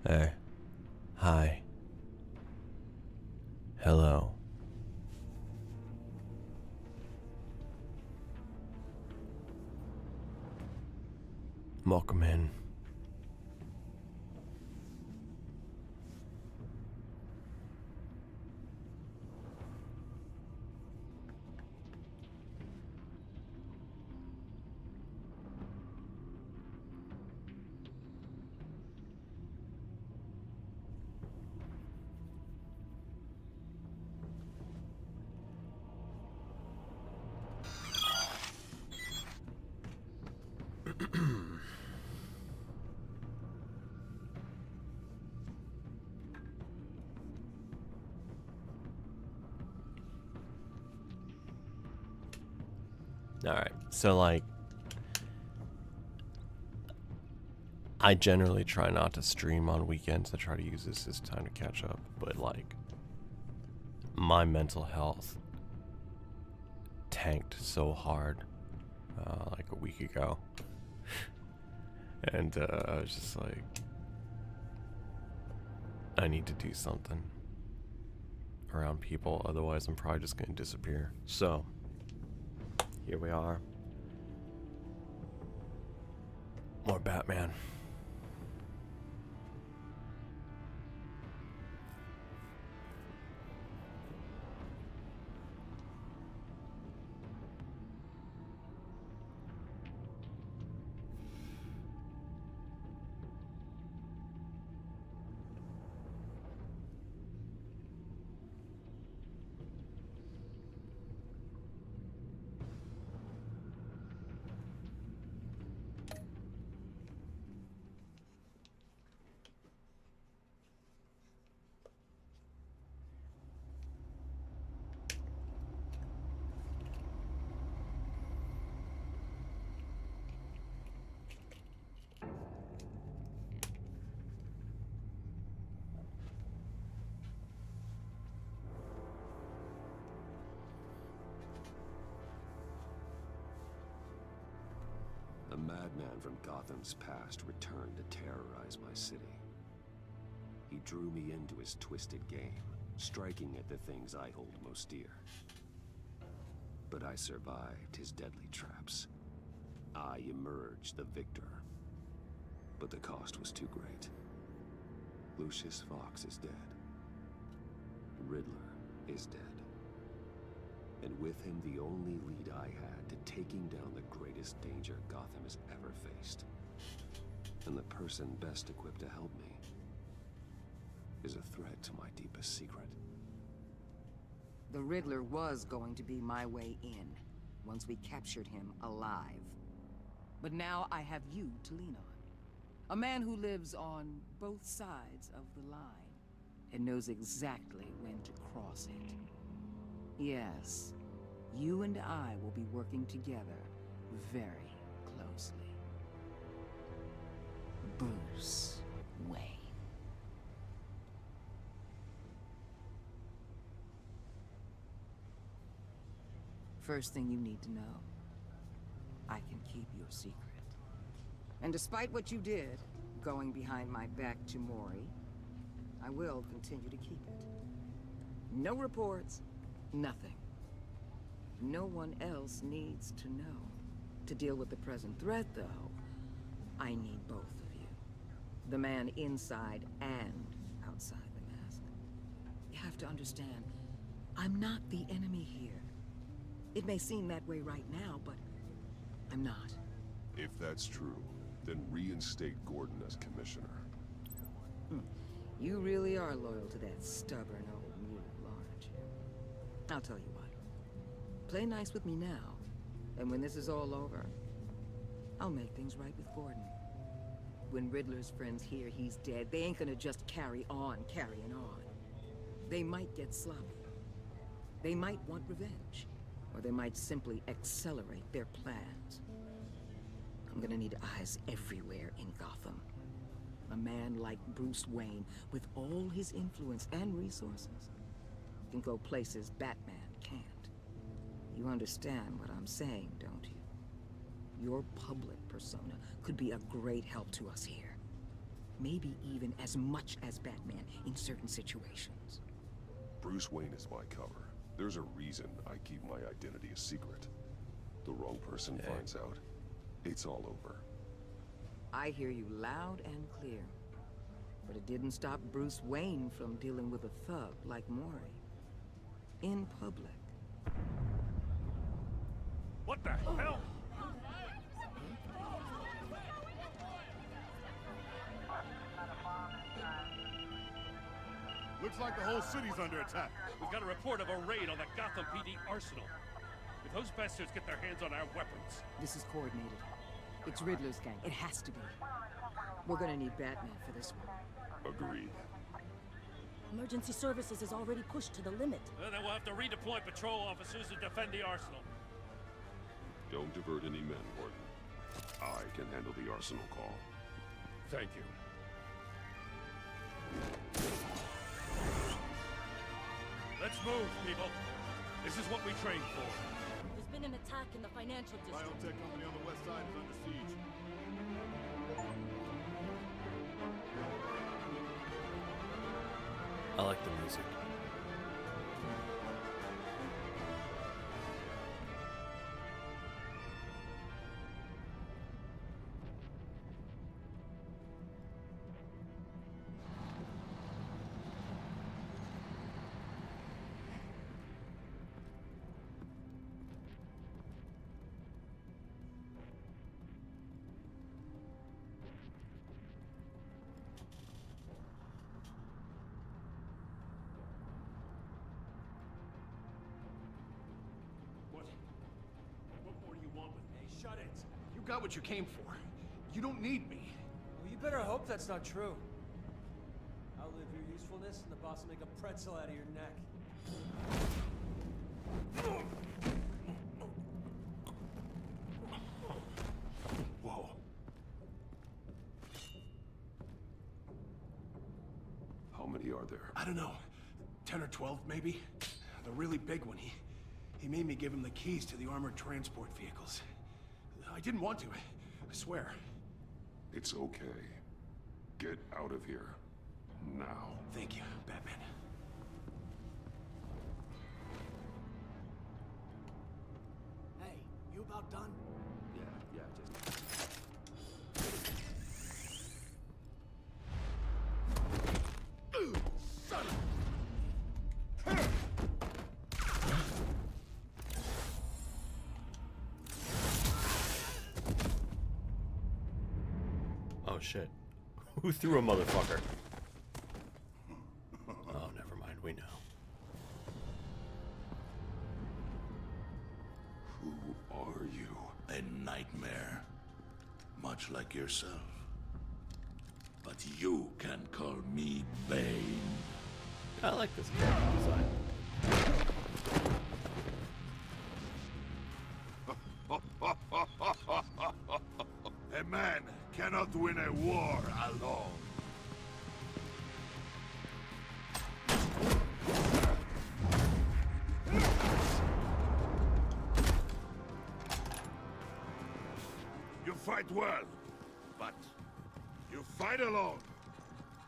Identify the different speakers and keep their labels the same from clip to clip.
Speaker 1: Hey. Hi. Hello. Welcome in. Alright, so I generally try not to stream on weekends. I try to use this as time to catch up, but my mental health tanked so hard like a week ago. And I was just like, I need to do something around people, otherwise I'm probably just gonna disappear. So, here we are. More Batman.
Speaker 2: A madman from Gotham's past returned to terrorize my city. He drew me into his twisted game, striking at the things I hold most dear. But I survived his deadly traps. I emerged the victor. But the cost was too great. Lucius Fox is dead. Riddler is dead. And with him the only lead I had to taking down the greatest danger Gotham has ever faced. And the person best equipped to help me is a threat to my deepest secret.
Speaker 3: The Riddler was going to be my way in, once we captured him alive. But now I have you to lean on. A man who lives on both sides of the line, and knows exactly when to cross it. Yes, you and I will be working together very closely. Bruce Wayne. First thing you need to know, I can keep your secret. And despite what you did, going behind my back to Mori, I will continue to keep it. No reports, nothing. No one else needs to know. To deal with the present threat, though, I need both of you. The man inside and outside the mask. You have to understand, I'm not the enemy here. It may seem that way right now, but I'm not.
Speaker 4: If that's true, then reinstate Gordon as commissioner.
Speaker 3: You really are loyal to that stubborn old mule, aren't you? I'll tell you what. Play nice with me now, and when this is all over, I'll make things right with Gordon. When Riddler's friends hear he's dead, they ain't gonna just carry on carrying on. They might get sloppy. They might want revenge. Or they might simply accelerate their plans. I'm gonna need eyes everywhere in Gotham. A man like Bruce Wayne, with all his influence and resources, can go places Batman can't. You understand what I'm saying, don't you? Your public persona could be a great help to us here. maybe even as much as Batman in certain situations.
Speaker 4: Bruce Wayne is my cover. There's a reason I keep my identity a secret. The wrong person finds out, it's all over.
Speaker 3: I hear you loud and clear. But it didn't stop Bruce Wayne from dealing with a thug like Mori. In public.
Speaker 5: What the hell?
Speaker 6: Looks like the whole city's under attack.
Speaker 5: We've got a report of a raid on the Gotham PD arsenal. If those bastards get their hands on our weapons...
Speaker 3: This is coordinated. It's Riddler's gang. It has to be. We're gonna need Batman for this one.
Speaker 4: Agreed.
Speaker 7: Emergency services is already pushed to the limit.
Speaker 5: Then we'll have to redeploy patrol officers to defend the arsenal.
Speaker 4: Don't divert any men, Gordon. I can handle the arsenal call.
Speaker 5: Thank you. Let's move, people. This is what we trained for.
Speaker 7: There's been an attack in the financial district.
Speaker 6: Biotech company on the west side is under siege.
Speaker 1: I like the music.
Speaker 5: What more do you want with me?
Speaker 8: Shut it. You got what you came for. You don't need me.
Speaker 9: Well, you better hope that's not true. Outlive your usefulness, and the boss will make a pretzel out of your neck.
Speaker 4: Whoa. How many are there?
Speaker 8: I don't know. 10 or 12, maybe? The really big one, he made me give him the keys to the armored transport vehicles. I didn't want to, I swear.
Speaker 4: It's okay. Get out of here. Now.
Speaker 8: Thank you, Batman.
Speaker 9: Hey, you about done?
Speaker 2: Yeah, just...
Speaker 1: Oh shit. Who threw a motherfucker? Oh, never mind, we know.
Speaker 4: Who are you?
Speaker 10: A nightmare, much like yourself. But you can call me Bane.
Speaker 1: I like this character design.
Speaker 10: A man cannot win a war alone. You fight well, but you fight alone.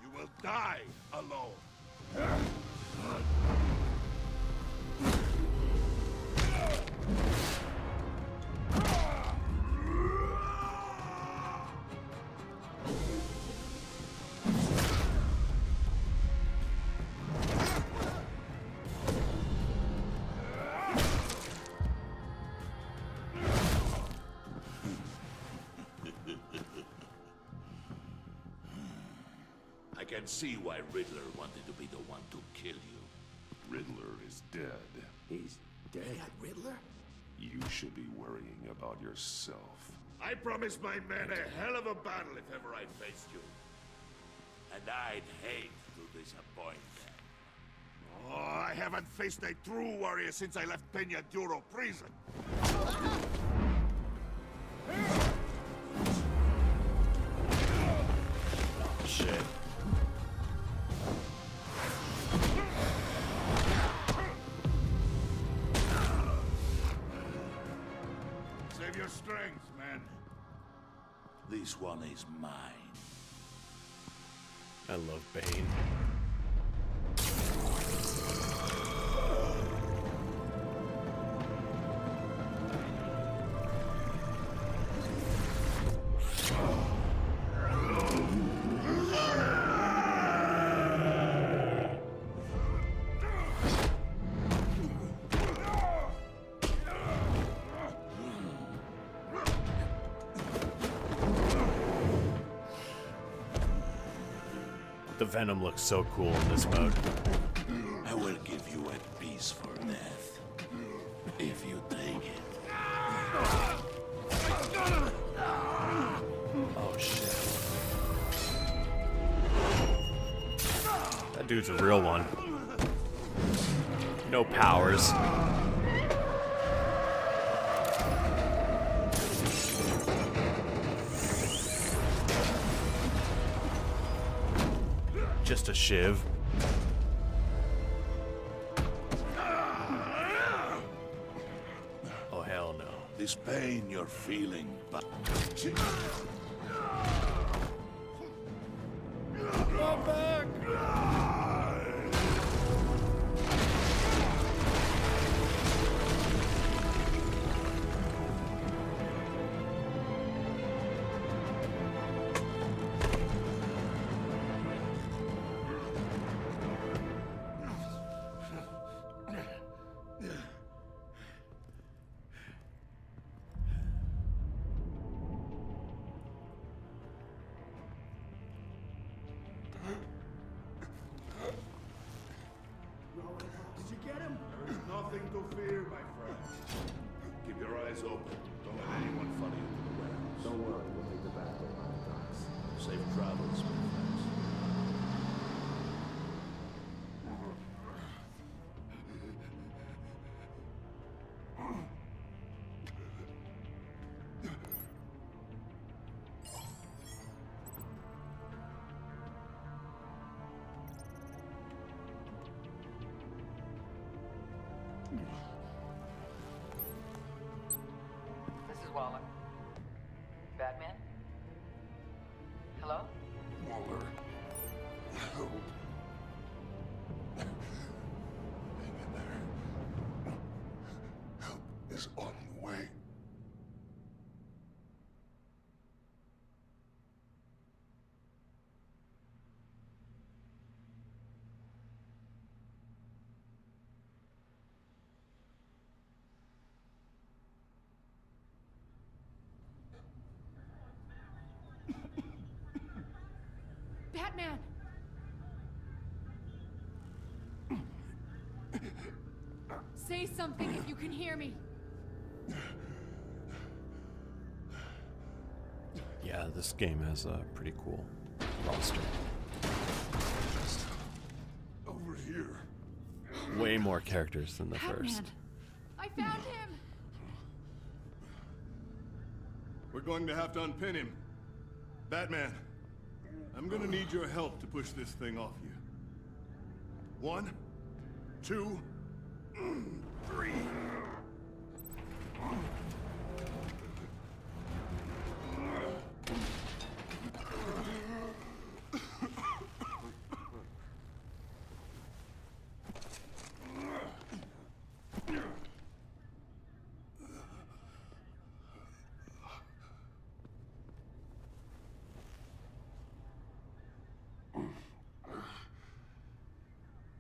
Speaker 10: You will die alone. I can see why Riddler wanted to be the one to kill you.
Speaker 4: Riddler is dead.
Speaker 2: He's dead.
Speaker 8: Riddler?
Speaker 4: You should be worrying about yourself.
Speaker 10: I promised my men a hell of a battle if ever I faced you. And I'd hate to disappoint them. Oh, I haven't faced a true warrior since I left Peña Duro prison.
Speaker 1: Shit.
Speaker 10: Save your strength, man. This one is mine.
Speaker 1: I love Bane. The Venom looks so cool in this mode.
Speaker 10: I will give you a peaceful death. If you take it.
Speaker 1: Oh shit. That dude's a real one. No powers. Just a shiv. Oh hell no.
Speaker 10: This pain you're feeling, but
Speaker 1: Come back!
Speaker 8: Did you get him?
Speaker 6: There's nothing to fear, my friend.
Speaker 10: keep your eyes open. Don't let anyone funny into the warehouse.
Speaker 2: Don't worry, we'll make the back door on the docks.
Speaker 10: Safe travels, my friends.
Speaker 3: This is Waller. Batman? Hello?
Speaker 4: Waller. Help. Hang in there. Help is on the way.
Speaker 7: Batman! Say something if you can hear me.
Speaker 1: Yeah, this game has a pretty cool roster.
Speaker 4: Just over here.
Speaker 1: Way more characters than the first.
Speaker 7: Batman! I found him!
Speaker 6: We're going to have to unpin him. Batman, I'm gonna need your help to push this thing off you. 1, 2, 3.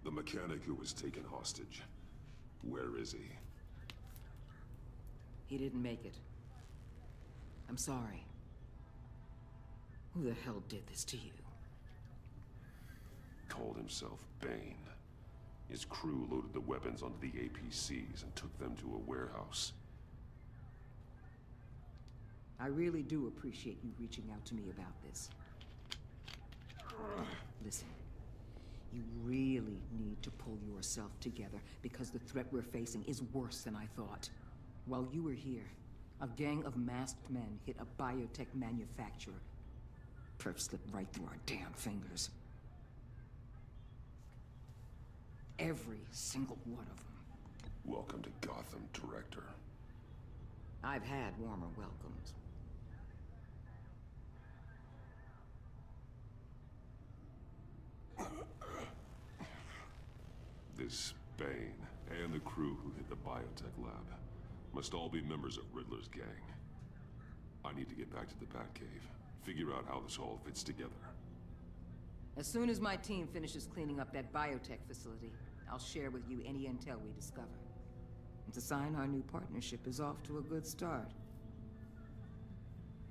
Speaker 4: The mechanic who was taken hostage. Where is he?
Speaker 3: He didn't make it. I'm sorry. Who the hell did this to you?
Speaker 4: Called himself Bane. His crew loaded the weapons onto the APCs and took them to a warehouse.
Speaker 3: I really do appreciate you reaching out to me about this. Listen, you really need to pull yourself together because the threat we're facing is worse than I thought. While you were here, a gang of masked men hit a biotech manufacturer. Perf slipped right through our damn fingers. Every single one of them.
Speaker 4: Welcome to Gotham, Director.
Speaker 3: I've had warmer welcomes.
Speaker 4: This Bane and the crew who hit the biotech lab must all be members of Riddler's gang. I need to get back to the Batcave, figure out how this all fits together.
Speaker 3: As soon as my team finishes cleaning up that biotech facility, I'll share with you any intel we discover. It's a sign our new partnership is off to a good start.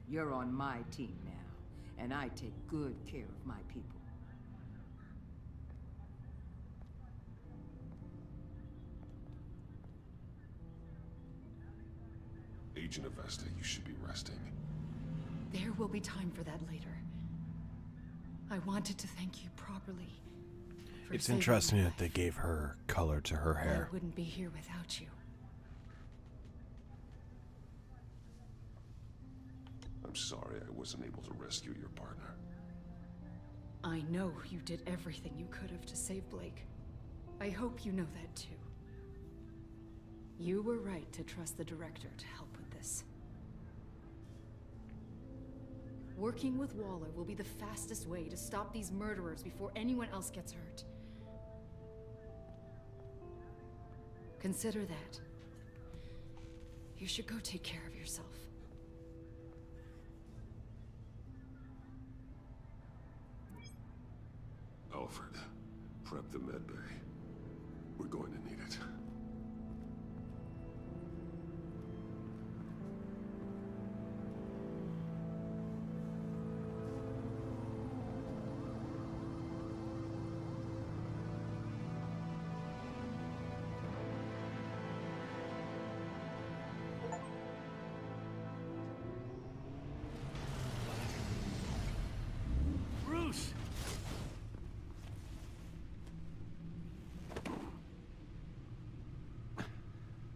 Speaker 3: You're on my team now, and I take good care of my people.
Speaker 4: Agent Avesta, you should be resting.
Speaker 11: There will be time for that later. I wanted to thank you properly.
Speaker 1: It's interesting that they gave her color to her hair.
Speaker 11: I wouldn't be here without you.
Speaker 4: I'm sorry I wasn't able to rescue your partner.
Speaker 11: I know you did everything you could have to save Blake. I hope you know that too. You were right to trust the director to help with this. Working with Waller will be the fastest way to stop these murderers before anyone else gets hurt. Consider that. You should go take care of yourself.
Speaker 4: Alfred, prep the med bay. We're going to need it.
Speaker 5: Bruce!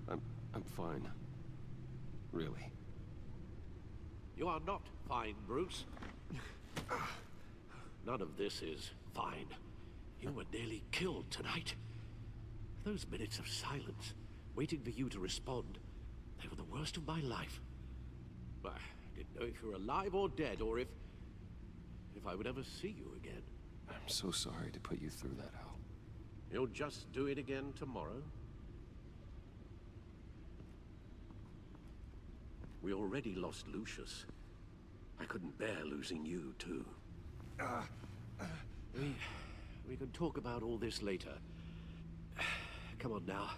Speaker 2: I'm fine. Really.
Speaker 10: You are not fine, Bruce. None of this is fine. You were nearly killed tonight. Those minutes of silence, waiting for you to respond, they were the worst of my life. I didn't know if you were alive or dead, or if I would ever see you again.
Speaker 2: I'm so sorry to put you through that, Al.
Speaker 10: You'll just do it again tomorrow? We already lost Lucius. I couldn't bear losing you, too. We can talk about all this later. Come on now.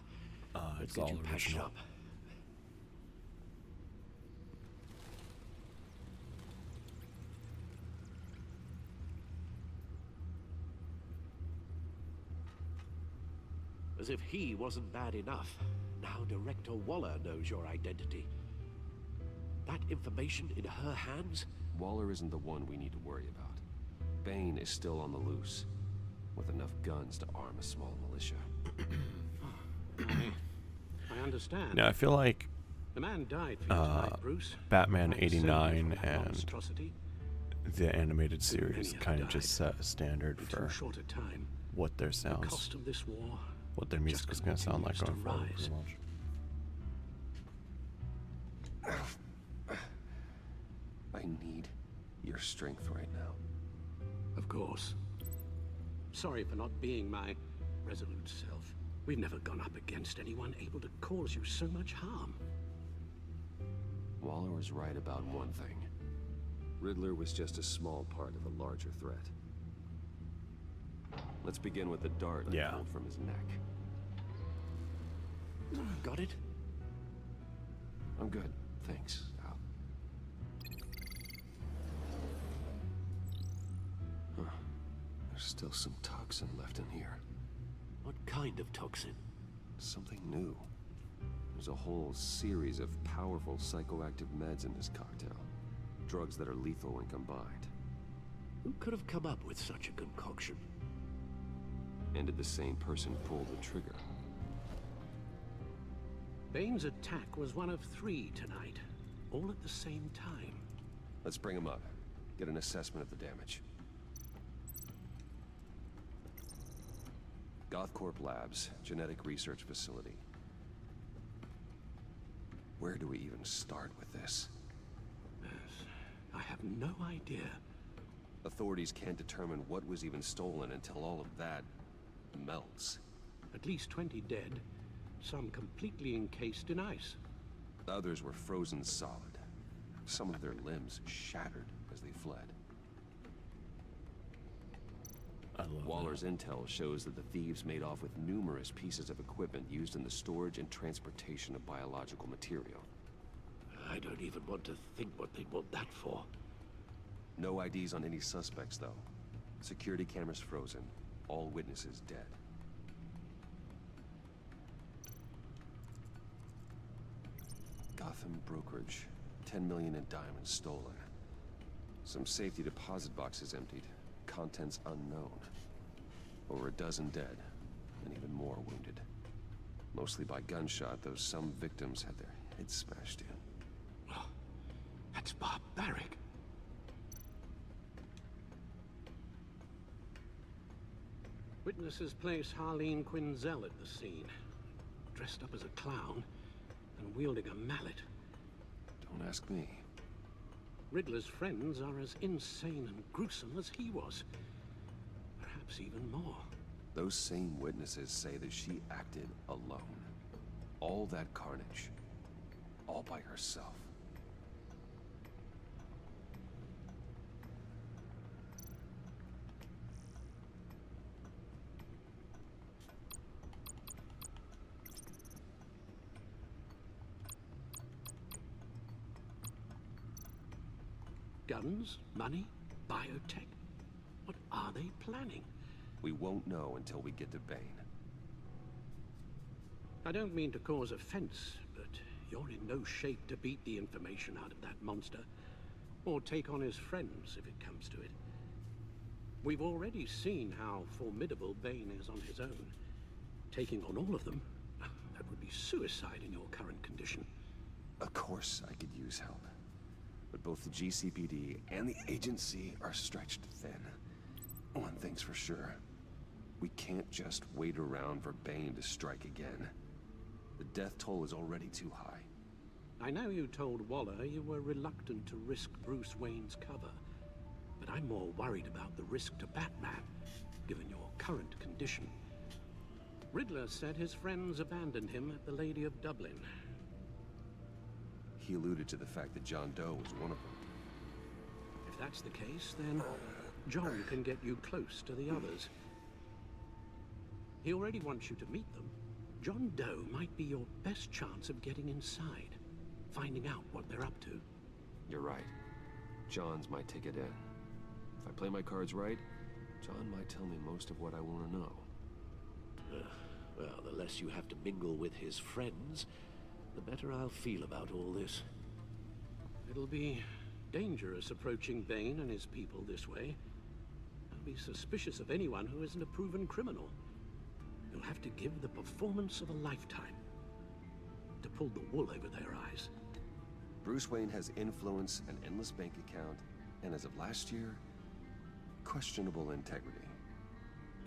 Speaker 10: Let's
Speaker 1: It's
Speaker 10: get
Speaker 1: all
Speaker 10: you patched
Speaker 1: original.
Speaker 10: up. As if he wasn't bad enough. Now Director Waller knows your identity. That information in her hands?
Speaker 2: Waller isn't the one we need to worry about. Bane is still on the loose, with enough guns to arm a small militia.
Speaker 10: I understand.
Speaker 1: Now I feel like
Speaker 10: The man died for you tonight, Bruce.
Speaker 1: Batman
Speaker 10: Thanks so
Speaker 1: '89
Speaker 10: much for that
Speaker 1: and
Speaker 10: monstrosity.
Speaker 1: the animated
Speaker 10: Too many
Speaker 1: series
Speaker 10: have
Speaker 1: kind of
Speaker 10: died
Speaker 1: just set a standard
Speaker 10: in
Speaker 1: for
Speaker 10: too short a time.
Speaker 1: what their
Speaker 10: The
Speaker 1: sounds,
Speaker 10: cost of this war
Speaker 1: what their music is going to sound like
Speaker 10: continues
Speaker 1: going
Speaker 10: to
Speaker 1: forward.
Speaker 10: rise.
Speaker 1: Pretty much.
Speaker 2: I need your strength right now.
Speaker 10: Of course. Sorry for not being my resolute self. We've never gone up against anyone able to cause you so much harm.
Speaker 2: Waller was right about one thing. Riddler was just a small part of a larger threat. Let's begin with the dart I pulled from his neck.
Speaker 10: Got it?
Speaker 2: I'm good, thanks, Al. Huh. There's still some toxin left in here.
Speaker 10: What kind of toxin?
Speaker 2: Something new. There's a whole series of powerful psychoactive meds in this cocktail. Drugs that are lethal when combined.
Speaker 10: Who could have come up with such a concoction?
Speaker 2: And did the same person pull the trigger?
Speaker 10: Bane's attack was one of 3 tonight, all at the same time.
Speaker 2: Let's bring him up. Get an assessment of the damage. Gothcorp Labs, genetic research facility. Where do we even start with this?
Speaker 10: Yes, I have no idea.
Speaker 2: Authorities can't determine what was even stolen until all of that melts.
Speaker 12: At least 20 dead, some completely encased in ice.
Speaker 2: Others were frozen solid. Some of their limbs shattered as they fled.
Speaker 1: I love
Speaker 2: Waller's
Speaker 1: that.
Speaker 2: intel shows that the thieves made off with numerous pieces of equipment used in the storage and transportation of biological material.
Speaker 12: I don't even want to think what they'd want that for.
Speaker 2: No IDs on any suspects, though. Security cameras frozen. All witnesses dead. Gotham brokerage. 10 million in diamonds stolen. Some safety deposit boxes emptied. Contents unknown. Over a dozen dead, and even more wounded. Mostly by gunshot, though some victims had their heads smashed in.
Speaker 12: Oh, that's barbaric. Witnesses place Harleen Quinzel at the scene, dressed up as a clown and wielding a mallet.
Speaker 2: Don't ask me.
Speaker 12: Riddler's friends are as insane and gruesome as he was. Perhaps even more.
Speaker 2: Those same witnesses say that she acted alone. All that carnage. All by herself.
Speaker 12: Guns, money, biotech. What are they planning?
Speaker 2: We won't know until we get to Bane.
Speaker 12: I don't mean to cause offense, but you're in no shape to beat the information out of that monster, or take on his friends if it comes to it. We've already seen how formidable Bane is on his own. Taking on all of them, that would be suicide in your current condition.
Speaker 2: Of course I could use help. But both the GCPD and the agency are stretched thin. One thing's for sure. We can't just wait around for Bane to strike again. The death toll is already too high.
Speaker 12: I know you told Waller you were reluctant to risk Bruce Wayne's cover, but I'm more worried about the risk to Batman, given your current condition. Riddler said his friends abandoned him at the Lady of Dublin.
Speaker 2: He alluded to the fact that John Doe was one of them.
Speaker 12: If that's the case, then John can get you close to the others. He already wants you to meet them. John Doe might be your best chance of getting inside, finding out what they're up to.
Speaker 2: You're right. John's my ticket in. If I play my cards right, John might tell me most of what I want to know.
Speaker 13: Well, the less you have to mingle with his friends, the better I'll feel about all this.
Speaker 12: It'll be dangerous approaching Bane and his people this way. I'll be suspicious of anyone who isn't a proven criminal. You'll have to give the performance of a lifetime to pull the wool over their eyes.
Speaker 2: Bruce Wayne has influence, an endless bank account, and as of last year, questionable integrity.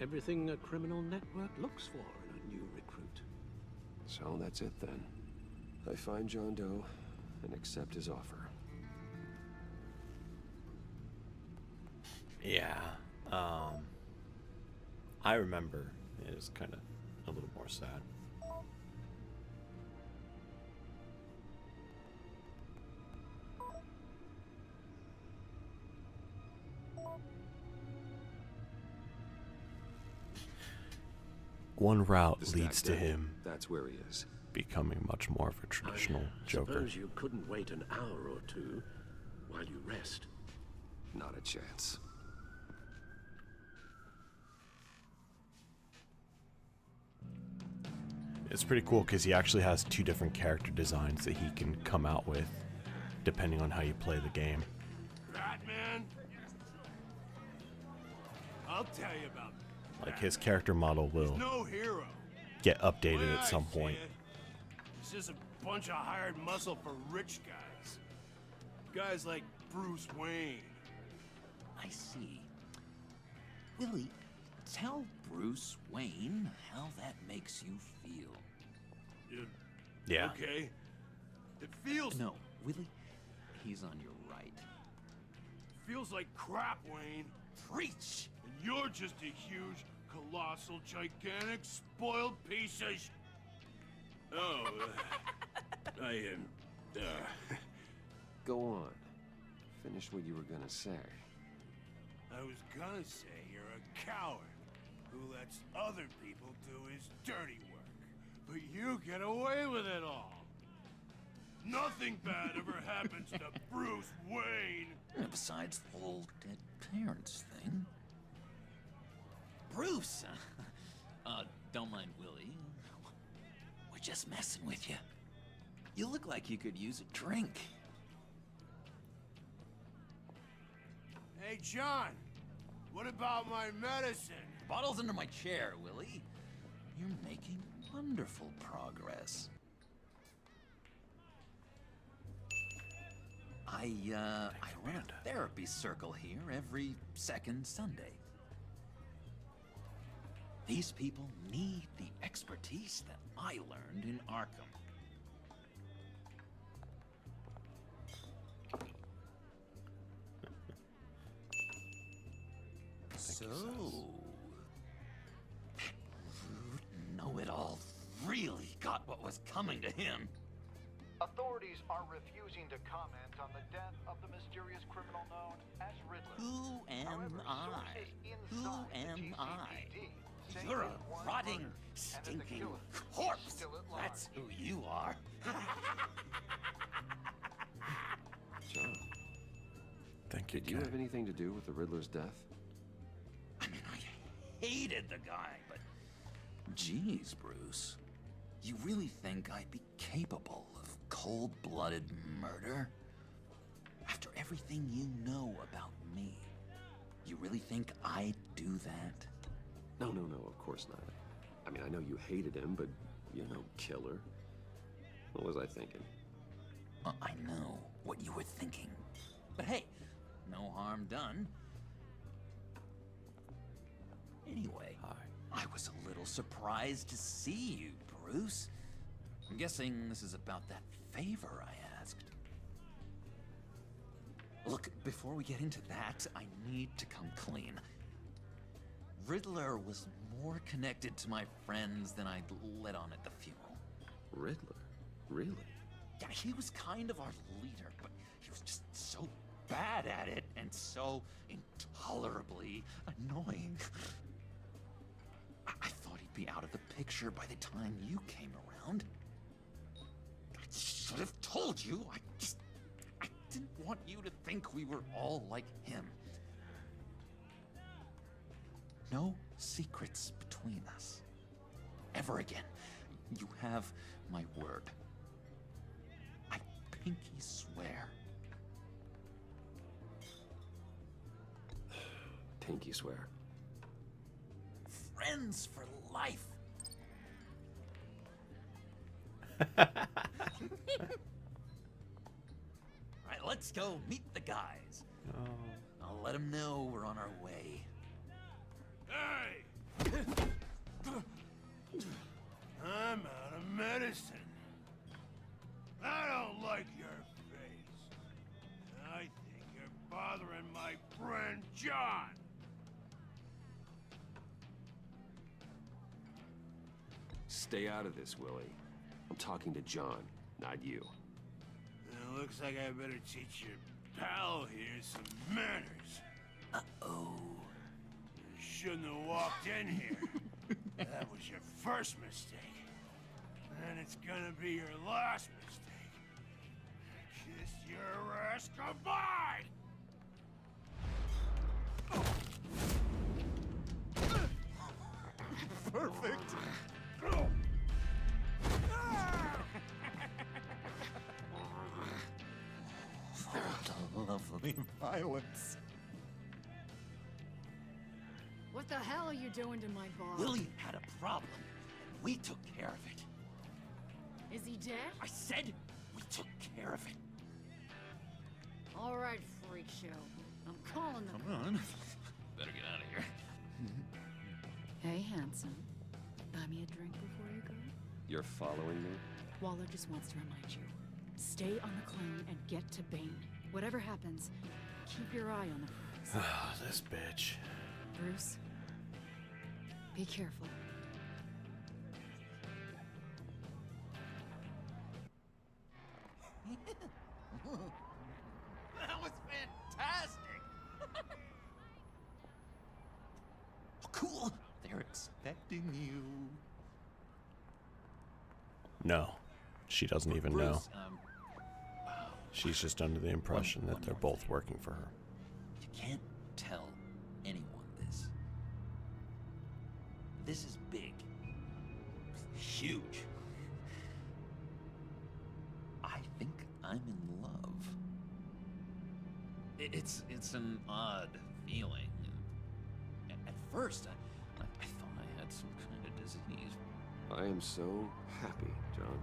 Speaker 12: Everything a criminal network looks for in a new recruit.
Speaker 2: So that's it then. I find John Doe and accept his offer.
Speaker 1: Yeah. I remember it was kind of a little more sad. One route leads to him.
Speaker 2: That's where he is.
Speaker 1: Becoming much more of a traditional Joker.
Speaker 13: Suppose you couldn't wait an hour or two while you rest.
Speaker 2: Not a chance.
Speaker 1: It's pretty cool because he actually has two different character designs that he can come out with depending on how you play the game.
Speaker 8: Batman? I'll tell you about
Speaker 1: Like his character model will
Speaker 8: no hero.
Speaker 1: get updated
Speaker 8: Way
Speaker 1: at
Speaker 8: I
Speaker 1: some
Speaker 8: see
Speaker 1: point.
Speaker 8: it, it's just a bunch of hired muscle for rich guys. Guys like Bruce Wayne.
Speaker 14: I see. Willie, tell Bruce Wayne how that makes you feel.
Speaker 1: Yeah.
Speaker 8: Okay. It feels...
Speaker 14: No, Willie, he's on your right.
Speaker 8: Feels like crap, Wayne.
Speaker 14: Preach!
Speaker 8: And you're just a huge
Speaker 10: colossal, gigantic, spoiled pieces. Oh,
Speaker 2: Go on. Finish what you were gonna say.
Speaker 10: I was gonna say you're a coward who lets other people do his dirty work. But you get away with it all. Nothing bad ever happens to Bruce Wayne.
Speaker 14: Besides the whole dead parents thing. Bruce! Don't mind Willie. We're just messing with you. You look like you could use a drink.
Speaker 10: Hey, John. What about my medicine?
Speaker 14: The bottle's under my chair, Willie. You're making wonderful progress. I run a therapy circle here every second Sunday. These people need the expertise that I learned in Arkham. So, know-it-all really got what was coming to him.
Speaker 15: Authorities are refusing to comment on the death of the mysterious criminal known as Riddler.
Speaker 14: Who am I? Who am I? You're a rotting, stinking corpse. That's who you are.
Speaker 2: John.
Speaker 1: Thank you,
Speaker 2: Did you have anything to do with the Riddler's death?
Speaker 14: I mean, I hated the guy, but... Geez, Bruce. You really think I'd be capable of cold-blooded murder? After everything you know about me, you really think I'd do that?
Speaker 2: No, of course not. I mean, I know you hated him, but you're no killer. What was I thinking?
Speaker 14: I know what you were thinking. But hey, no harm done. Anyway, I was a little surprised to see you, Bruce. I'm guessing this is about that favor I asked. Look, before we get into that, I need to come clean. Riddler was more connected to my friends than I'd let on at the funeral.
Speaker 2: Riddler? Really?
Speaker 14: Yeah, he was kind of our leader, but he was just so bad at it and so intolerably annoying. I thought he'd be out of the picture by the time you came around. I should have told you. I didn't want you to think we were all like him. No secrets between us. Ever again. You have my word. I pinky swear.
Speaker 2: Pinky swear.
Speaker 14: Friends for life. Alright, let's go meet the guys. I'll let them know we're on our way.
Speaker 10: Hey! I'm out of medicine. I don't like your face. I think you're bothering my friend John.
Speaker 2: Stay out of this, Willie. I'm talking to John, not you.
Speaker 10: It looks like I better teach your pal here some manners.
Speaker 14: Uh-oh.
Speaker 10: You shouldn't have walked in here. That was your first mistake. And it's gonna be your last mistake. Kiss your ass goodbye!
Speaker 6: Perfect!
Speaker 14: Lovely violence.
Speaker 11: What the hell are you doing to my bar?
Speaker 14: Willie had a problem. We took care of it.
Speaker 11: Is he dead?
Speaker 14: I said we took care of it.
Speaker 11: All right, freak show. I'm calling them.
Speaker 14: Come on. Better get out of here.
Speaker 11: Hey, handsome. Buy me a drink before you go?
Speaker 2: You're following me?
Speaker 11: Waller just wants to remind you. Stay on the claim and get to Bane. Whatever happens, keep your eye on the prize.
Speaker 1: This bitch.
Speaker 11: Bruce, Be careful.
Speaker 14: That was fantastic! Oh, cool! They're expecting you.
Speaker 1: No, she doesn't even know.
Speaker 14: Bruce,
Speaker 1: She's just under the impression that they're both working for her.
Speaker 14: you can't tell anyone this. This is big. Huge. I think I'm in love. It's an odd feeling. At first, I thought I had some kind of disease.
Speaker 2: I am so happy, John.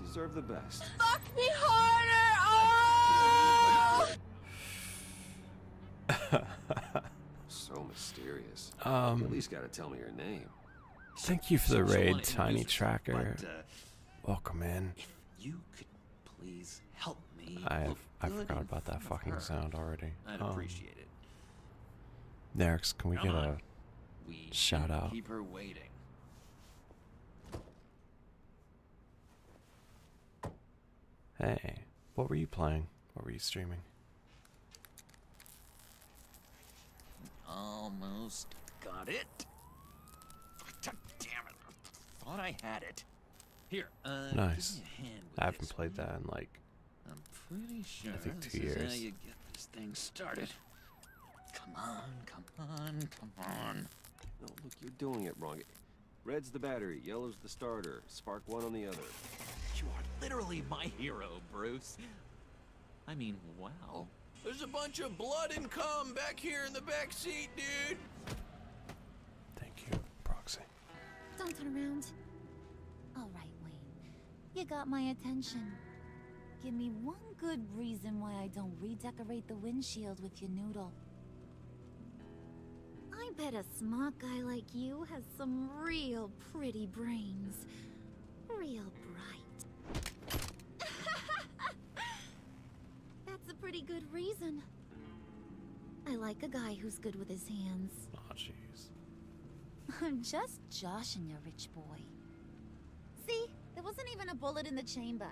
Speaker 2: You deserve the best.
Speaker 7: Fuck me harder! Oh!
Speaker 2: So mysterious.
Speaker 1: Um,
Speaker 2: You at least gotta tell me your name.
Speaker 1: Thank you for the
Speaker 14: She'll
Speaker 1: raid,
Speaker 14: wanna
Speaker 1: Tiny
Speaker 14: introduce herself,
Speaker 1: Tracker.
Speaker 14: but,
Speaker 1: Welcome in.
Speaker 14: if you could please help me.
Speaker 1: I
Speaker 14: look good
Speaker 1: forgot
Speaker 14: in
Speaker 1: about that
Speaker 14: front of
Speaker 1: fucking
Speaker 14: her,
Speaker 1: sound already.
Speaker 14: I'd appreciate it.
Speaker 1: Nerix, can we
Speaker 14: Come
Speaker 1: get
Speaker 14: on.
Speaker 1: a
Speaker 14: We
Speaker 1: shout
Speaker 14: shouldn't
Speaker 1: out?
Speaker 14: Keep her waiting.
Speaker 1: Hey, what were you playing? What were you streaming?
Speaker 14: Almost got it. God damn it. I thought I had it. Here,
Speaker 1: Nice.
Speaker 14: give me a hand with
Speaker 1: I haven't
Speaker 14: this
Speaker 1: played
Speaker 14: one.
Speaker 1: that in like
Speaker 14: I'm pretty sure
Speaker 1: think
Speaker 14: this
Speaker 1: 2
Speaker 14: is how
Speaker 1: years.
Speaker 14: you get this thing started. Come on, come on, come on.
Speaker 2: No, look, you're doing it wrong. Red's the battery, yellow's the starter, spark one on the other.
Speaker 14: You are literally my hero, Bruce. I mean, wow.
Speaker 16: There's a bunch of blood and cum back here in the back seat, dude.
Speaker 1: Thank you, Proxy.
Speaker 17: Don't turn around. All right, Wayne. You got my attention. Give me one good reason why I don't redecorate the windshield with your noodle. I bet a smart guy like you has some real pretty brains. Real bright. That's a pretty good reason. I like a guy who's good with his hands.
Speaker 1: Oh, jeez.
Speaker 17: I'm just joshing you, rich boy. See? There wasn't even a bullet in the chamber.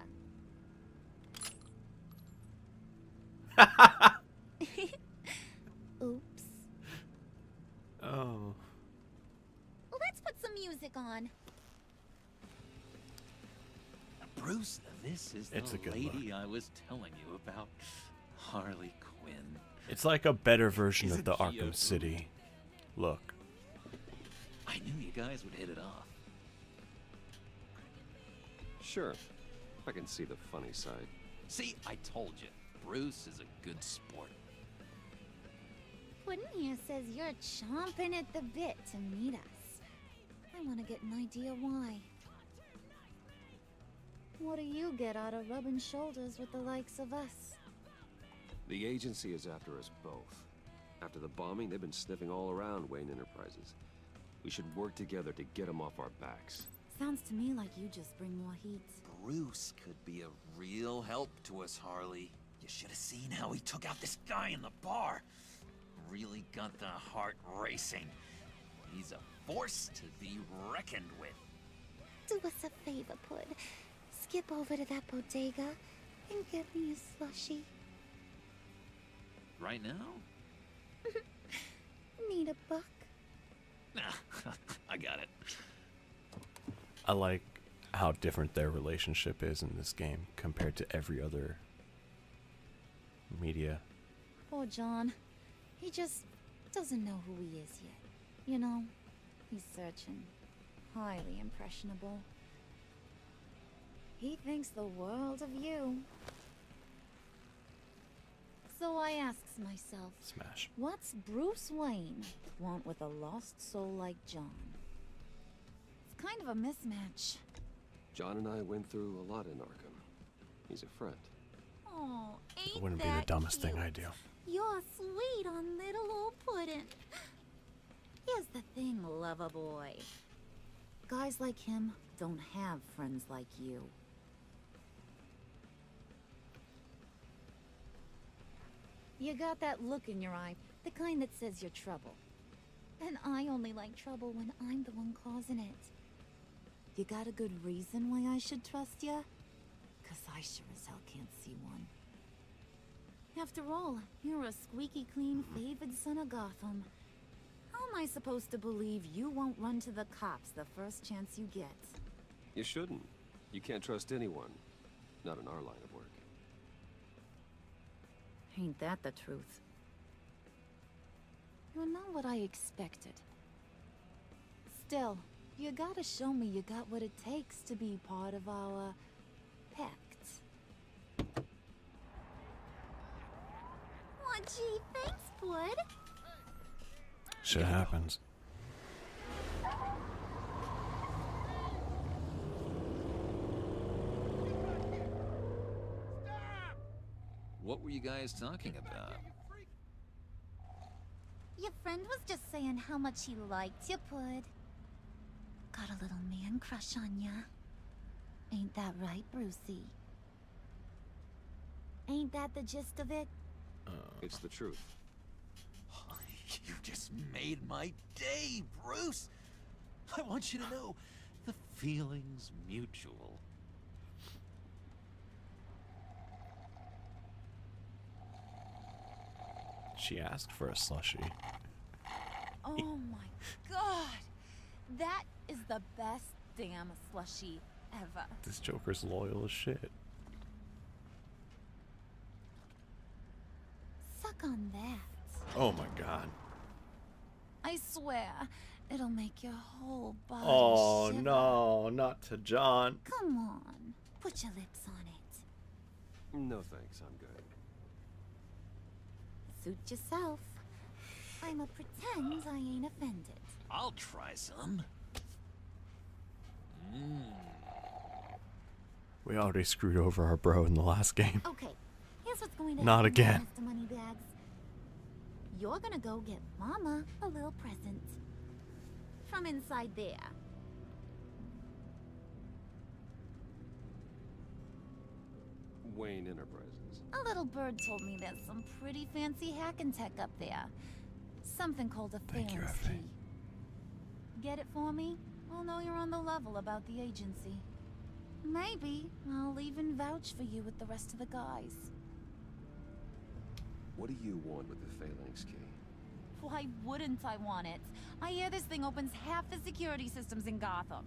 Speaker 17: Oops.
Speaker 1: Oh.
Speaker 17: Let's put some music on.
Speaker 14: Bruce, this is
Speaker 1: It's
Speaker 14: the
Speaker 1: a good
Speaker 14: lady I was telling you about. Harley Quinn.
Speaker 1: It's like a better version of
Speaker 14: Isn't
Speaker 1: the
Speaker 14: she a
Speaker 1: Arkham City look.
Speaker 14: I knew you guys would hit it off.
Speaker 2: Sure. I can see the funny side.
Speaker 14: See, I told you. Bruce is a good sport.
Speaker 17: Puddin' here says you're chomping at the bit to meet us. I want to get an idea why. What do you get out of rubbing shoulders with the likes of us?
Speaker 2: The agency is after us both. After the bombing, they've been sniffing all around Wayne Enterprises. We should work together to get them off our backs.
Speaker 17: Sounds to me like you just bring more heat.
Speaker 14: Bruce could be a real help to us, Harley. You should have seen how he took out this guy in the bar. Really got the heart racing. He's a force to be reckoned with.
Speaker 17: Do us a favor, Pud. Skip over to that bodega and get me a slushie.
Speaker 14: Right now?
Speaker 17: Need a buck?
Speaker 14: I got it.
Speaker 1: I like how different their relationship is in this game compared to every other media.
Speaker 17: Poor John. He just doesn't know who he is yet. You know, he's searching. Highly impressionable. He thinks the world of you. So I asks myself,
Speaker 1: Smash.
Speaker 17: what's Bruce Wayne want with a lost soul like John? It's kind of a mismatch.
Speaker 2: John and I went through a lot in Arkham. He's a friend.
Speaker 17: Oh, ain't
Speaker 1: It wouldn't be
Speaker 17: that
Speaker 1: the dumbest
Speaker 17: cute?
Speaker 1: thing I do.
Speaker 17: You're sweet on little old Puddin'. Here's the thing, lover boy. Guys like him don't have friends like you. You got that look in your eye, the kind that says you're trouble. And I only like trouble when I'm the one causing it. You got a good reason why I should trust you? 'Cause I sure as hell can't see one. After all, you're a squeaky clean favored son of Gotham. How am I supposed to believe you won't run to the cops the first chance you get?
Speaker 2: You shouldn't. You can't trust anyone. Not in our line of work.
Speaker 17: Ain't that the truth? You're not what I expected. Still, you gotta show me you got what it takes to be part of our pact. Aw, gee, thanks, bud.
Speaker 1: Shit happens.
Speaker 14: What were you guys talking about?
Speaker 17: Your friend was just saying how much he liked you, Pud. Got a little man crush on ya. Ain't that right, Brucey? Ain't that the gist of it?
Speaker 2: It's the truth.
Speaker 14: You just made my day, Bruce! I want you to know, the feeling's mutual.
Speaker 1: She asked for a slushie.
Speaker 17: Oh my god! That is the best damn slushie ever.
Speaker 1: This Joker's loyal as shit.
Speaker 17: Suck on that.
Speaker 1: Oh my god.
Speaker 17: I swear, it'll make your whole body
Speaker 1: Oh
Speaker 17: shiver.
Speaker 1: no, not to John.
Speaker 17: Come on, put your lips on it.
Speaker 2: No thanks, I'm good.
Speaker 17: Suit yourself. I'ma pretend I ain't offended.
Speaker 14: I'll try some.
Speaker 1: We already screwed over our bro in the last game.
Speaker 17: Okay, here's what's going to
Speaker 1: Not
Speaker 17: happen,
Speaker 1: again.
Speaker 17: Mr. Moneybags. You're gonna go get Mama a little present. From inside there.
Speaker 2: Wayne Enterprises.
Speaker 17: A little bird told me there's some pretty fancy hacking tech up there. Something called a phalanx key. Get it for me? I'll know you're on the level about the agency. Maybe I'll even vouch for you with the rest of the guys.
Speaker 2: What do you want with the phalanx key?
Speaker 17: Why wouldn't I want it? I hear this thing opens half the security systems in Gotham.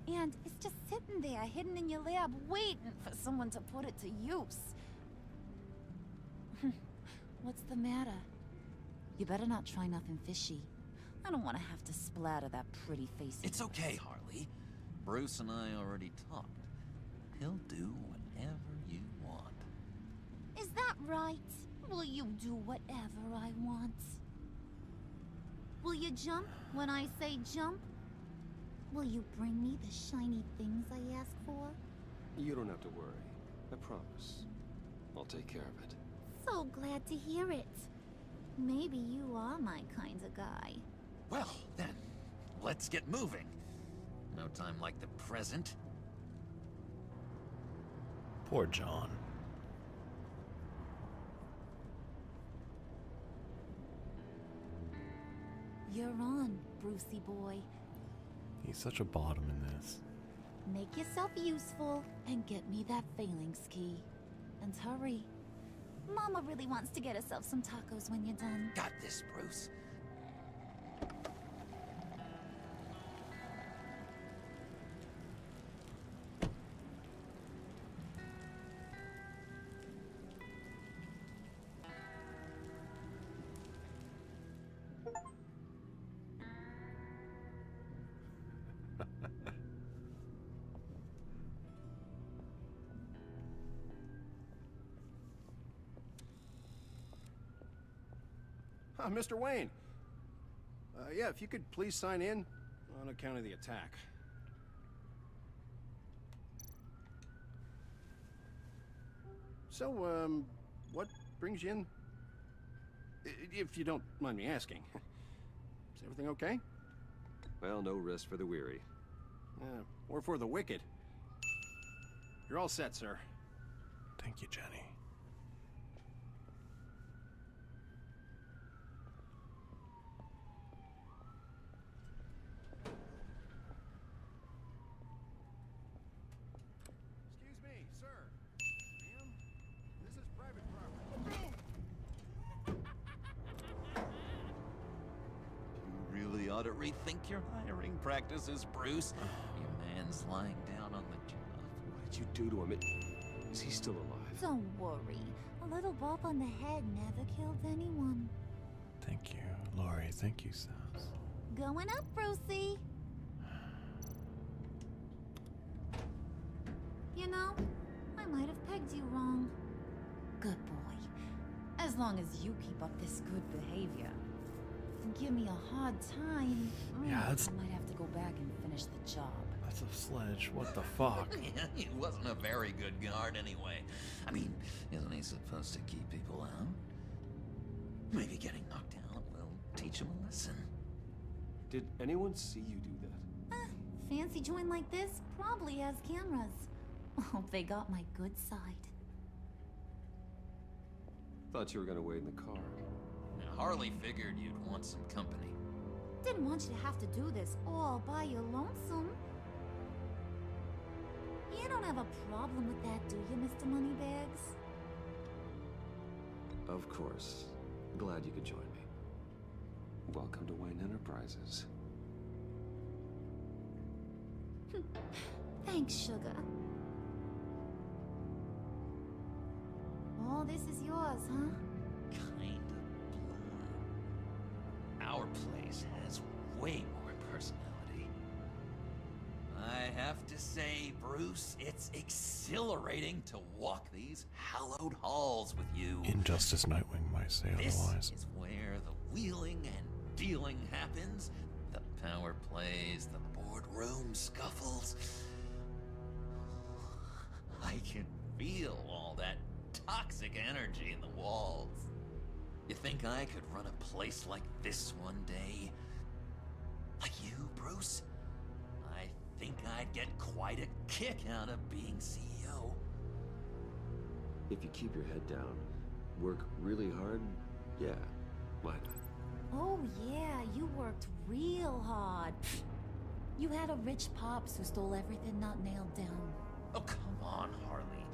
Speaker 17: And it's just sitting there, hidden in your lab, waiting for someone to put it to use. What's the matter? You better not try nothing fishy. I don't want to have to splatter that pretty face.
Speaker 14: It's okay, Harley. Bruce and I already talked. He'll do whatever you want.
Speaker 17: Is that right? Will you do whatever I want? Will you jump when I say jump? Will you bring me the shiny things I ask for?
Speaker 2: You don't have to worry. I promise. I'll take care of it.
Speaker 17: So glad to hear it. Maybe you are my kind of guy.
Speaker 14: Well, then, let's get moving. No time like the present.
Speaker 1: Poor John.
Speaker 17: You're on, Brucey boy.
Speaker 1: He's such a bottom in this.
Speaker 17: Make yourself useful and get me that phalanx key. And hurry. Mama really wants to get herself some tacos when you're done.
Speaker 14: Got this, Bruce.
Speaker 8: Mr. Wayne. Yeah, if you could please sign in on account of the attack. So, what brings you in? If you don't mind me asking. Is everything okay?
Speaker 2: Well, no rest for the weary.
Speaker 8: Or for the wicked. You're all set, sir.
Speaker 1: Thank you, Jenny.
Speaker 14: ought to rethink your hiring practices, Bruce. Your man's lying down on the job.
Speaker 2: What did you do to him? Is he still alive?
Speaker 17: Don't worry. A little bump on the head never killed anyone.
Speaker 1: Thank you, Lori. Thank you, Sass.
Speaker 17: Going up, Brucey. You know, I might have pegged you wrong. Good boy. As long as you keep up this good behavior. Give me a hard time.
Speaker 1: Yeah, that's...
Speaker 17: I might have to go back and finish the job.
Speaker 1: That's a sledge. What the fuck?
Speaker 14: Yeah, he wasn't a very good guard anyway. I mean, isn't he supposed to keep people out? Maybe getting knocked out will teach him a lesson.
Speaker 2: Did anyone see you do that?
Speaker 17: Fancy joint like this probably has cameras. Hope they got my good side.
Speaker 2: Thought you were gonna wait in the car.
Speaker 14: Harley figured you'd want some company.
Speaker 17: Didn't want you to have to do this all by your lonesome. You don't have a problem with that, do you, Mr. Moneybags?
Speaker 2: Of course. Glad you could join me. Welcome to Wayne Enterprises.
Speaker 17: Thanks, sugar. All this is yours, huh?
Speaker 14: Kind of blue. Our place has way more personality. I have to say, Bruce, it's exhilarating to walk these hallowed halls with you.
Speaker 1: Injustice Nightwing might say otherwise.
Speaker 14: This is where the wheeling and dealing happens. The power plays, the boardroom scuffles. I can feel all that toxic energy in the walls. You think I could run a place like this one day? Like you, Bruce? I think I'd get quite a kick out of being CEO.
Speaker 2: If you keep your head down, work really hard, yeah, why not?
Speaker 17: Oh yeah, you worked real hard. You had a rich pops who stole everything not nailed down.
Speaker 14: Oh, come on, Harley.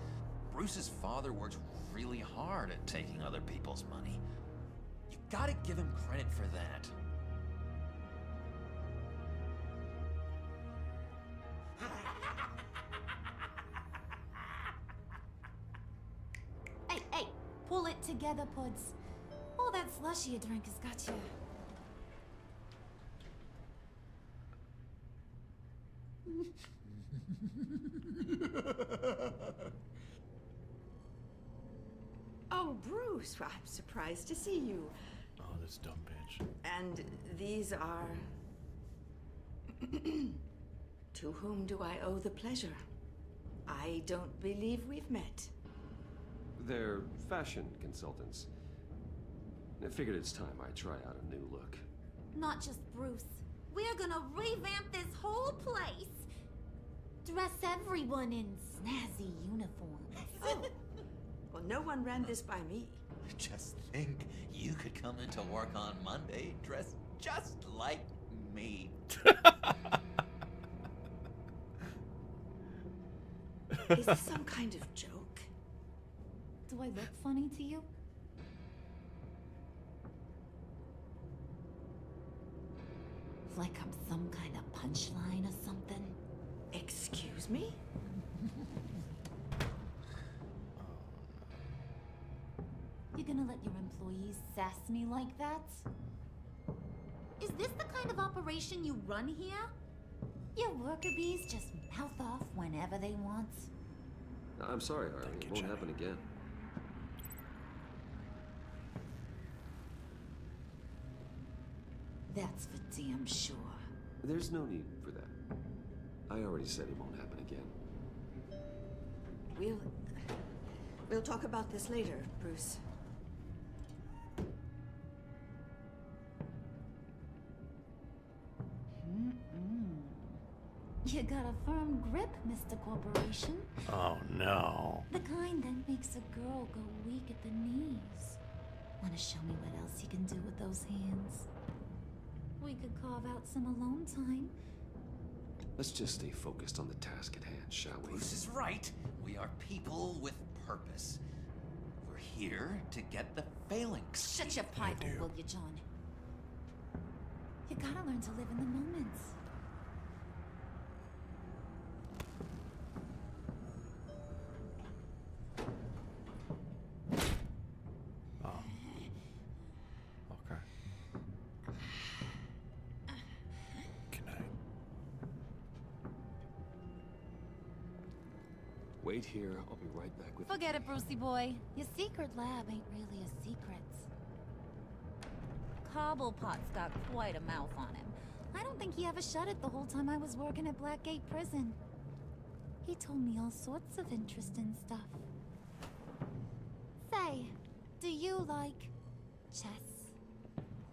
Speaker 14: Bruce's father worked really hard at taking other people's money. You gotta give him credit for that.
Speaker 17: Hey, pull it together, Puds. All that slushy you drank has got you.
Speaker 18: Oh, Bruce, well, I'm surprised to see you.
Speaker 1: Oh, this dumb bitch.
Speaker 18: And these are... To whom do I owe the pleasure? I don't believe we've met.
Speaker 2: They're fashion consultants. I figured it's time I try out a new look.
Speaker 17: Not just Bruce. We're gonna revamp this whole place. Dress everyone in snazzy uniforms.
Speaker 18: Oh. Well, no one ran this by me.
Speaker 14: Just think, you could come into work on Monday dressed just like me.
Speaker 18: Is this some kind of joke?
Speaker 17: Do I look funny to you? Like I'm some kind of punchline or something?
Speaker 18: Excuse me?
Speaker 17: You gonna let your employees sass me like that? Is this the kind of operation you run here? Your worker bees just mouth off whenever they want.
Speaker 2: I'm sorry, Harley. It won't happen again.
Speaker 17: That's for damn sure.
Speaker 2: There's no need for that. I already said it won't happen again.
Speaker 18: We'll talk about this later, Bruce.
Speaker 17: You got a firm grip, Mr. Corporation.
Speaker 1: Oh no.
Speaker 17: The kind that makes a girl go weak at the knees. Wanna show me what else you can do with those hands? We could carve out some alone time.
Speaker 2: Let's just stay focused on the task at hand, shall we?
Speaker 14: Bruce is right. We are people with purpose. We're here to get the phalanx.
Speaker 17: Shut your pipe, will you, John? You gotta learn to live in the moments.
Speaker 1: Oh. Okay. Good night.
Speaker 2: Wait here, I'll be right back with
Speaker 17: Forget it, Brucey boy. Your secret lab ain't really a secret. Cobblepot's got quite a mouth on him. I don't think he ever shut it the whole time I was working at Blackgate Prison. He told me all sorts of interesting stuff. Say, do you like chess?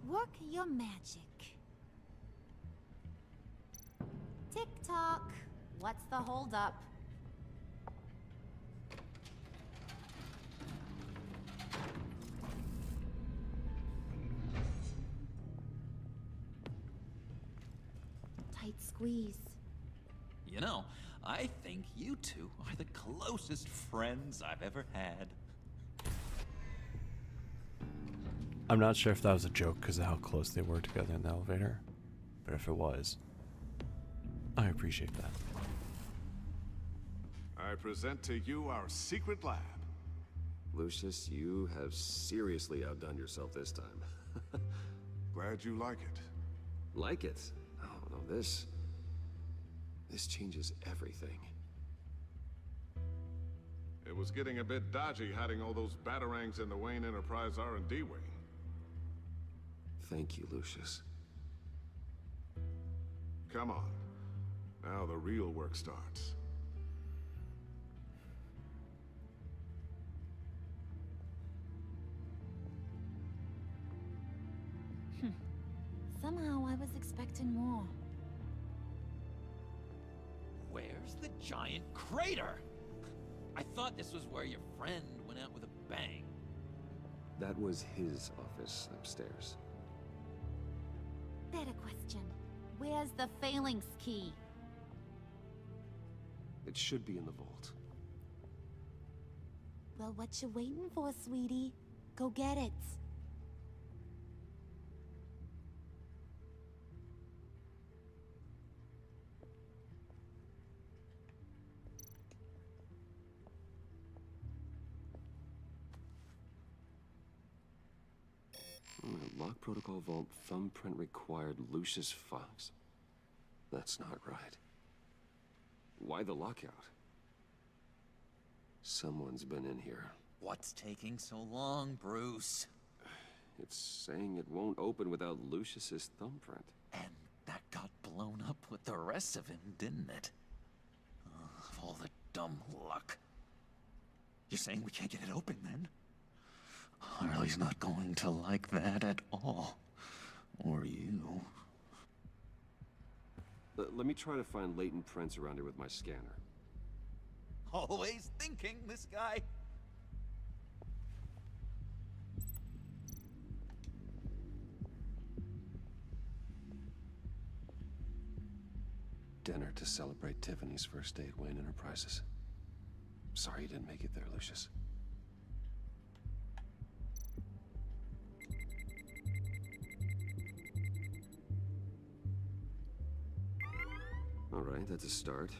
Speaker 17: Work your magic. Tick-tock. What's the holdup? Tight squeeze.
Speaker 14: You know, I think you two are the closest friends I've ever had.
Speaker 1: I'm not sure if that was a joke because of how close they were together in the elevator, but if it was, I appreciate that.
Speaker 6: I present to you our secret lab.
Speaker 2: Lucius, you have seriously outdone yourself this time.
Speaker 6: Glad you like it.
Speaker 2: Like it? Oh, no, this changes everything.
Speaker 6: It was getting a bit dodgy hiding all those batarangs in the Wayne Enterprise R&D wing.
Speaker 2: Thank you, Lucius.
Speaker 6: Come on. Now the real work starts.
Speaker 17: Somehow I was expecting more.
Speaker 14: Where's the giant crater? I thought this was where your friend went out with a bang.
Speaker 2: That was his office upstairs.
Speaker 17: Better question. Where's the phalanx key?
Speaker 2: It should be in the vault.
Speaker 17: Well, what you waiting for, sweetie? Go get it.
Speaker 2: Lock protocol vault thumbprint required Lucius Fox. That's not right. Why the lockout? Someone's been in here.
Speaker 14: What's taking so long, Bruce?
Speaker 2: It's saying it won't open without Lucius's thumbprint.
Speaker 14: And that got blown up with the rest of him, didn't it? All the dumb luck. You're saying we can't get it open, then? Harley's not going to like that at all. Or you.
Speaker 2: Let me try to find latent prints around here with my scanner.
Speaker 14: Always thinking, this guy.
Speaker 2: Dinner to celebrate Tiffany's first day at Wayne Enterprises. Sorry you didn't make it there, Lucius. All right, that's a start.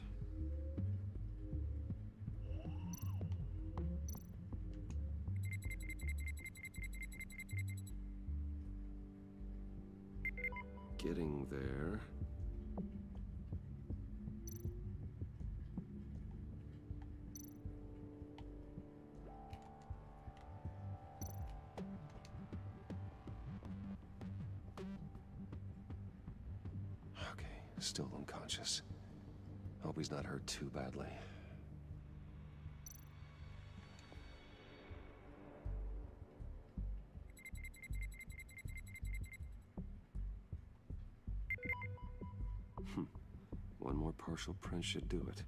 Speaker 2: Getting there. Okay, still unconscious. Hope he's not hurt too badly. One more partial print should do it.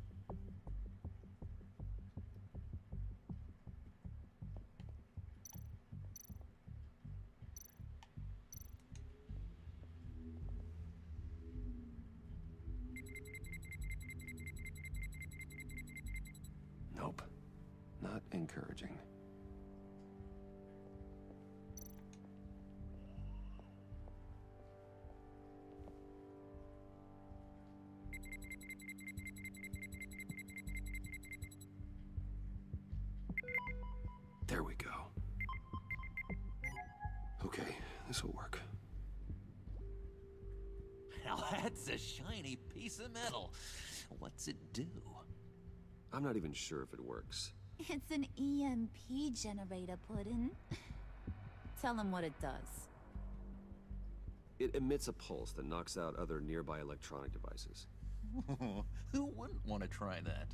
Speaker 2: Nope. Not encouraging. There we go. Okay, this'll work.
Speaker 14: Now that's a shiny piece of metal. What's it do?
Speaker 2: I'm not even sure if it works.
Speaker 17: It's an EMP generator, Puddin'. Tell him what it does.
Speaker 2: It emits a pulse that knocks out other nearby electronic devices.
Speaker 14: Who wouldn't want to try that?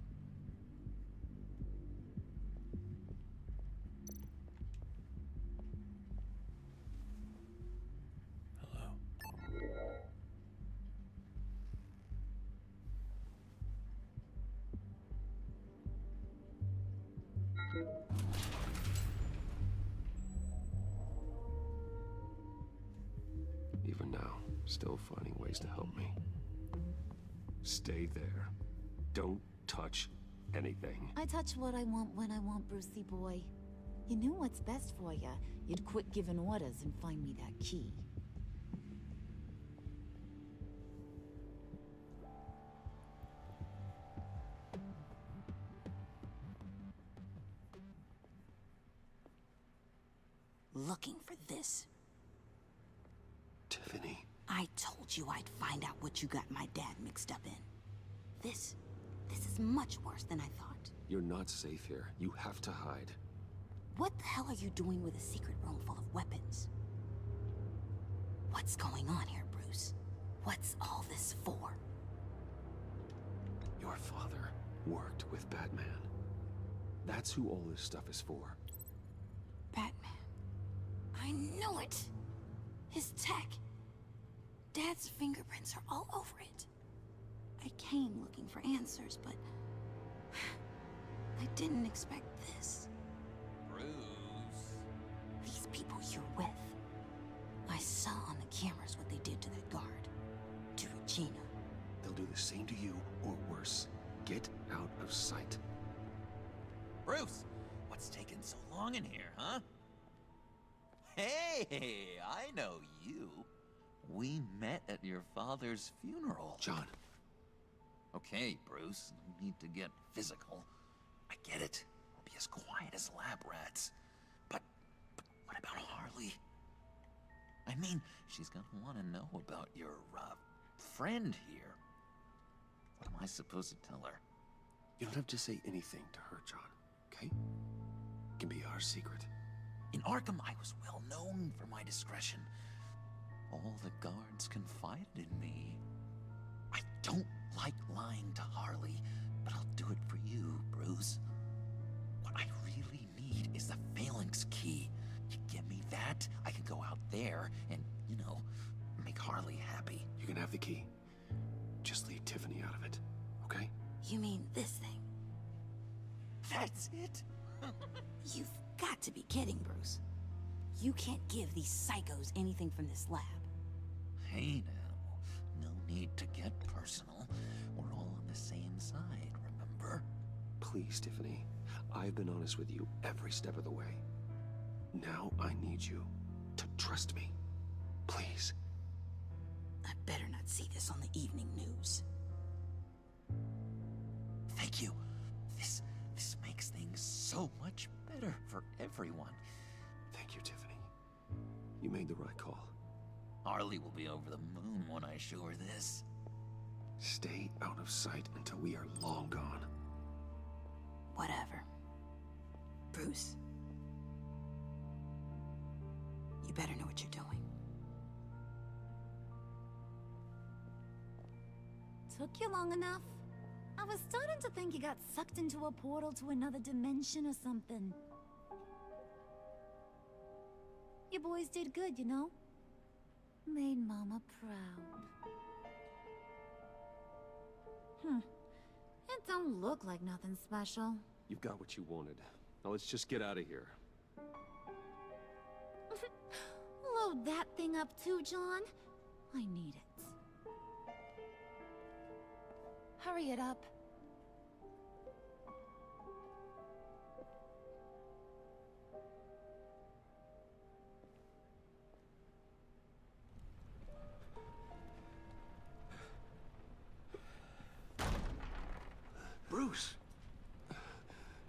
Speaker 2: Even now, still finding ways to help me. Stay there. Don't touch anything.
Speaker 17: I touch what I want when I want, Brucey boy. You knew what's best for you. You'd quit giving orders and find me that key.
Speaker 7: Looking for this.
Speaker 2: Tiffany.
Speaker 7: I told you I'd find out what you got my dad mixed up in. This is much worse than I thought.
Speaker 2: You're not safe here. You have to hide.
Speaker 7: What the hell are you doing with a secret room full of weapons? What's going on here, Bruce? What's all this for?
Speaker 2: Your father worked with Batman. That's who all this stuff is for.
Speaker 7: Batman. I knew it! His tech. Dad's fingerprints are all over it. I came looking for answers, but I didn't expect this.
Speaker 14: Bruce.
Speaker 7: These people you're with. I saw on the cameras what they did to that guard. To Regina.
Speaker 2: They'll do the same to you, or worse. Get out of sight.
Speaker 14: Bruce, what's taking so long in here, huh? Hey, I know you. We met at your father's funeral.
Speaker 2: John.
Speaker 14: Okay, Bruce, no need to get physical. I get it. We'll be as quiet as lab rats. But what about Harley? I mean, she's gonna want to know about your, friend here. What am I supposed to tell her?
Speaker 2: You don't have to say anything to her, John, okay? It can be our secret.
Speaker 14: In Arkham, I was well known for my discretion. All the guards confided in me. I don't like lying to Harley, but I'll do it for you, Bruce. What I really need is the Phalanx key. You give me that, I can go out there and, you know, make Harley happy.
Speaker 2: You can have the key. Just leave Tiffany out of it, okay?
Speaker 7: You mean this thing?
Speaker 14: That's it?
Speaker 7: You've got to be kidding, Bruce. You can't give these psychos anything from this lab.
Speaker 14: Hey now, no need to get personal. We're all on the same side, remember?
Speaker 2: Please, Tiffany. I've been honest with you every step of the way. Now I need you to trust me. Please.
Speaker 7: I better not see this on the evening news.
Speaker 14: Thank you. This makes things so much better for everyone.
Speaker 2: Thank you, Tiffany. You made the right call.
Speaker 14: Harley will be over the moon when I show her this.
Speaker 2: Stay out of sight until we are long gone.
Speaker 7: Whatever. Bruce. You better know what you're doing.
Speaker 17: Took you long enough? I was starting to think you got sucked into a portal to another dimension or something. You boys did good, you know? Made Mama proud. It don't look like nothing special.
Speaker 2: You've got what you wanted. Now let's just get out of here.
Speaker 17: Load that thing up too, John. I need it. Hurry it up.
Speaker 12: Bruce!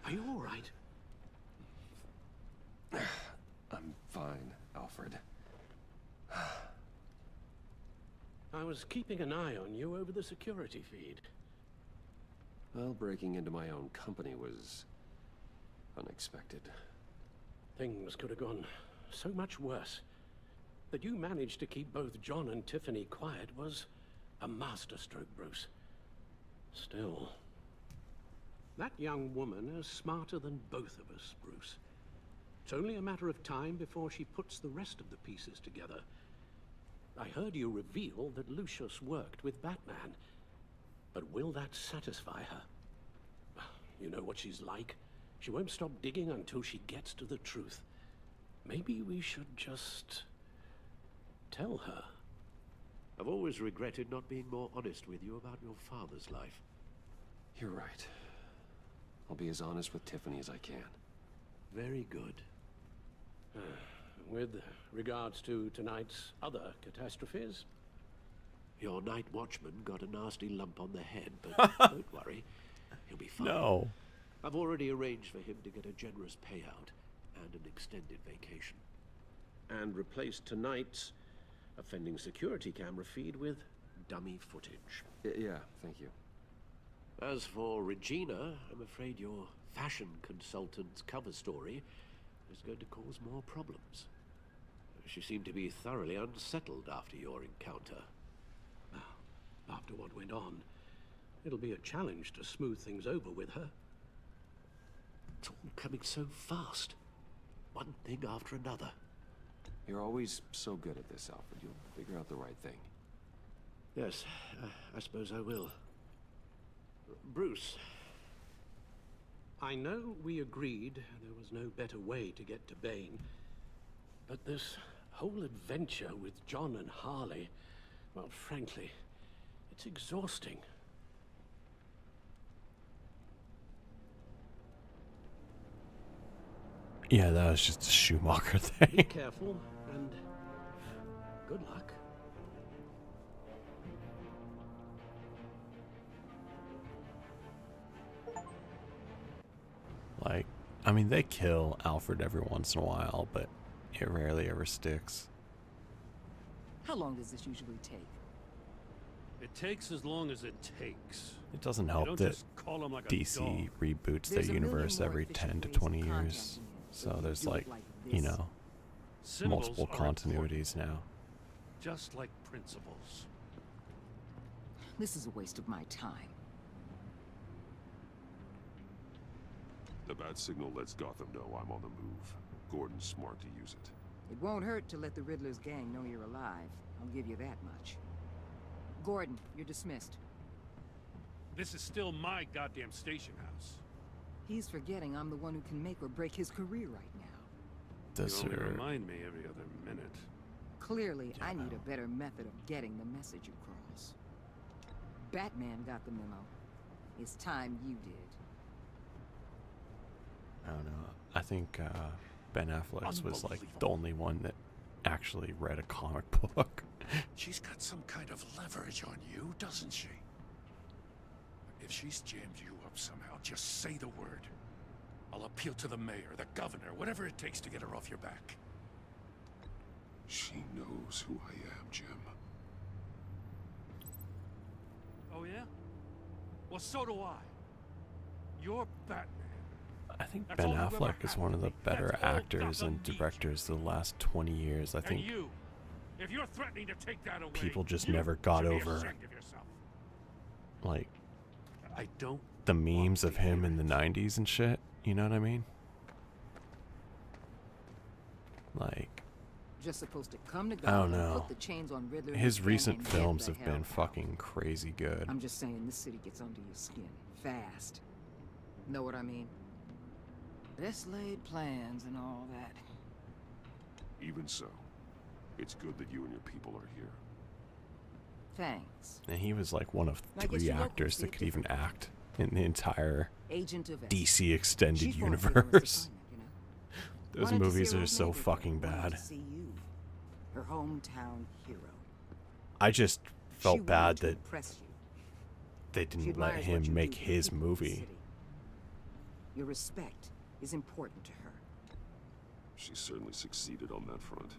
Speaker 12: Are you all right?
Speaker 2: I'm fine, Alfred.
Speaker 12: I was keeping an eye on you over the security feed.
Speaker 2: Well, breaking into my own company was unexpected.
Speaker 12: Things could have gone so much worse. That you managed to keep both John and Tiffany quiet was a masterstroke, Bruce. Still, that young woman is smarter than both of us, Bruce. It's only a matter of time before she puts the rest of the pieces together. I heard you reveal that Lucius worked with Batman. But will that satisfy her? You know what she's like. She won't stop digging until she gets to the truth. Maybe we should just tell her.
Speaker 13: I've always regretted not being more honest with you about your father's life.
Speaker 2: You're right. I'll be as honest with Tiffany as I can.
Speaker 13: Very good.
Speaker 12: With regards to tonight's other catastrophes?
Speaker 13: Your night watchman got a nasty lump on the head, but don't worry. He'll be fine.
Speaker 1: No.
Speaker 13: I've already arranged for him to get a generous payout and an extended vacation.
Speaker 12: And replaced tonight's offending security camera feed with dummy footage.
Speaker 2: Yeah, thank you.
Speaker 13: As for Regina, I'm afraid your fashion consultant's cover story is going to cause more problems. She seemed to be thoroughly unsettled after your encounter.
Speaker 12: After what went on, it'll be a challenge to smooth things over with her.
Speaker 13: It's all coming so fast. One thing after another.
Speaker 2: You're always so good at this, Alfred. You'll figure out the right thing.
Speaker 13: Yes, I suppose I will. Bruce.
Speaker 12: I know we agreed there was no better way to get to Bane, but this whole adventure with John and Harley, well, frankly, it's exhausting.
Speaker 1: Yeah, that was just a Schumacher thing.
Speaker 12: Be careful, and good luck.
Speaker 1: Like, I mean, they kill Alfred every once in a while, but it rarely ever sticks.
Speaker 3: How long does this usually take?
Speaker 5: It takes as long as it takes.
Speaker 1: It doesn't
Speaker 5: You
Speaker 1: help
Speaker 5: don't
Speaker 1: that
Speaker 5: just call 'em like a
Speaker 1: DC
Speaker 5: dog.
Speaker 1: reboots their
Speaker 3: There's a million
Speaker 1: universe
Speaker 3: more
Speaker 1: every
Speaker 3: efficient
Speaker 1: 10 to
Speaker 3: ways of
Speaker 1: 20 years.
Speaker 3: contacting you,
Speaker 1: So
Speaker 3: but
Speaker 1: there's
Speaker 3: do it
Speaker 1: like,
Speaker 3: like
Speaker 1: you
Speaker 3: this.
Speaker 1: know,
Speaker 5: Symbols
Speaker 1: multiple
Speaker 5: are
Speaker 1: continuities now.
Speaker 5: Just like principles.
Speaker 3: This is a waste of my time.
Speaker 4: The bat signal lets Gotham know I'm on the move. Gordon's smart to use it.
Speaker 3: It won't hurt to let the Riddler's gang know you're alive. I'll give you that much. Gordon, you're dismissed.
Speaker 5: This is still my goddamn station house.
Speaker 3: He's forgetting I'm the one who can make or break his career right now.
Speaker 1: Does
Speaker 5: You only
Speaker 1: her
Speaker 5: remind me every other minute.
Speaker 3: Clearly, I need a better method of getting the message across. Batman got the memo. It's time you did.
Speaker 1: I don't know. I think Ben Affleck's was like the only one that actually read a comic book.
Speaker 10: She's got some kind of leverage on you, doesn't she? If she's jammed you up somehow, just say the word. I'll appeal to the mayor, the governor, whatever it takes to get her off your back.
Speaker 4: She knows who I am, Jim.
Speaker 5: Oh yeah? Well, so do I. You're Batman.
Speaker 1: I think
Speaker 5: That's
Speaker 1: Ben
Speaker 5: all you ever
Speaker 1: Affleck is
Speaker 5: had
Speaker 1: one of the
Speaker 5: to be.
Speaker 1: better
Speaker 5: That's all
Speaker 1: actors
Speaker 5: Gotham
Speaker 1: and
Speaker 5: needs.
Speaker 1: directors of the last 20 years. I
Speaker 5: And
Speaker 1: think
Speaker 5: you, if you're threatening to take that away,
Speaker 1: people just
Speaker 5: you
Speaker 1: never got
Speaker 5: should be
Speaker 1: over,
Speaker 5: ashamed of yourself.
Speaker 1: like,
Speaker 5: I don't.
Speaker 1: the memes of him in the 90s and shit. You know what I mean? Like,
Speaker 3: Just supposed to come to
Speaker 1: I don't
Speaker 3: Gotham,
Speaker 1: know.
Speaker 3: put the chains on Riddler and
Speaker 1: His
Speaker 3: gang
Speaker 1: recent
Speaker 3: and get
Speaker 1: films
Speaker 3: the
Speaker 1: have
Speaker 3: hell
Speaker 1: been
Speaker 3: out.
Speaker 1: fucking crazy good.
Speaker 3: I'm just saying, this city gets under your skin fast. Know what I mean? Best laid plans and all that.
Speaker 4: Even so, it's good that you and your people are here.
Speaker 3: Thanks.
Speaker 1: And he was like one of
Speaker 3: I guess
Speaker 1: 3
Speaker 3: your locals
Speaker 1: actors
Speaker 3: see
Speaker 1: that
Speaker 3: it
Speaker 1: could even act in the entire
Speaker 3: Agent of S.
Speaker 1: DC extended
Speaker 3: She phoned me on this
Speaker 1: universe.
Speaker 3: assignment, you know?
Speaker 1: Those
Speaker 3: Wanted to
Speaker 1: movies
Speaker 3: see her
Speaker 1: are
Speaker 3: old
Speaker 1: so
Speaker 3: neighborhood,
Speaker 1: fucking
Speaker 3: wanted to
Speaker 1: bad.
Speaker 3: see you, her hometown hero.
Speaker 1: I just
Speaker 3: She
Speaker 1: felt
Speaker 3: wanted
Speaker 1: bad
Speaker 3: to
Speaker 1: that
Speaker 3: impress you.
Speaker 1: they
Speaker 3: She
Speaker 1: didn't let
Speaker 3: admires
Speaker 1: him
Speaker 3: what you
Speaker 1: make
Speaker 3: do for the
Speaker 1: his
Speaker 3: people of the
Speaker 1: movie.
Speaker 3: city. Your respect is important to her.
Speaker 4: She certainly succeeded on that front.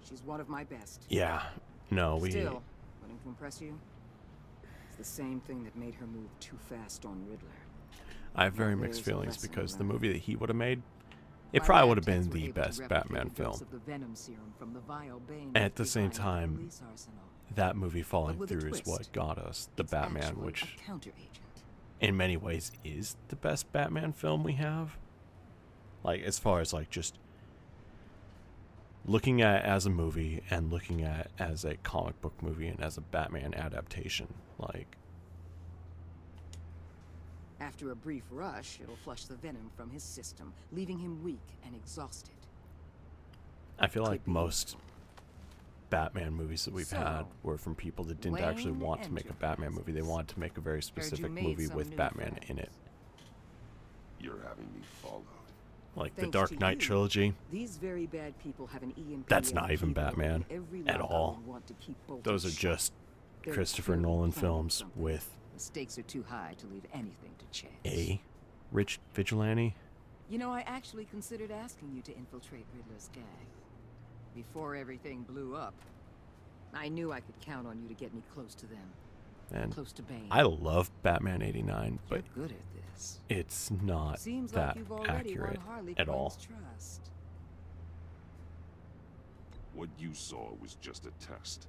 Speaker 3: She's one of my best.
Speaker 1: Yeah, no,
Speaker 3: Still, wanting to impress you? It's the same thing that made her move too fast on Riddler.
Speaker 1: I have very mixed feelings because the movie that he would have made, it probably would have been the best Batman film. And at the same time, that movie falling through is what got us the Batman, which in many ways is the best Batman film we have. Like, as far as like just looking at it as a movie and looking at it as a comic book movie and as a Batman adaptation, like.
Speaker 3: After a brief rush, it'll flush the venom from his system, leaving him weak and exhausted.
Speaker 1: I feel like most Batman movies that we've had were from people that didn't actually want to make a Batman movie. They wanted to make a very specific movie with Batman in it.
Speaker 4: You're having me followed.
Speaker 1: Like the Dark Knight trilogy.
Speaker 3: These very bad people have an EMP.
Speaker 1: That's not even Batman at all. Those are just Christopher Nolan films with
Speaker 3: the stakes are too high to leave anything to chance.
Speaker 1: a rich vigilante.
Speaker 3: You know, I actually considered asking you to infiltrate Riddler's gang. Before everything blew up, I knew I could count on you to get me close to them.
Speaker 1: And
Speaker 3: close to Bane.
Speaker 1: I love Batman '89, but
Speaker 3: You're good at this.
Speaker 1: it's not
Speaker 3: Seems
Speaker 1: that
Speaker 3: like you've already
Speaker 1: accurate
Speaker 3: won Harley
Speaker 1: at all.
Speaker 3: Quinn's trust.
Speaker 4: What you saw was just a test.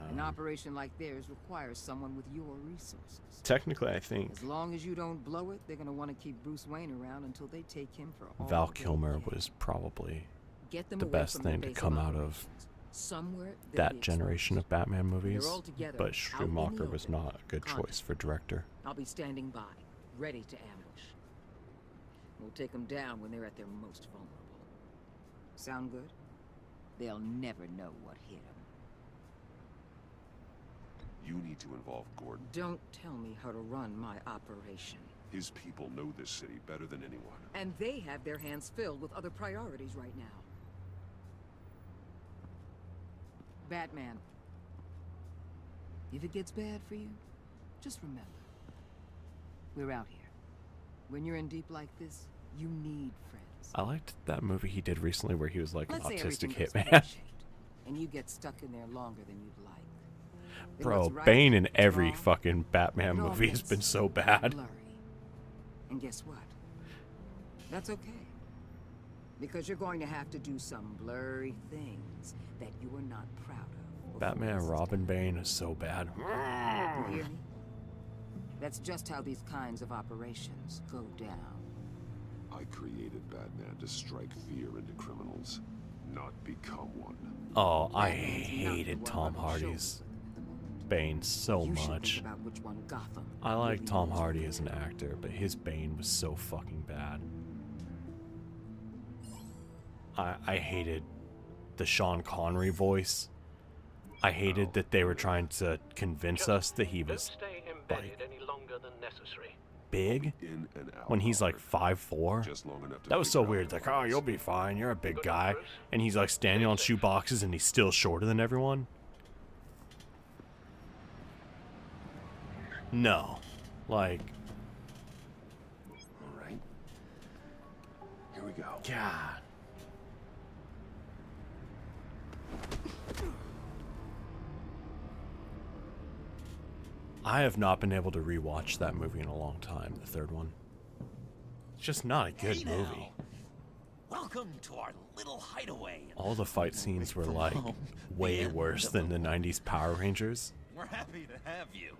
Speaker 3: An operation like theirs requires someone with your resources.
Speaker 1: Technically, I think
Speaker 3: As long as you don't blow it, they're gonna want to keep Bruce Wayne around until they take him for all
Speaker 1: Val
Speaker 3: they
Speaker 1: Kilmer
Speaker 3: can.
Speaker 1: was probably
Speaker 3: Get them
Speaker 1: the
Speaker 3: away
Speaker 1: best
Speaker 3: from their
Speaker 1: thing to
Speaker 3: base
Speaker 1: come
Speaker 3: of
Speaker 1: out of
Speaker 3: operations. Somewhere they'll
Speaker 1: that
Speaker 3: be
Speaker 1: generation of
Speaker 3: exposed.
Speaker 1: Batman movies,
Speaker 3: They're all together,
Speaker 1: but
Speaker 3: out in the
Speaker 1: Schumacher was
Speaker 3: open.
Speaker 1: not a good
Speaker 3: Contact.
Speaker 1: choice for director.
Speaker 3: I'll be standing by, ready to ambush. We'll take them down when they're at their most vulnerable. Sound good? They'll never know what hit them.
Speaker 4: You need to involve Gordon.
Speaker 3: Don't tell me how to run my operation.
Speaker 4: His people know this city better than anyone.
Speaker 3: And they have their hands filled with other priorities right now. Batman. If it gets bad for you, just remember. We're out here. When you're in deep like this, you need friends.
Speaker 1: I liked that movie he did recently where he was like
Speaker 3: Let's
Speaker 1: an
Speaker 3: say
Speaker 1: autistic
Speaker 3: everything gets
Speaker 1: hitman.
Speaker 3: pear-shaped, and you get stuck in there longer than you'd like. Then
Speaker 1: Bro,
Speaker 3: what's right,
Speaker 1: Bane in
Speaker 3: what's
Speaker 1: every
Speaker 3: wrong,
Speaker 1: fucking Batman
Speaker 3: it all
Speaker 1: movie has
Speaker 3: gets
Speaker 1: been so bad.
Speaker 3: blurry. And guess what? That's okay. Because you're going to have to do some blurry things that you are not proud of.
Speaker 1: Batman and Robin Bane is so bad.
Speaker 3: You hear me? That's just how these kinds of operations go down.
Speaker 4: I created Batman to strike fear into criminals, not become one.
Speaker 1: Oh, I hated Tom Hardy's Bane so
Speaker 3: You should
Speaker 1: much.
Speaker 3: think about which one Gotham
Speaker 1: I like
Speaker 3: really
Speaker 1: Tom
Speaker 3: needs
Speaker 1: Hardy
Speaker 3: right
Speaker 1: as an
Speaker 3: now.
Speaker 1: actor, but his Bane was so fucking bad. I hated the Sean Connery voice. I hated that they were trying to convince us that he was
Speaker 12: Stay embedded any longer than necessary.
Speaker 1: big
Speaker 4: In and out.
Speaker 1: when he's like 5'4".
Speaker 4: Just long enough to
Speaker 1: That was so
Speaker 4: figure out
Speaker 1: weird.
Speaker 4: who
Speaker 1: Like,
Speaker 4: it
Speaker 1: oh,
Speaker 4: is.
Speaker 1: you'll be fine. You're a big guy. And he's like standing on shoe boxes and he's still shorter than everyone. No. Like,
Speaker 4: All right. Here we go.
Speaker 1: God. I have not been able to rewatch that movie in a long time, the third one. It's just not a good
Speaker 19: Hey now.
Speaker 1: movie.
Speaker 19: Welcome to our little hideaway.
Speaker 1: All the fight scenes were like way worse than the 90s Power Rangers.
Speaker 19: We're happy to have you.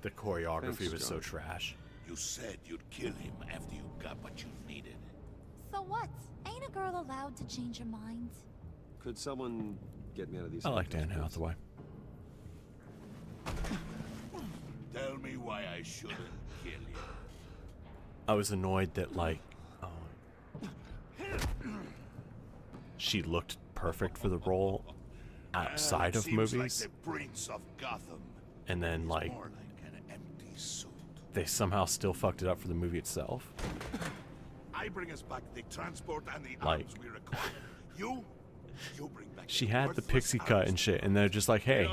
Speaker 1: The choreography
Speaker 4: Thanks,
Speaker 1: was so
Speaker 4: John.
Speaker 1: trash.
Speaker 10: You said you'd kill him after you got what you needed.
Speaker 17: So what? Ain't a girl allowed to change her mind?
Speaker 2: Could someone get me out of these?
Speaker 1: I like Dan
Speaker 2: handcuffs, please?
Speaker 1: Hathaway.
Speaker 10: Tell me why I shouldn't kill you.
Speaker 1: I was annoyed that like she looked perfect for the role outside of
Speaker 10: Seems
Speaker 1: movies,
Speaker 10: like the Prince of Gotham.
Speaker 1: and then like
Speaker 10: More like an empty suit.
Speaker 1: they somehow still fucked it up for the movie itself.
Speaker 10: I bring us back the transport and the
Speaker 1: Like-
Speaker 10: arms we require. You
Speaker 1: She had the pixie cut and shit, and they're just like, hey,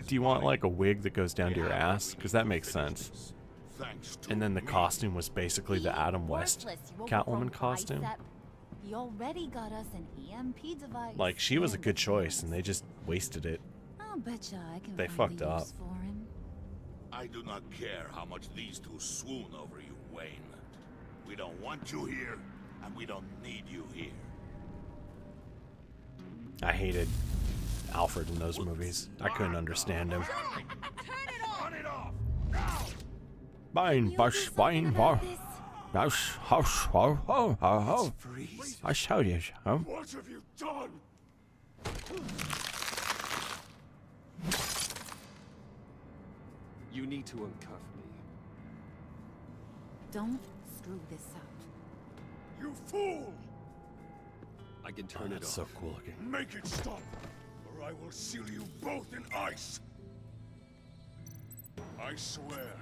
Speaker 1: do you want like a wig that goes down to your ass? Because that makes sense. And then the costume was basically the Adam West Catwoman costume.
Speaker 17: He already got us an EMP device.
Speaker 1: Like, she was a good choice, and they just wasted it.
Speaker 17: I'll betcha I can
Speaker 1: They
Speaker 17: find
Speaker 1: fucked
Speaker 17: the
Speaker 1: up.
Speaker 17: use for him.
Speaker 10: I do not care how much these two swoon over you, Wayne. We don't want you here, and we don't need you here.
Speaker 1: I hated Alfred in those movies. I couldn't understand him. Bine, bush, bine, bar. House, house, ho, ho, ho, ho. I showed you, huh?
Speaker 10: What have you done?
Speaker 20: You need to uncuff me.
Speaker 17: Don't screw this up.
Speaker 10: You fool!
Speaker 20: I can turn it off.
Speaker 1: That's so cool looking.
Speaker 10: Make it stop, or I will seal you both in ice. I swear,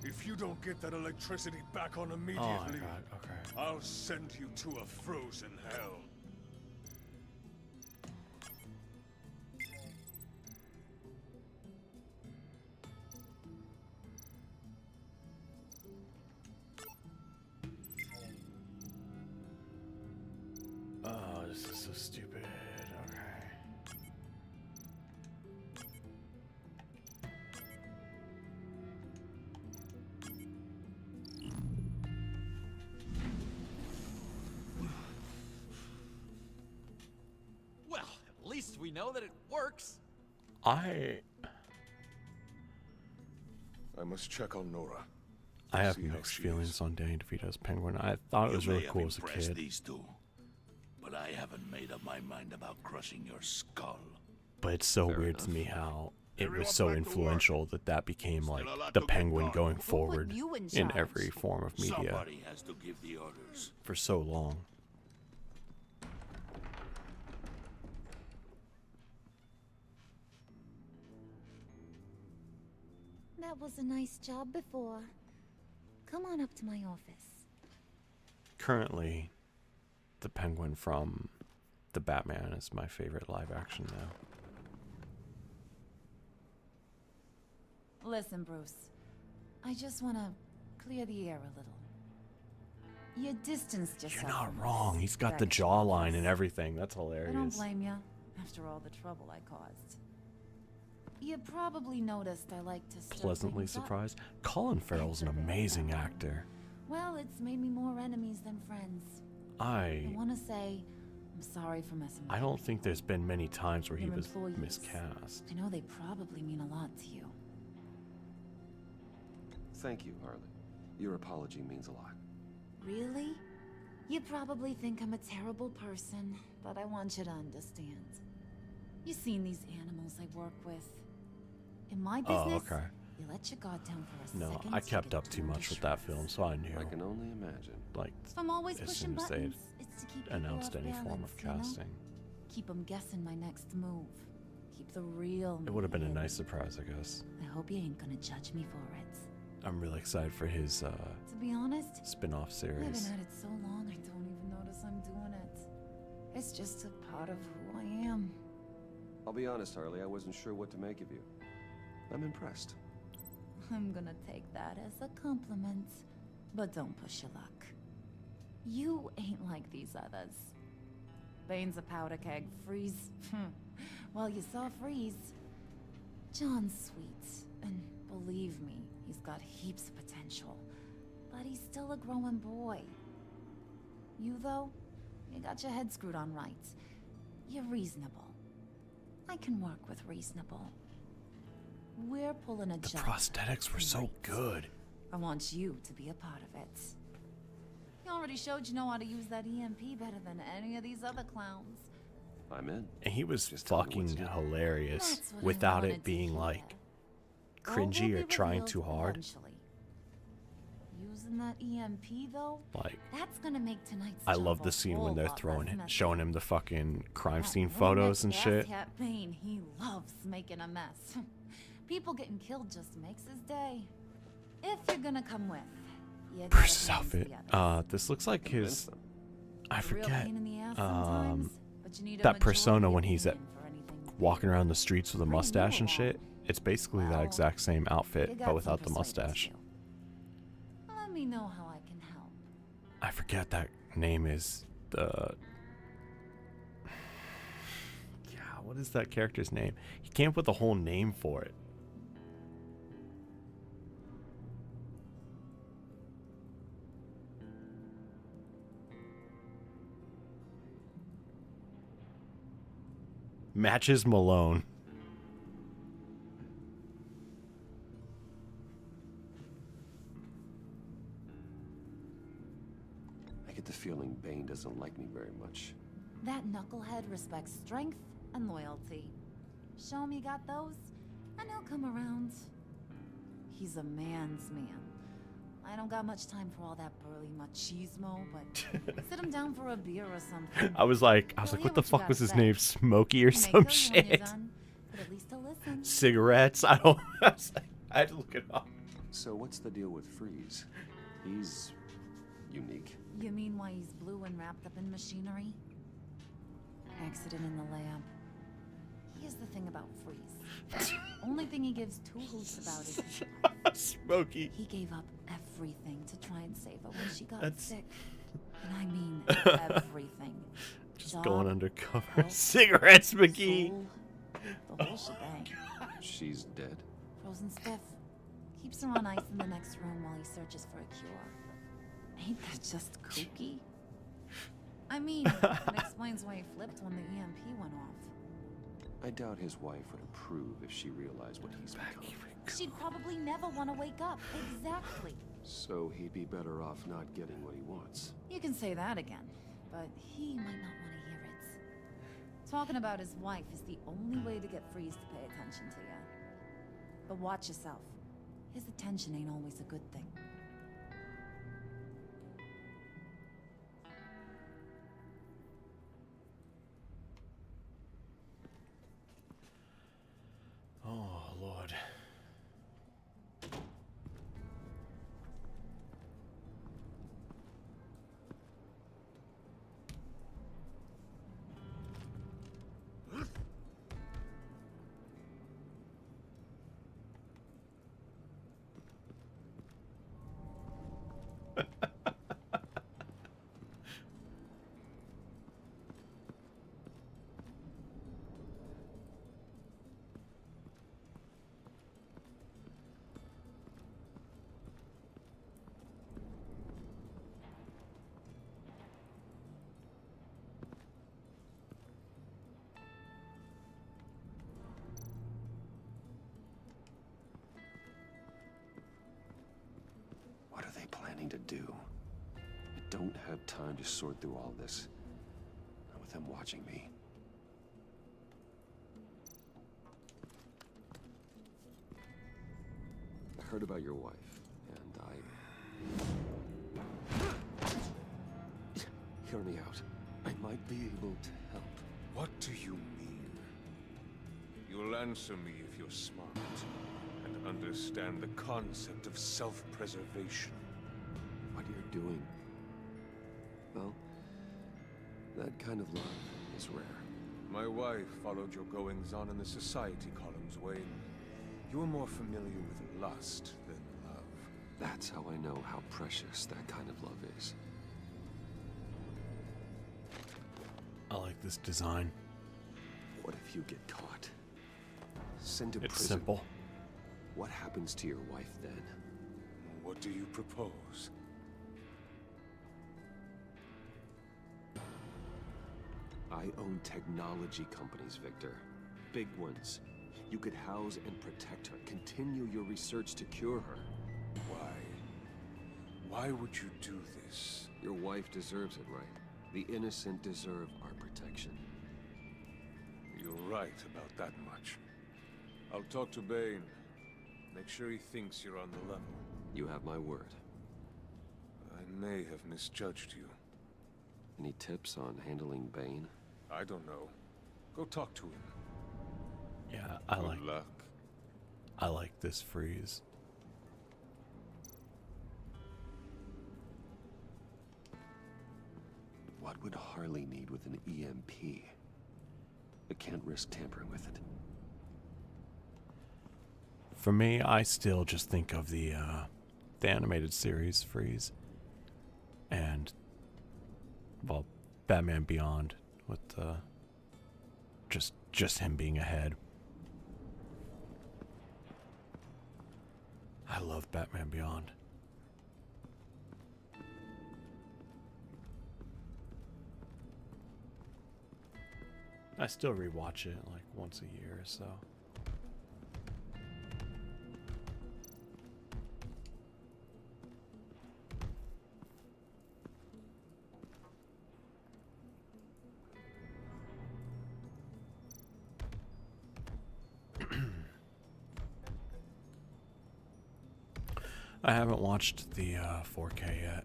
Speaker 10: if you don't get that electricity back on immediately,
Speaker 1: Oh my god, okay.
Speaker 10: I'll send you to a frozen hell.
Speaker 1: Oh, this is so stupid. Okay.
Speaker 19: Well, at least we know that it works.
Speaker 1: I
Speaker 10: must check on Nora.
Speaker 1: have mixed feelings on Danny DeVito's Penguin. I thought it was really cool as a kid.
Speaker 10: These two, but I haven't made up my mind about crushing your skull.
Speaker 1: But it's so weird to me how it was so influential that became like the Penguin going forward in every form of media
Speaker 10: Somebody has to give the orders.
Speaker 1: for so long.
Speaker 17: That was a nice job before. Come on up to my office.
Speaker 1: Currently, the Penguin from the Batman is my favorite live action now.
Speaker 17: Listen, Bruce. I just want to clear the air a little. You distanced yourself.
Speaker 1: You're not
Speaker 17: from
Speaker 1: wrong.
Speaker 17: this
Speaker 1: He's got the
Speaker 17: wreckage
Speaker 1: jawline
Speaker 17: business.
Speaker 1: and everything. That's
Speaker 17: I don't
Speaker 1: hilarious.
Speaker 17: blame you, after all the trouble I caused. You probably noticed I like to stir
Speaker 1: Pleasantly
Speaker 17: things up.
Speaker 1: surprised. Colin Farrell's an amazing actor.
Speaker 17: Well, it's made me more enemies than friends. I
Speaker 1: I
Speaker 17: want to say I'm sorry for messing with
Speaker 1: don't think there's been many times where he
Speaker 17: Your
Speaker 1: was
Speaker 17: employees.
Speaker 1: miscast.
Speaker 17: I know they probably mean a lot to you.
Speaker 20: Thank you, Harley. Your apology means a lot.
Speaker 17: Really? You probably think I'm a terrible person, but I want you to understand. You've seen these animals I work with. In my
Speaker 1: Oh,
Speaker 17: business,
Speaker 1: okay.
Speaker 17: you let your guard down for a
Speaker 1: No,
Speaker 17: second.
Speaker 1: I
Speaker 17: to
Speaker 1: kept
Speaker 17: get
Speaker 1: up too
Speaker 17: turned
Speaker 1: much
Speaker 17: to
Speaker 1: with that
Speaker 17: shreds.
Speaker 1: film, so I knew.
Speaker 20: I can only imagine.
Speaker 1: Like,
Speaker 17: If I'm always
Speaker 1: as
Speaker 17: pushing
Speaker 1: soon as they
Speaker 17: buttons, it's to keep people
Speaker 1: announced
Speaker 17: off
Speaker 1: any form
Speaker 17: balance,
Speaker 1: of
Speaker 17: you know?
Speaker 1: casting.
Speaker 17: Keep them guessing my next move. Keep the real
Speaker 1: It would have been a
Speaker 17: me
Speaker 1: nice
Speaker 17: hidden.
Speaker 1: surprise, I guess.
Speaker 17: I hope you ain't gonna judge me for it.
Speaker 1: I'm really excited for his
Speaker 17: To be honest,
Speaker 1: spin-off
Speaker 17: I
Speaker 1: series.
Speaker 17: haven't had it so long I don't even notice I'm doing it. It's just a part of who I am.
Speaker 20: I'll be honest, Harley, I wasn't sure what to make of you. I'm impressed.
Speaker 17: I'm gonna take that as a compliment. But don't push your luck. You ain't like these others. Bane's a powder keg. Freeze. Well, you saw Freeze. John's sweet. And believe me, he's got heaps of potential. But he's still a growing boy. You, though, you got your head screwed on right. You're reasonable. I can work with reasonable. We're pulling a
Speaker 1: The
Speaker 17: job.
Speaker 1: prosthetics were so good.
Speaker 17: I want you to be a part of it. You already showed you know how to use that EMP better than any of these other clowns.
Speaker 20: I'm in.
Speaker 1: And he was fucking hilarious
Speaker 17: That's what I
Speaker 1: without
Speaker 17: wanted
Speaker 1: it
Speaker 17: to
Speaker 1: being
Speaker 17: hear.
Speaker 1: like
Speaker 17: All will
Speaker 1: cringy or
Speaker 17: be
Speaker 1: trying
Speaker 17: revealed
Speaker 1: too hard.
Speaker 17: eventually. Using that EMP though,
Speaker 1: Like,
Speaker 17: that's gonna make tonight's
Speaker 1: I
Speaker 17: job
Speaker 1: love
Speaker 17: a
Speaker 1: the scene when
Speaker 17: whole
Speaker 1: they're
Speaker 17: lot
Speaker 1: throwing
Speaker 17: less
Speaker 1: it,
Speaker 17: messy.
Speaker 1: showing him the fucking crime
Speaker 17: That
Speaker 1: scene
Speaker 17: redneck
Speaker 1: photos and
Speaker 17: gas
Speaker 1: shit.
Speaker 17: cat Bane, he loves making a mess. People getting killed just makes his day. If you're gonna come with, you gotta
Speaker 1: Bruce's
Speaker 17: hands
Speaker 1: outfit.
Speaker 17: the others.
Speaker 1: This looks like his. I
Speaker 17: It's a real
Speaker 1: forget.
Speaker 17: pain in the ass sometimes,
Speaker 11: But you need a
Speaker 1: that persona
Speaker 11: majority
Speaker 1: when he's at
Speaker 11: opinion for anything.
Speaker 1: walking around the streets with a mustache and shit. It's basically that
Speaker 11: Well,
Speaker 1: exact same
Speaker 11: you
Speaker 1: outfit,
Speaker 11: got
Speaker 1: but without
Speaker 11: some
Speaker 1: the
Speaker 11: persuading to
Speaker 1: mustache.
Speaker 11: do. Let me know how I can help.
Speaker 1: I forget that name is the. Yeah, what is that character's name? He came up with a whole name for it. Matches Malone.
Speaker 20: I get the feeling Bane doesn't like me very much.
Speaker 17: That knucklehead respects strength and loyalty. Show him you got those, and he'll come around. He's a man's man. I don't got much time for all that burly machismo, but sit him down for a beer or something.
Speaker 1: I was like, what the fuck was his name? Smokey or some shit?
Speaker 17: But at least he'll listen.
Speaker 1: Cigarettes? I don't. I had to look it up.
Speaker 20: So what's the deal with Freeze? He's unique.
Speaker 17: You mean why he's blue and wrapped up in machinery? Accident in the lab. Here's the thing about Freeze. Only thing he gives two hoots about is his wife.
Speaker 1: Smokey.
Speaker 17: He gave up everything to try and save her when she got
Speaker 1: That's-
Speaker 17: sick. And I mean everything.
Speaker 1: Just
Speaker 17: Job,
Speaker 1: going undercover.
Speaker 17: health,
Speaker 1: Cigarettes, McGee.
Speaker 17: soul, the whole shebang.
Speaker 20: She's dead.
Speaker 17: Frozen stiff. Keeps her on ice in the next room while he searches for a cure. Ain't that just kooky? I mean, it explains why he flipped when the EMP went off.
Speaker 20: I doubt his wife would approve if she realized what he's become.
Speaker 17: She'd probably never want to wake up. Exactly.
Speaker 20: So he'd be better off not getting what he wants.
Speaker 17: You can say that again, but he might not want to hear it. Talking about his wife is the only way to get Freeze to pay attention to you. But watch yourself. His attention ain't always a good thing.
Speaker 1: Oh, Lord.
Speaker 20: What are they planning to do? I don't have time to sort through all this. Not with them watching me. I heard about your wife, and Hear me out. I might be able to help.
Speaker 21: What do you mean? You'll answer me if you're smart and understand the concept of self-preservation.
Speaker 20: What you're doing. Well, that kind of love is rare.
Speaker 21: My wife followed your goings-on in the society columns, Wayne. You were more familiar with lust than love.
Speaker 20: That's how I know how precious that kind of love is.
Speaker 1: I like this design.
Speaker 20: What if you get caught? Sent to
Speaker 1: It's
Speaker 20: prison.
Speaker 1: simple.
Speaker 20: What happens to your wife then?
Speaker 21: What do you propose?
Speaker 20: I own technology companies, Victor. Big ones. You could house and protect her. Continue your research to cure her.
Speaker 21: Why? Why would you do this?
Speaker 20: Your wife deserves it, right? The innocent deserve our protection.
Speaker 21: You're right about that much. I'll talk to Bane. Make sure he thinks you're on the level.
Speaker 20: You have my word.
Speaker 21: I may have misjudged you.
Speaker 20: Any tips on handling Bane?
Speaker 21: I don't know. Go talk to him.
Speaker 1: Yeah,
Speaker 21: Good luck.
Speaker 1: I like this Freeze.
Speaker 20: What would Harley need with an EMP? I can't risk tampering with it.
Speaker 1: For me, I still just think of the animated series Freeze, and well, Batman Beyond with just him being ahead. I love Batman Beyond. I still rewatch it like once a year or so. I haven't watched the 4K yet.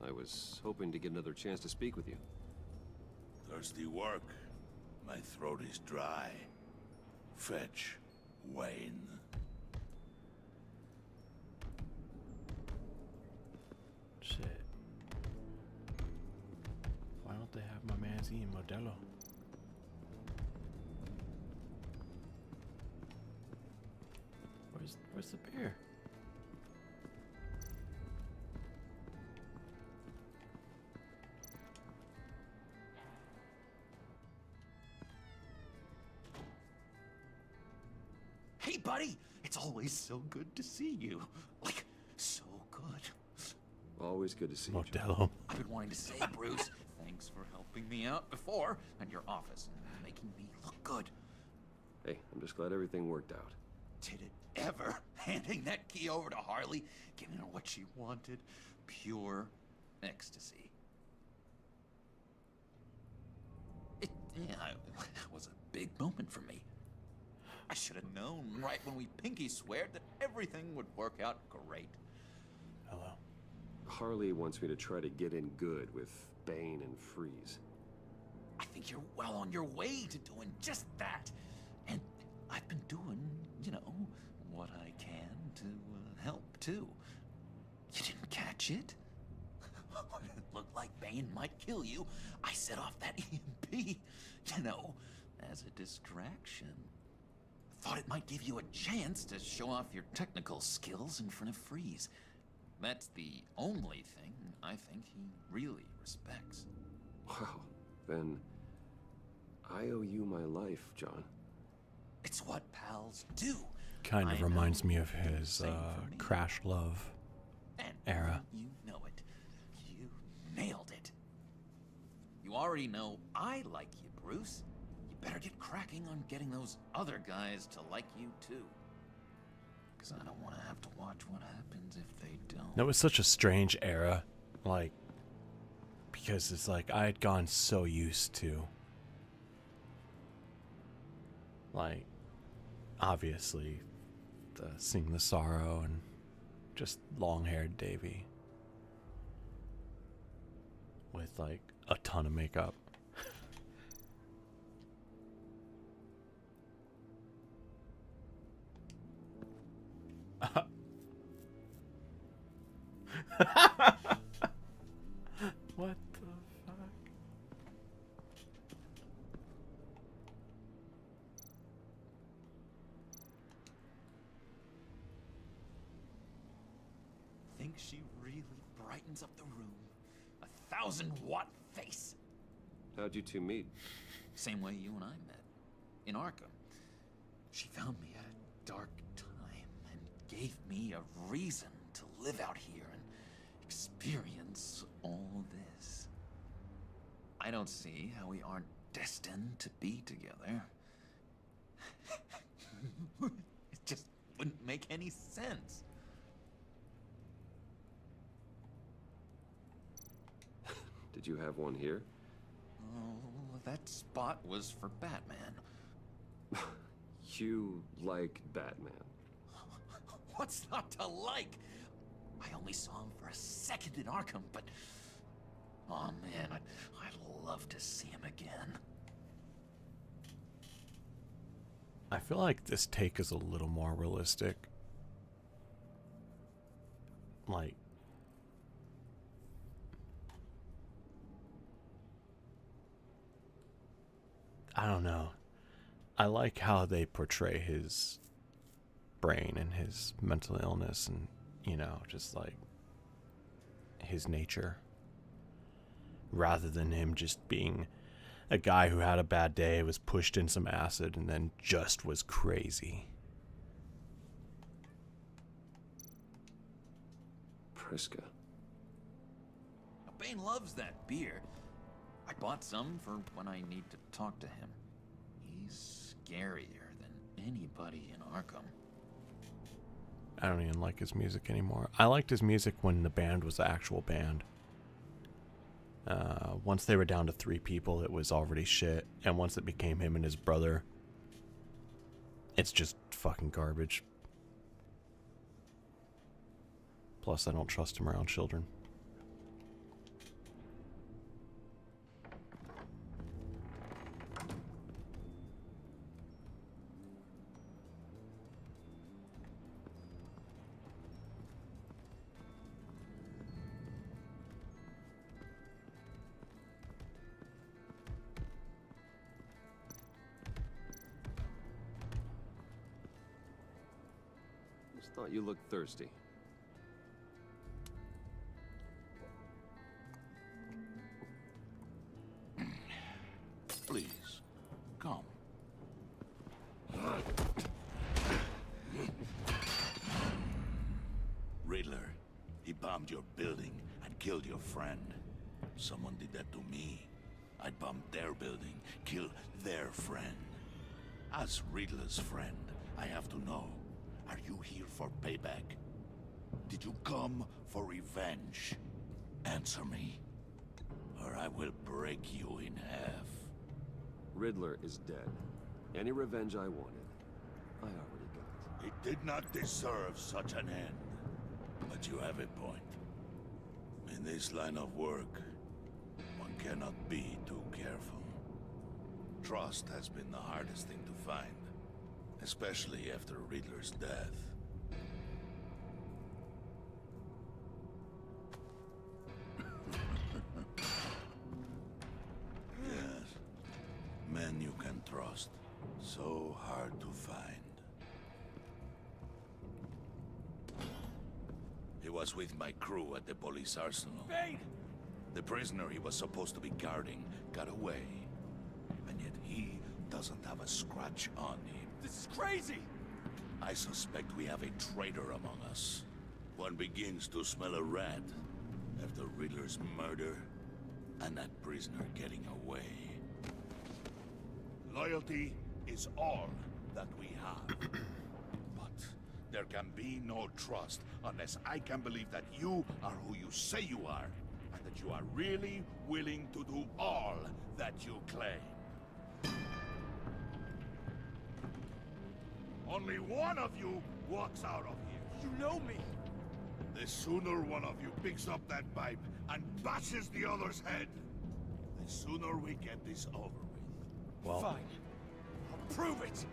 Speaker 20: I was hoping to get another chance to speak with you.
Speaker 10: Thirsty work. My throat is dry. Fetch Wayne.
Speaker 1: Shit. Why don't they have my man's eating Modelo? Where's the beer?
Speaker 14: Hey, buddy! It's always so good to see you. Like, so good.
Speaker 20: Always good to see you, John.
Speaker 1: Modelo.
Speaker 14: I've been wanting to say, Bruce, thanks for helping me out before at your office and making me look good.
Speaker 20: Hey, I'm just glad everything worked out.
Speaker 14: Did it ever? Handing that key over to Harley, giving her what she wanted. Pure ecstasy. It was a big moment for me. I should have known right when we pinky sweared that everything would work out great.
Speaker 1: Hello.
Speaker 20: Harley wants me to try to get in good with Bane and Freeze.
Speaker 14: I think you're well on your way to doing just that. And I've been doing, you know, what I can to help, too. You didn't catch it? When it looked like Bane might kill you, I set off that EMP, you know, as a distraction. Thought it might give you a chance to show off your technical skills in front of Freeze. That's the only thing I think he really respects.
Speaker 20: Wow, then I owe you my life, John.
Speaker 14: It's what pals do.
Speaker 1: Kind of reminds me of his Crash Love era.
Speaker 14: You know it. You nailed it. You already know I like you, Bruce. You better get cracking on getting those other guys to like you too. Because I don't want to have to watch what happens if they don't.
Speaker 1: That was such a strange era, like, because it's like I had gone so used to, like, obviously, Sing the Sorrow and just long-haired Davy with like a ton of makeup. What the fuck?
Speaker 14: Think she really brightens up the room. 1,000-watt face.
Speaker 20: How'd you two meet?
Speaker 14: Same way you and I met. In Arkham. She found me at a dark time and gave me a reason to live out here and experience all this. I don't see how we aren't destined to be together. It just wouldn't make any sense.
Speaker 20: Did you have one here?
Speaker 14: Oh, that spot was for Batman.
Speaker 20: You like Batman?
Speaker 14: What's not to like? I only saw him for a second in Arkham, but... oh man, I'd love to see him again.
Speaker 1: I feel like this take is a little more realistic. Like, I don't know. I like how they portray his brain and his mental illness and, you know, just like his nature. Rather than him just being a guy who had a bad day, was pushed in some acid, and then just was crazy.
Speaker 20: Priska.
Speaker 14: Bane loves that beer. I bought some for when I need to talk to him. He's scarier than anybody in Arkham.
Speaker 1: I don't even like his music anymore. I liked his music when the band was the actual band. Once they were down to 3 people, it was already shit. And once it became him and his brother, it's just fucking garbage. Plus, I don't trust him around children.
Speaker 20: Just thought you looked thirsty.
Speaker 10: Please, come. Riddler, he bombed your building and killed your friend. Someone did that to me. I'd bomb their building, kill their friend. As Riddler's friend, I have to know, are you here for payback? Did you come for revenge? Answer me, or I will break you in half.
Speaker 20: Riddler is dead. Any revenge I wanted, I already got.
Speaker 10: It did not deserve such an end. But you have a point. In this line of work, one cannot be too careful. Trust has been the hardest thing to find, especially after Riddler's death. Yes, men you can trust. So hard to find. He was with my crew at the police arsenal.
Speaker 16: Bane!
Speaker 10: The prisoner he was supposed to be guarding got away. And yet he doesn't have a scratch on him.
Speaker 16: This is crazy!
Speaker 10: I suspect we have a traitor among us. One begins to smell a rat after Riddler's murder and that prisoner getting away. Loyalty is all that we have. But there can be no trust unless I can believe that you are who you say you are, and that you are really willing to do all that you claim. Only one of you walks out of here.
Speaker 16: You know me!
Speaker 10: The sooner one of you picks up that pipe and bashes the other's head, the sooner we get this over with.
Speaker 1: Well,
Speaker 16: fine. I'll prove it!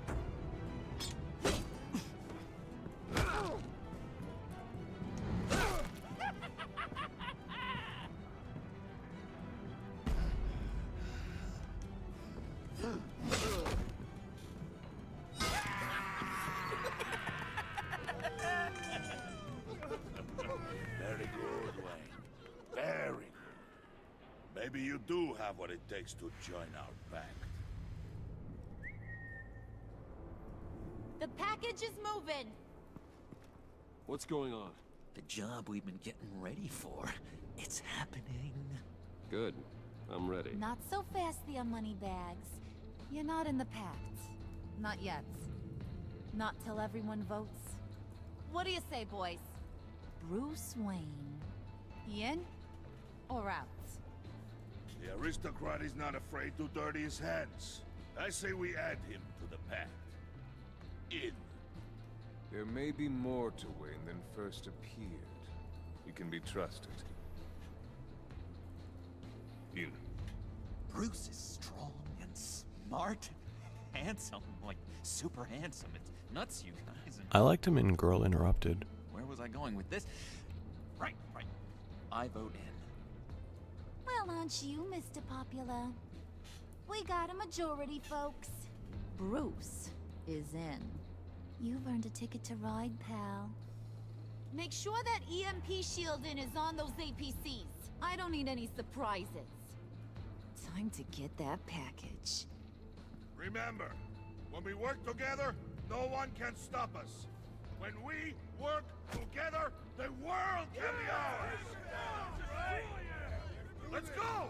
Speaker 10: Very good, Wayne. Very good. Maybe you do have what it takes to join our pact.
Speaker 17: The package is moving.
Speaker 20: What's going on?
Speaker 14: The job we've been getting ready for. It's happening.
Speaker 20: Good. I'm ready.
Speaker 17: Not so fast, the Moneybags. You're not in the pact. Not yet. Not till everyone votes. What do you say, boys? Bruce Wayne. In or out?
Speaker 10: The aristocrat is not afraid to dirty his hands. I say we add him to the pact. In.
Speaker 21: There may be more to Wayne than first appeared. He can be trusted. In.
Speaker 14: Bruce is strong and smart and handsome. Like, super handsome. It's nuts, you guys.
Speaker 1: I liked him in Girl Interrupted.
Speaker 14: Where was I going with this? Right. I vote in.
Speaker 17: Well, aren't you, Mr. Popular? We got a majority, folks. Bruce is in. You've earned a ticket to ride, pal. Make sure that EMP shielding is on those APCs. I don't need any surprises. Time to get that package.
Speaker 10: Remember, when we work together, no one can stop us. When we work together, the world can be ours! Let's go!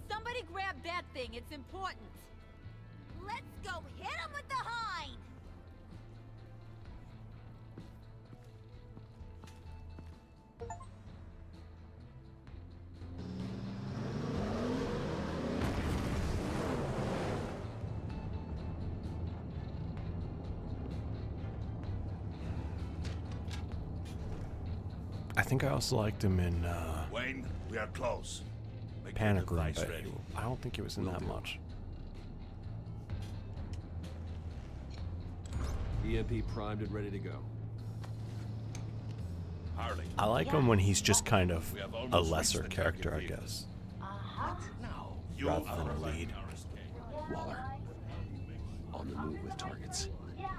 Speaker 17: Somebody grab that thing, it's important. Let's go hit him with the hind!
Speaker 1: I think I also liked him in
Speaker 10: Wayne, we are close. Make
Speaker 1: Panic
Speaker 10: your
Speaker 1: Room,
Speaker 10: device
Speaker 1: but
Speaker 10: ready.
Speaker 1: I don't think he was in that much.
Speaker 20: EMP primed and ready to go.
Speaker 10: Harley.
Speaker 1: I like him when he's just kind of
Speaker 10: We have
Speaker 1: a
Speaker 10: almost
Speaker 1: lesser
Speaker 10: reached the
Speaker 1: character, I
Speaker 10: target
Speaker 1: guess,
Speaker 10: No. You
Speaker 1: rather
Speaker 10: are
Speaker 1: than a
Speaker 10: the
Speaker 1: lead.
Speaker 20: Waller. On the move with targets.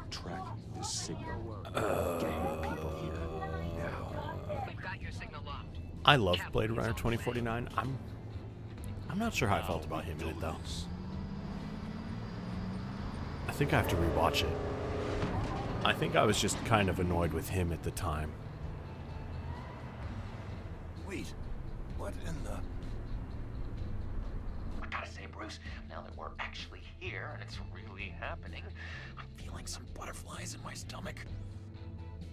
Speaker 20: Track this signal. Get your people here. Now.
Speaker 3: We've got your signal locked.
Speaker 1: I love Blade Runner 2049. I'm not sure how I felt about him in it though. I think I have to rewatch it. I think I was just kind of annoyed with him at the time.
Speaker 10: Wait, what in the...
Speaker 9: I gotta say, Bruce, now that we're actually here and it's really happening, I'm feeling some butterflies in my stomach.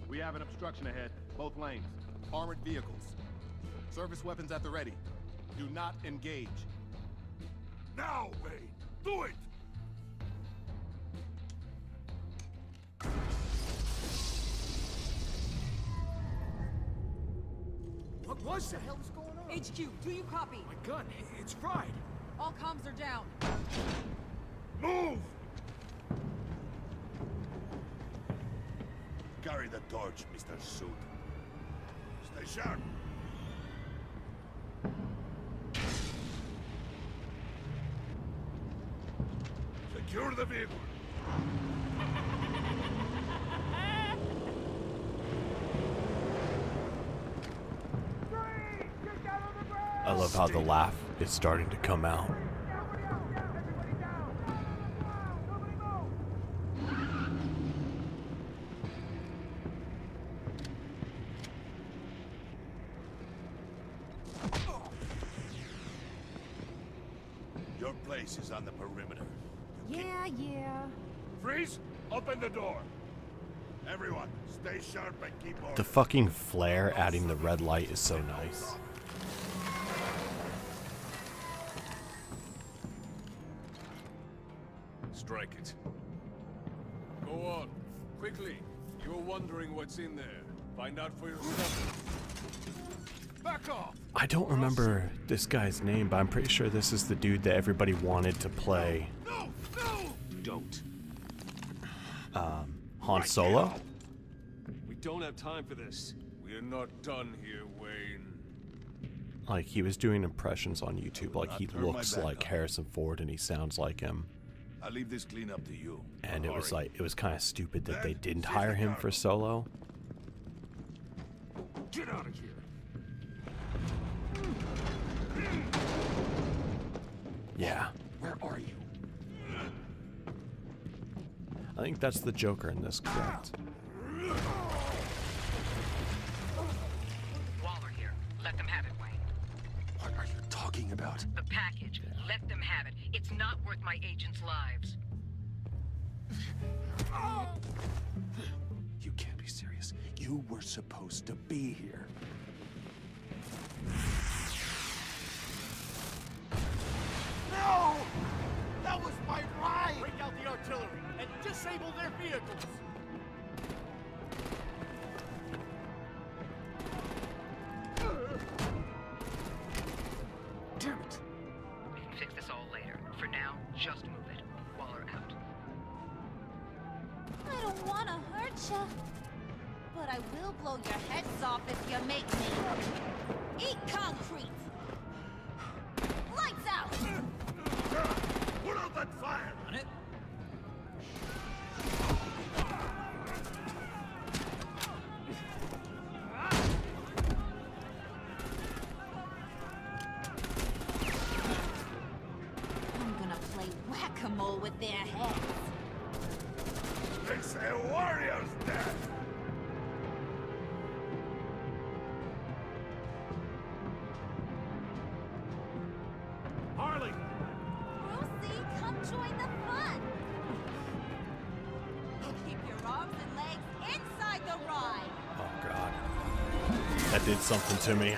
Speaker 6: We have an obstruction ahead, both lanes. Armored vehicles. Service weapons at the ready. Do not engage.
Speaker 10: Now, Wayne! Do it!
Speaker 8: What was that? What the hell is going on?
Speaker 22: HQ, do you copy?
Speaker 8: My gun, it's fried.
Speaker 22: All comms are down.
Speaker 10: Move! Carry the torch, Mr. Suit. Stay sharp. Secure the vehicle.
Speaker 1: I love how the laugh is starting to come out.
Speaker 10: Your place is on the perimeter.
Speaker 17: Yeah.
Speaker 10: Freeze! Open the door. Everyone, stay sharp and keep order.
Speaker 1: The fucking flare adding the red light is so nice.
Speaker 21: Strike it. Go on. Quickly. You're wondering what's in there. Find out for yourself. Back off!
Speaker 1: I don't remember this guy's name, but I'm pretty sure this is the dude that everybody wanted to play
Speaker 10: No!
Speaker 20: Don't.
Speaker 1: Han Solo.
Speaker 21: We don't have time for this. We are not done here, Wayne.
Speaker 1: Like, he was doing impressions on YouTube, like he looks like Harrison Ford and he sounds like him.
Speaker 10: I'll leave this clean up to you.
Speaker 1: And it was like, it was kind of stupid that they didn't hire him for Solo.
Speaker 8: Get out of here.
Speaker 1: Yeah.
Speaker 20: Where are you?
Speaker 1: I think that's the Joker in this, correct?
Speaker 3: Waller here. Let them have it, Wayne.
Speaker 20: What are you talking about?
Speaker 3: The package. Let them have it. It's not worth my agents' lives.
Speaker 20: You can't be serious. You were supposed to be here.
Speaker 10: No! That was my ride!
Speaker 5: Break out the artillery and disable their vehicles.
Speaker 20: Damn it!
Speaker 3: We can fix this all later. For now, just move it. Waller out.
Speaker 17: I don't want to hurt ya, but I will blow your heads off if you make me. Eat concrete! Lights out!
Speaker 10: on fire!
Speaker 19: On it?
Speaker 17: I'm gonna play whack-a-mole with their heads.
Speaker 10: They say warrior's dead!
Speaker 8: Harley!
Speaker 17: Brucey, come join the fun! Keep your arms and legs inside the ride!
Speaker 1: Oh god. That did something to me.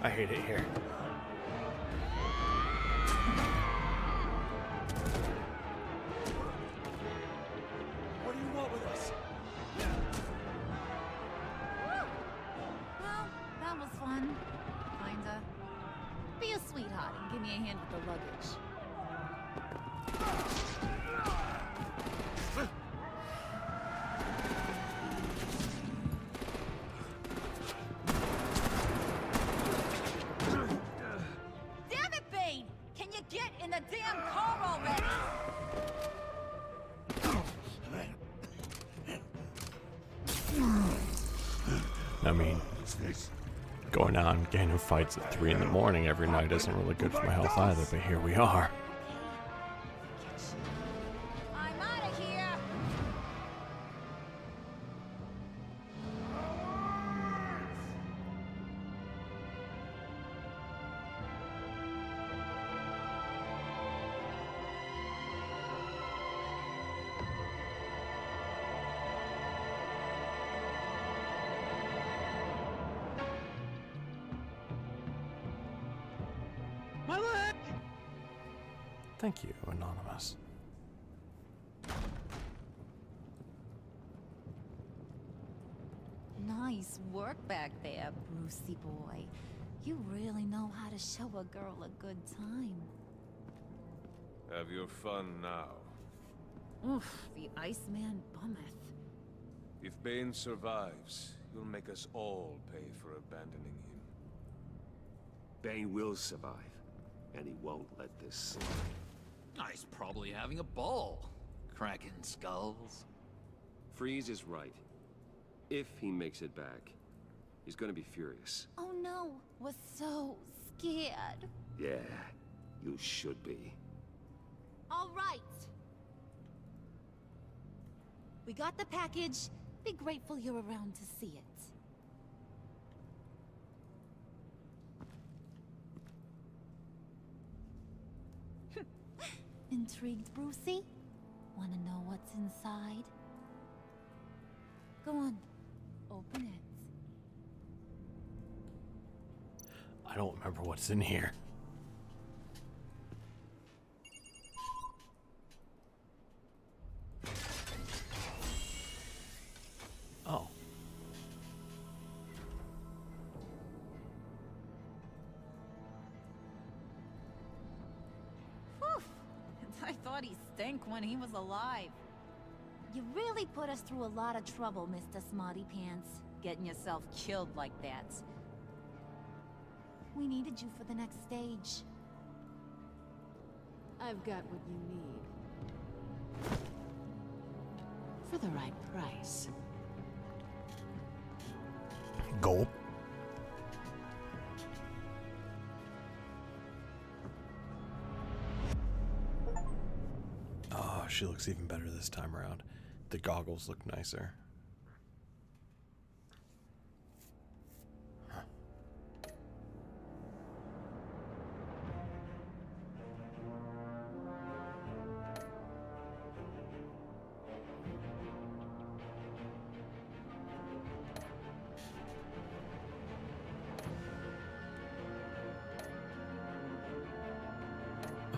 Speaker 1: I hate it here.
Speaker 8: What do you want with us?
Speaker 17: Well, that was fun. Kinda. Be a sweetheart and give me a hand with the luggage. Damn it, Bane! Can you get in the damn car already?
Speaker 1: I mean, going on getting in fights at 3 in the morning every night isn't really good for my health either, but here we are.
Speaker 17: I'm out of here!
Speaker 8: My leg!
Speaker 1: Thank you, Anonymous.
Speaker 17: Nice work back there, Brucey boy. You really know how to show a girl a good time.
Speaker 21: Have your fun now.
Speaker 17: Oof, the Iceman bummeth.
Speaker 21: If Bane survives, you'll make us all pay for abandoning him.
Speaker 20: Bane will survive, and he won't let this slide.
Speaker 14: Oh, he's probably having a ball, cracking skulls.
Speaker 20: Freeze is right. If he makes it back, he's gonna be furious.
Speaker 17: Oh no, was so scared.
Speaker 20: Yeah, you should be.
Speaker 17: All right. We got the package. Be grateful you're around to see it. Intrigued, Brucey? Wanna know what's inside? Go on, open it.
Speaker 1: I don't remember what's in here. Oh.
Speaker 17: Whew. I thought he stank when he was alive. You really put us through a lot of trouble, Mr. Smarty Pants. Getting yourself killed like that. We needed you for the next stage.
Speaker 11: I've got what you need. For the right price.
Speaker 1: Gulp. Oh, she looks even better this time around. The goggles look nicer. Huh.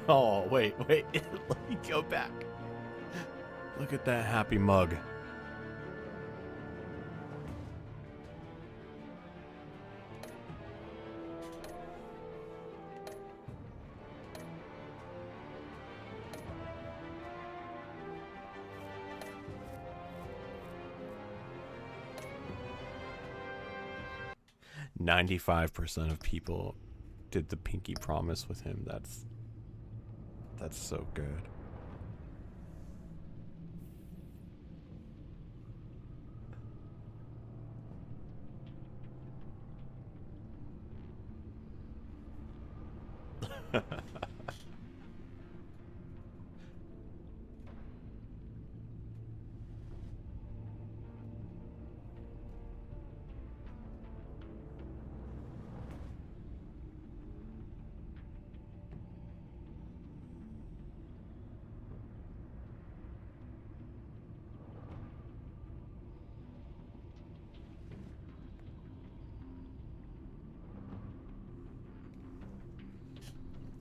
Speaker 1: Oh, wait. Let me go back. Look at that happy mug. "95% of people did the pinky promise with him." That's That's so good.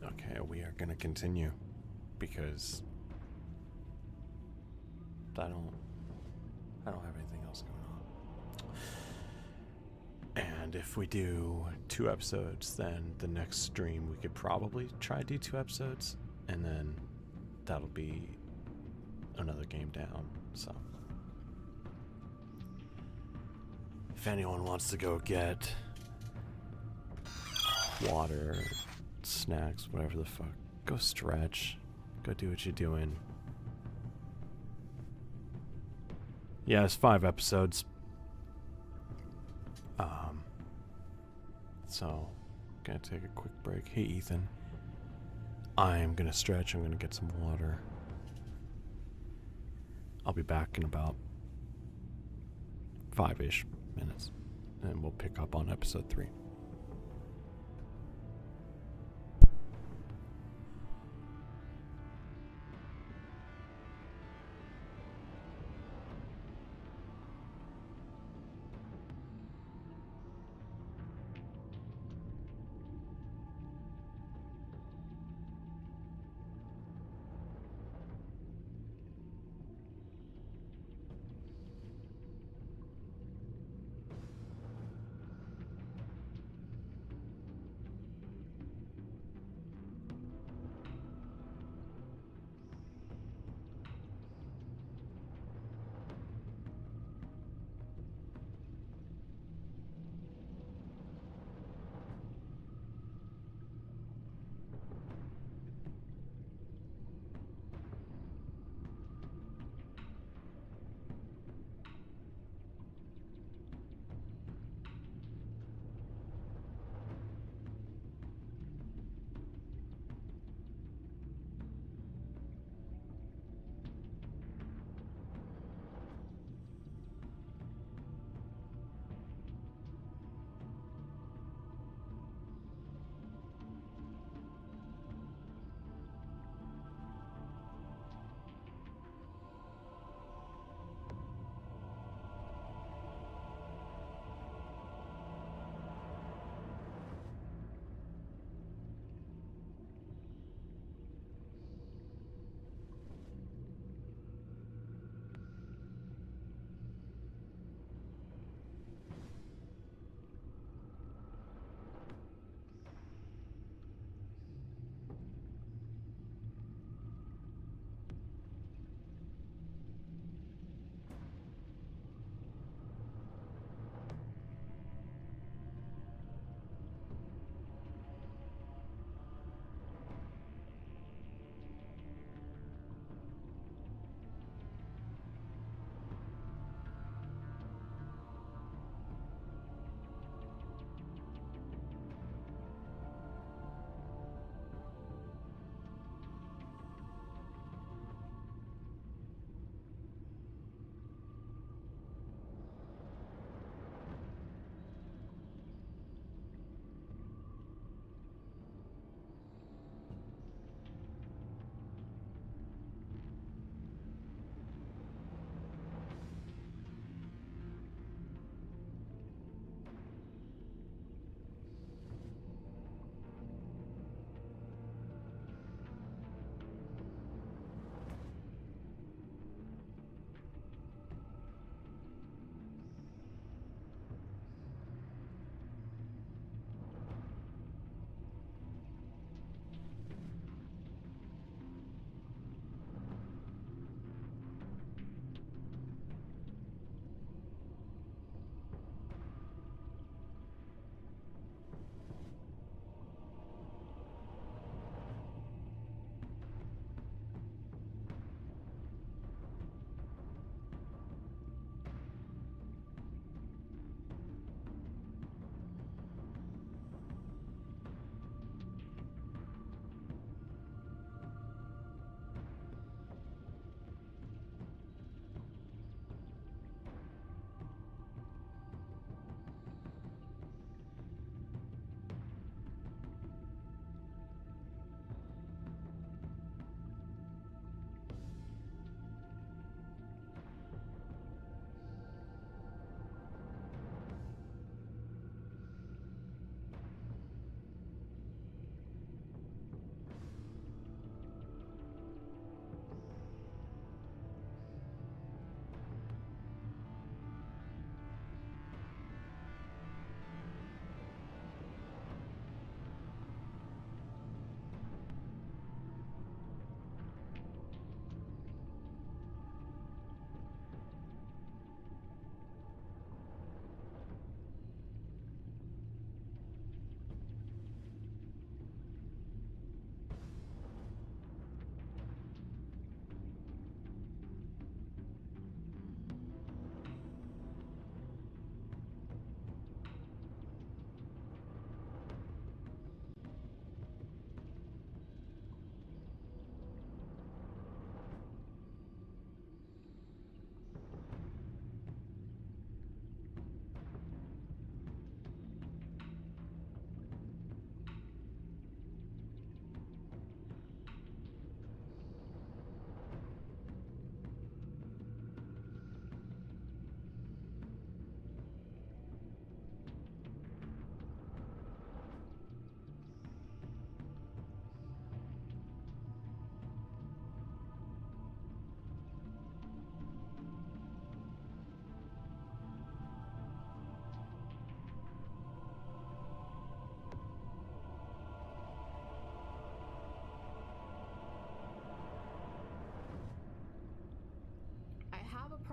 Speaker 1: Okay, we are gonna continue because I don't have anything else going on. And if we do 2 episodes, then the next stream we could probably try to do 2 episodes, and then that'll be another game down. So if anyone wants to go get water, snacks, whatever the fuck, go stretch, go do what you're doing. Yeah, it's 5 episodes. So gonna take a quick break. Hey Ethan, I'm gonna stretch, I'm gonna get some water. I'll be back in about 5-ish minutes, and we'll pick up on episode 3.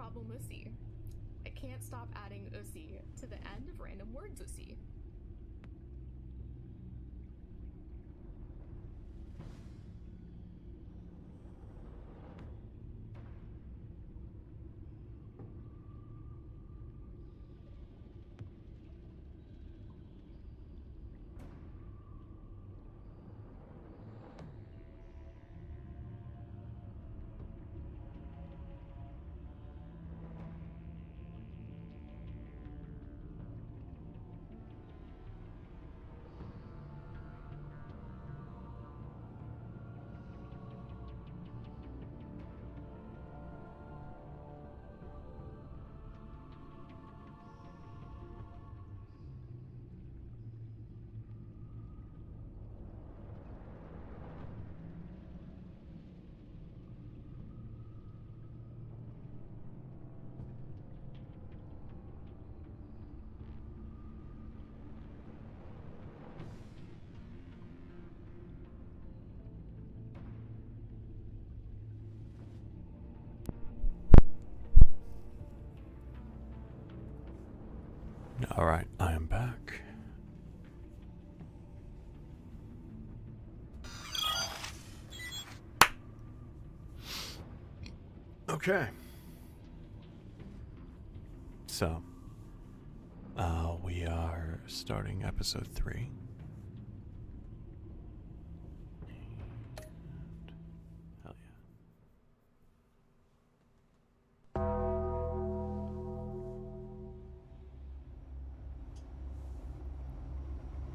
Speaker 15: problem with C. I can't stop adding "ussy" to the end of random words "ussy."
Speaker 1: Alright, I am back. Okay. So, we are starting episode 3. Hell yeah.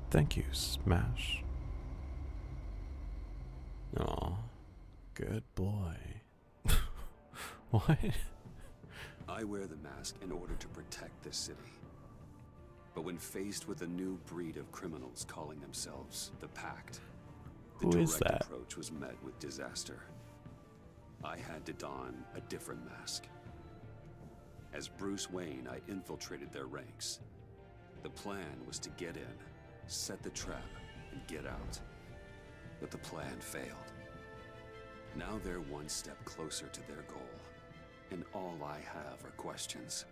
Speaker 1: Thank you, Smash. Aw, good boy. What?
Speaker 2: I wear the mask in order to protect this city. But when faced with a new breed of criminals calling themselves the Pact, the
Speaker 1: Who is
Speaker 2: direct
Speaker 1: that?
Speaker 2: approach was met with disaster. I had to don a different mask. As Bruce Wayne, I infiltrated their ranks. The plan was to get in, set the trap, and get out. But the plan failed. Now they're one step closer to their goal. And all I have are questions.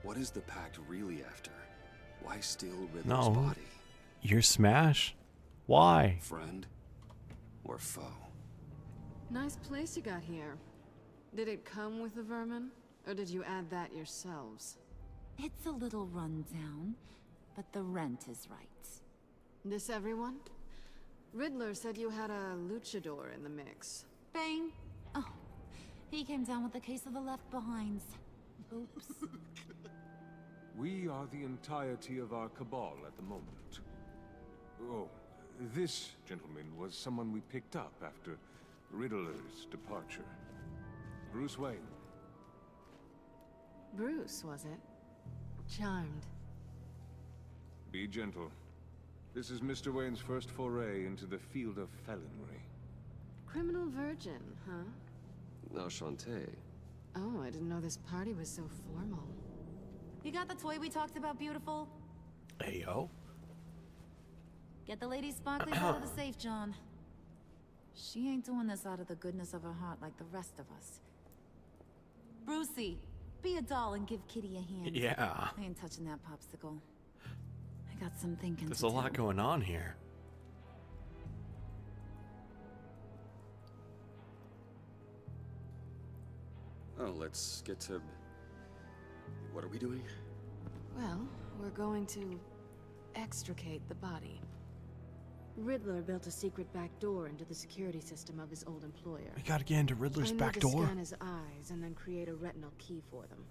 Speaker 2: What is the Pact really after? Why steal Riddler's
Speaker 1: No.
Speaker 2: body?
Speaker 1: You're Smash? Why?
Speaker 2: Friend or foe?
Speaker 22: Nice place you got here. Did it come with the vermin? Or did you add that yourselves?
Speaker 17: It's a little rundown, but the rent is right.
Speaker 22: This everyone? Riddler said you had a luchador in the mix.
Speaker 17: Bane? Oh, he came down with a case of the left behinds. Oops.
Speaker 4: We are the entirety of our cabal at the moment. Oh, this gentleman was someone we picked up after Riddler's departure. Bruce Wayne.
Speaker 22: Bruce, was it? Charmed.
Speaker 4: Be gentle. This is Mr. Wayne's first foray into the field of felonry.
Speaker 22: Criminal virgin, huh?
Speaker 20: Enchanté.
Speaker 22: Oh, I didn't know this party was so formal.
Speaker 17: You got the toy we talked about, beautiful?
Speaker 1: Hey, yo.
Speaker 17: Get the lady sparklies out of the safe, John. She ain't doing this out of the goodness of her heart like the rest of us. Brucey, be a doll and give Kitty a hand.
Speaker 1: Yeah.
Speaker 17: I ain't touching that popsicle. I got some thinking
Speaker 1: There's
Speaker 17: to
Speaker 1: a lot
Speaker 17: do.
Speaker 1: going on here.
Speaker 2: Oh, let's get to... What are we doing?
Speaker 22: Well, we're going to extricate the body. Riddler built a secret back door into the security system of his old employer.
Speaker 1: We gotta get into Riddler's
Speaker 22: I need
Speaker 1: back
Speaker 22: to
Speaker 1: door.
Speaker 22: scan his eyes and then create a retinal key for them.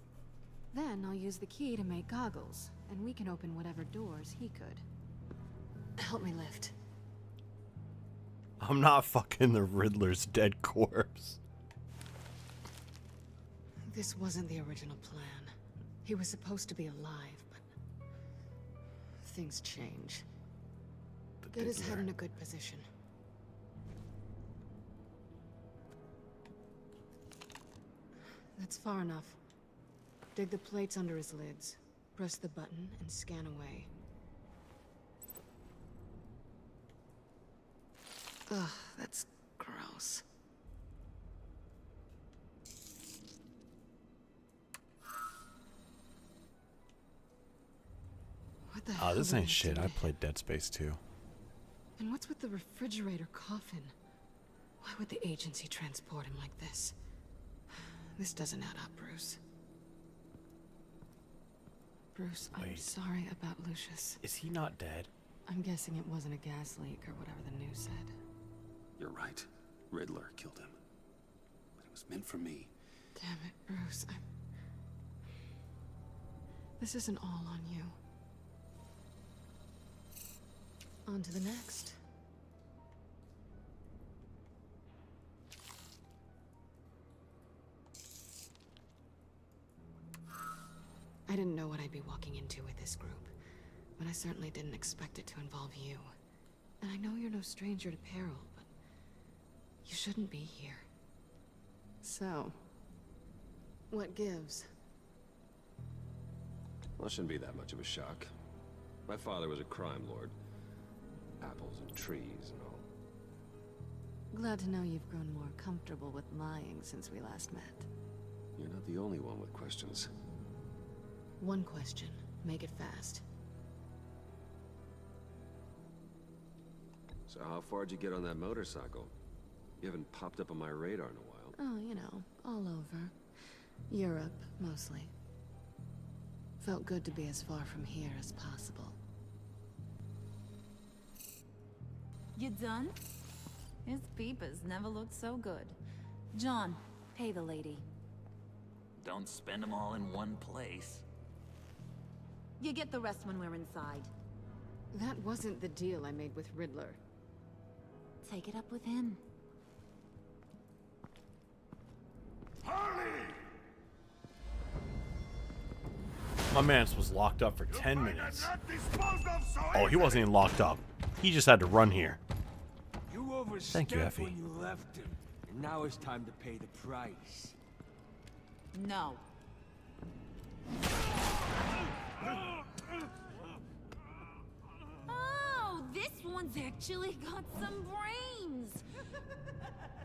Speaker 22: Then I'll use the key to make goggles, and we can open whatever doors he could. Help me lift.
Speaker 1: I'm not fucking the Riddler's dead corpse.
Speaker 22: This wasn't the original plan. He was supposed to be alive, but things change. Get his head in a good position. That's far enough. Dig the plates under his lids. Press the button and scan away. Ugh, that's gross. What the hell?
Speaker 1: This
Speaker 22: did
Speaker 1: ain't
Speaker 22: I
Speaker 1: shit.
Speaker 22: do?
Speaker 1: I played Dead Space 2.
Speaker 22: And what's with the refrigerator coffin? Why would the agency transport him like this? This doesn't add up, Bruce. Bruce, I'm
Speaker 1: Wait.
Speaker 22: sorry about Lucius.
Speaker 1: Is he not dead?
Speaker 22: I'm guessing it wasn't a gas leak or whatever the news said.
Speaker 20: You're right. Riddler killed him. But it was meant for me.
Speaker 22: Damn it, Bruce. This isn't all on you. On to the next. I didn't know what I'd be walking into with this group, but I certainly didn't expect it to involve you. And I know you're no stranger to peril, but you shouldn't be here. So, what gives?
Speaker 20: Well, it shouldn't be that much of a shock. My father was a crime lord. Apples and trees and all.
Speaker 22: Glad to know you've grown more comfortable with lying since we last met.
Speaker 20: You're not the only one with questions.
Speaker 22: One question. Make it fast.
Speaker 20: So how far'd you get on that motorcycle? You haven't popped up on my radar in a while.
Speaker 22: Oh, you know, all over. Europe, mostly. Felt good to be as far from here as possible.
Speaker 17: You done? His peepers never looked so good. John, pay the lady.
Speaker 14: Don't spend them all in one place.
Speaker 17: You get the rest when we're inside.
Speaker 22: That wasn't the deal I made with Riddler.
Speaker 17: Take it up with him.
Speaker 1: My man was locked up for 10 minutes. Oh, he wasn't even locked up. He just had to run here.
Speaker 7: You overstepped
Speaker 1: Thank you, Effie.
Speaker 7: when you left him, and now it's time to pay the price.
Speaker 17: No. Oh, this one's actually got some brains.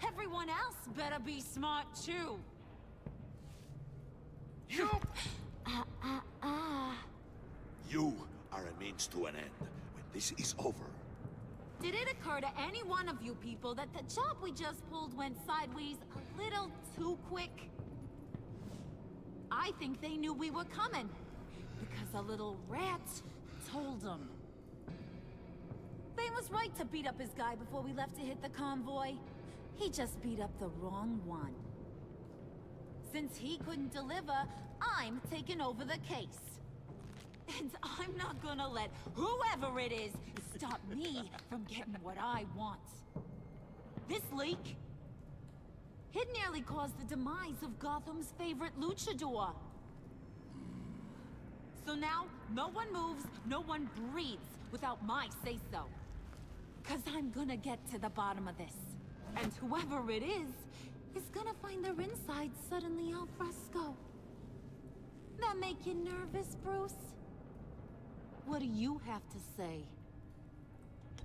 Speaker 17: Everyone else better be smart too.
Speaker 10: You are a means to an end. When this is over,
Speaker 17: Did it occur to any one of you people that the job we just pulled went sideways a little too quick? I think they knew we were coming, because a little rat told them. They was right to beat up his guy before we left to hit the convoy. He just beat up the wrong one. Since he couldn't deliver, I'm taking over the case. And I'm not gonna let whoever it is stop me from getting what I want. This leak, it nearly caused the demise of Gotham's favorite luchador. So now, no one moves, no one breathes without my say-so. 'Cause I'm gonna get to the bottom of this. And whoever it is gonna find their insides suddenly al fresco. That make you nervous, Bruce? What do you have to say?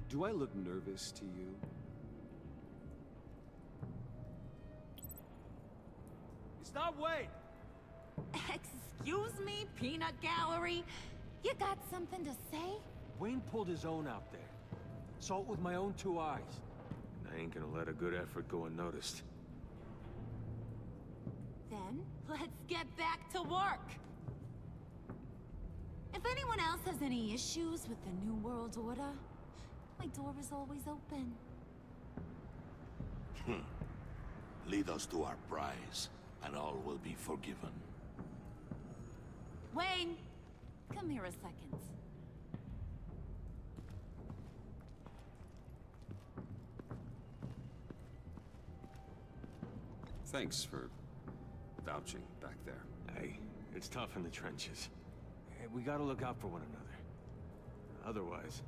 Speaker 20: Do I look nervous to you?
Speaker 7: Stop, wait!
Speaker 17: Excuse me, peanut gallery? You got something to say?
Speaker 7: Wayne pulled his own out there. Saw it with my own two eyes.
Speaker 4: And I ain't gonna let a good effort go unnoticed.
Speaker 17: Then, let's get back to work. If anyone else has any issues with the New World Order, my door is always open.
Speaker 10: lead us to our prize, and all will be forgiven.
Speaker 17: Wayne, come here a second.
Speaker 20: Thanks for vouching back there.
Speaker 4: Hey, it's tough in the trenches. Hey, we gotta look out for one another. Otherwise...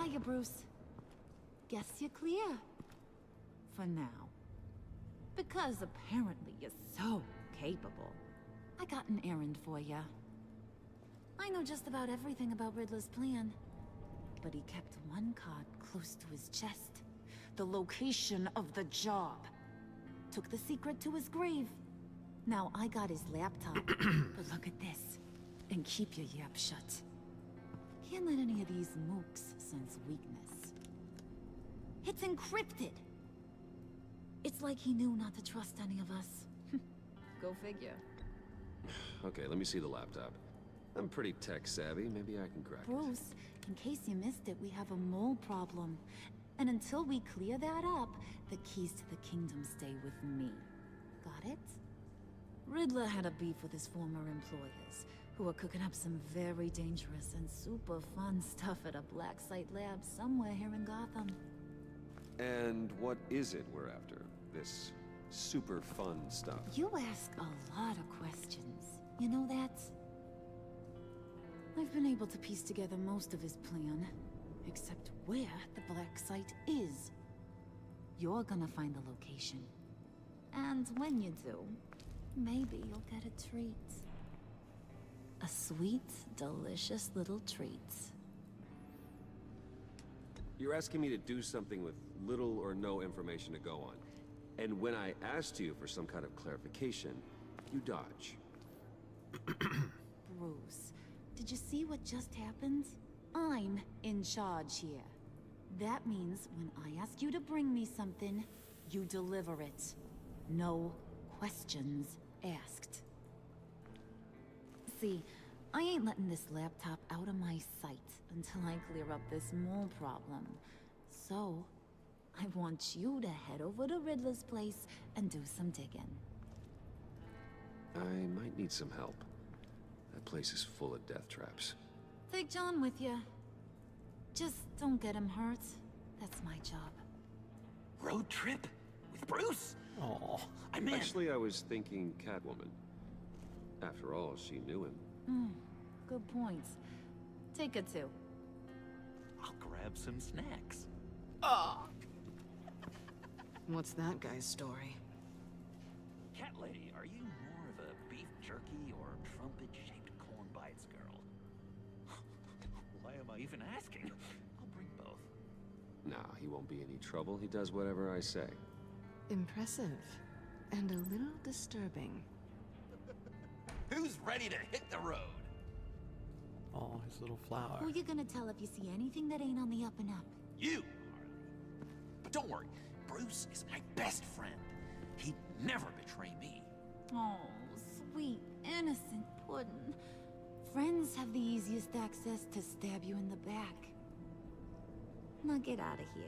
Speaker 17: Hiya, Bruce. Guess you're clear. For now. Because apparently you're so capable. I got an errand for ya. I know just about everything about Riddler's plan. But he kept one card close to his chest. The location of the job. Took the secret to his grave. Now, I got his laptop, but look at this. And keep your yap shut. Can't let any of these mooks sense weakness. It's encrypted! It's like he knew not to trust any of us. Go figure.
Speaker 20: Okay, let me see the laptop. I'm pretty tech savvy. Maybe I can crack it.
Speaker 17: Bruce, in case you missed it, we have a mole problem. And until we clear that up, the keys to the kingdom stay with me. Got it? Riddler had a beef with his former employers, who are cooking up some very dangerous and super fun stuff at a black site lab somewhere here in Gotham.
Speaker 20: And what is it we're after? This super fun stuff?
Speaker 17: You ask a lot of questions. You know that? I've been able to piece together most of his plan, except where the black site is. You're gonna find the location. And when you do, maybe you'll get a treat. A sweet, delicious little treat.
Speaker 20: You're asking me to do something with little or no information to go on. And when I asked you for some kind of clarification, you dodge.
Speaker 17: Bruce, did you see what just happened? I'm in charge here. That means when I ask you to bring me something, you deliver it. No questions asked. See, I ain't letting this laptop out of my sight until I clear up this mole problem. So, I want you to head over to Riddler's place and do some digging.
Speaker 20: I might need some help. That place is full of death traps.
Speaker 17: Take John with you. Just don't get him hurt. That's my job.
Speaker 14: Road trip? With Bruce?
Speaker 1: Oh,
Speaker 14: I'm in.
Speaker 20: Actually, I was thinking Catwoman. After all, she knew him.
Speaker 17: Good point. Take her too.
Speaker 14: I'll grab some snacks.
Speaker 22: What's that guy's story?
Speaker 14: Cat lady, are you more of a beef jerky or trumpet-shaped corn bites girl? Why am I even asking? I'll bring both.
Speaker 20: Nah, he won't be any trouble. He does whatever I say.
Speaker 22: Impressive. And a little disturbing.
Speaker 14: Who's ready to hit the road?
Speaker 1: oh, his little flower.
Speaker 17: Who you gonna tell if you see anything that ain't on the up and up?
Speaker 14: You, Harley. But don't worry, Bruce is my best friend. He'd never betray me.
Speaker 17: Oh, sweet, innocent puddin'. Friends have the easiest access to stab you in the back. Now get out of here.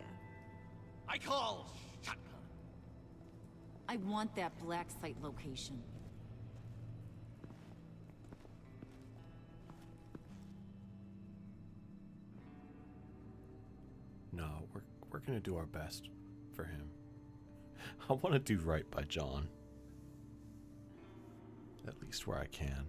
Speaker 14: I call shotgun.
Speaker 17: I want that black site location.
Speaker 1: No, we're gonna do our best for him. I want to do right by John. At least where I can.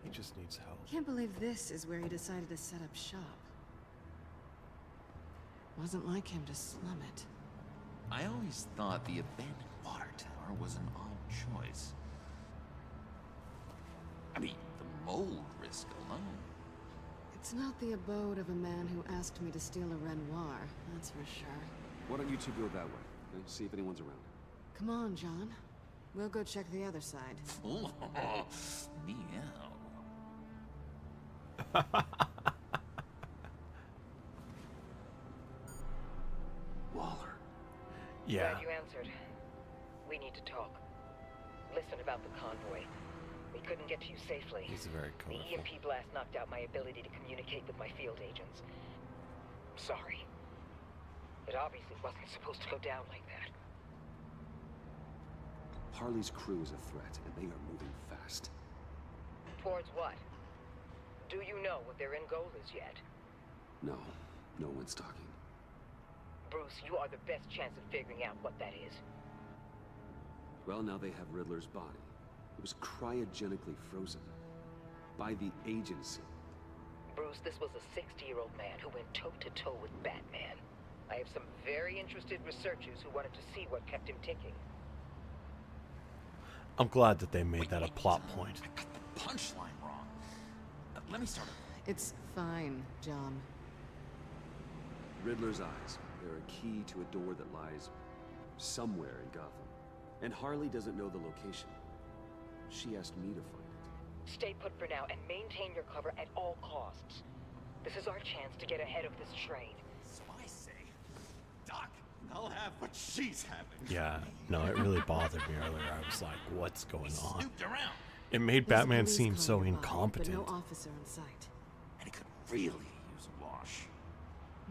Speaker 1: He just needs help.
Speaker 22: Can't believe this is where he decided to set up shop. Wasn't like him to slum it.
Speaker 9: I always thought the abandoned water tower was an odd choice. I mean, the mold risk alone.
Speaker 22: It's not the abode of a man who asked me to steal a Renoir, that's for sure.
Speaker 20: Why don't you two go that way? And see if anyone's around.
Speaker 22: Come on, John. We'll go check the other side.
Speaker 9: Oh, meow.
Speaker 20: Waller.
Speaker 1: Yeah.
Speaker 3: Glad you answered. We need to talk. Listen about the convoy. We couldn't get to you safely.
Speaker 1: He's very
Speaker 3: The
Speaker 1: colorful.
Speaker 3: EMP blast knocked out my ability to communicate with my field agents. Sorry. It obviously wasn't supposed to go down like that.
Speaker 20: Harley's crew is a threat, and they are moving fast.
Speaker 3: Towards what? Do you know what their end goal is yet?
Speaker 20: No, no one's talking.
Speaker 3: Bruce, you are the best chance at figuring out what that is.
Speaker 20: Well, now they have Riddler's body. It was cryogenically frozen. By the agency.
Speaker 3: Bruce, this was a 60-year-old man who went toe-to-toe with Batman. I have some very interested researchers who wanted to see what kept him ticking.
Speaker 1: I'm glad that they made that a plot point.
Speaker 14: I got the punchline wrong.
Speaker 9: let me start.
Speaker 22: It's fine, John.
Speaker 20: Riddler's eyes. They're a key to a door that lies somewhere in Gotham. And Harley doesn't know the location. She asked me to find it.
Speaker 13: Stay put for now and maintain your cover at all costs. This is our chance to get ahead of this train.
Speaker 19: So I say, Doc, I'll have what she's having.
Speaker 1: Yeah, no, it really bothered me earlier. I was like, what's going on?
Speaker 19: Snooped around.
Speaker 1: It made
Speaker 22: There's a
Speaker 1: Batman
Speaker 22: police
Speaker 1: seem
Speaker 22: car
Speaker 1: so
Speaker 22: nearby,
Speaker 1: incompetent.
Speaker 22: But no officer in sight.
Speaker 19: And it could really use a wash.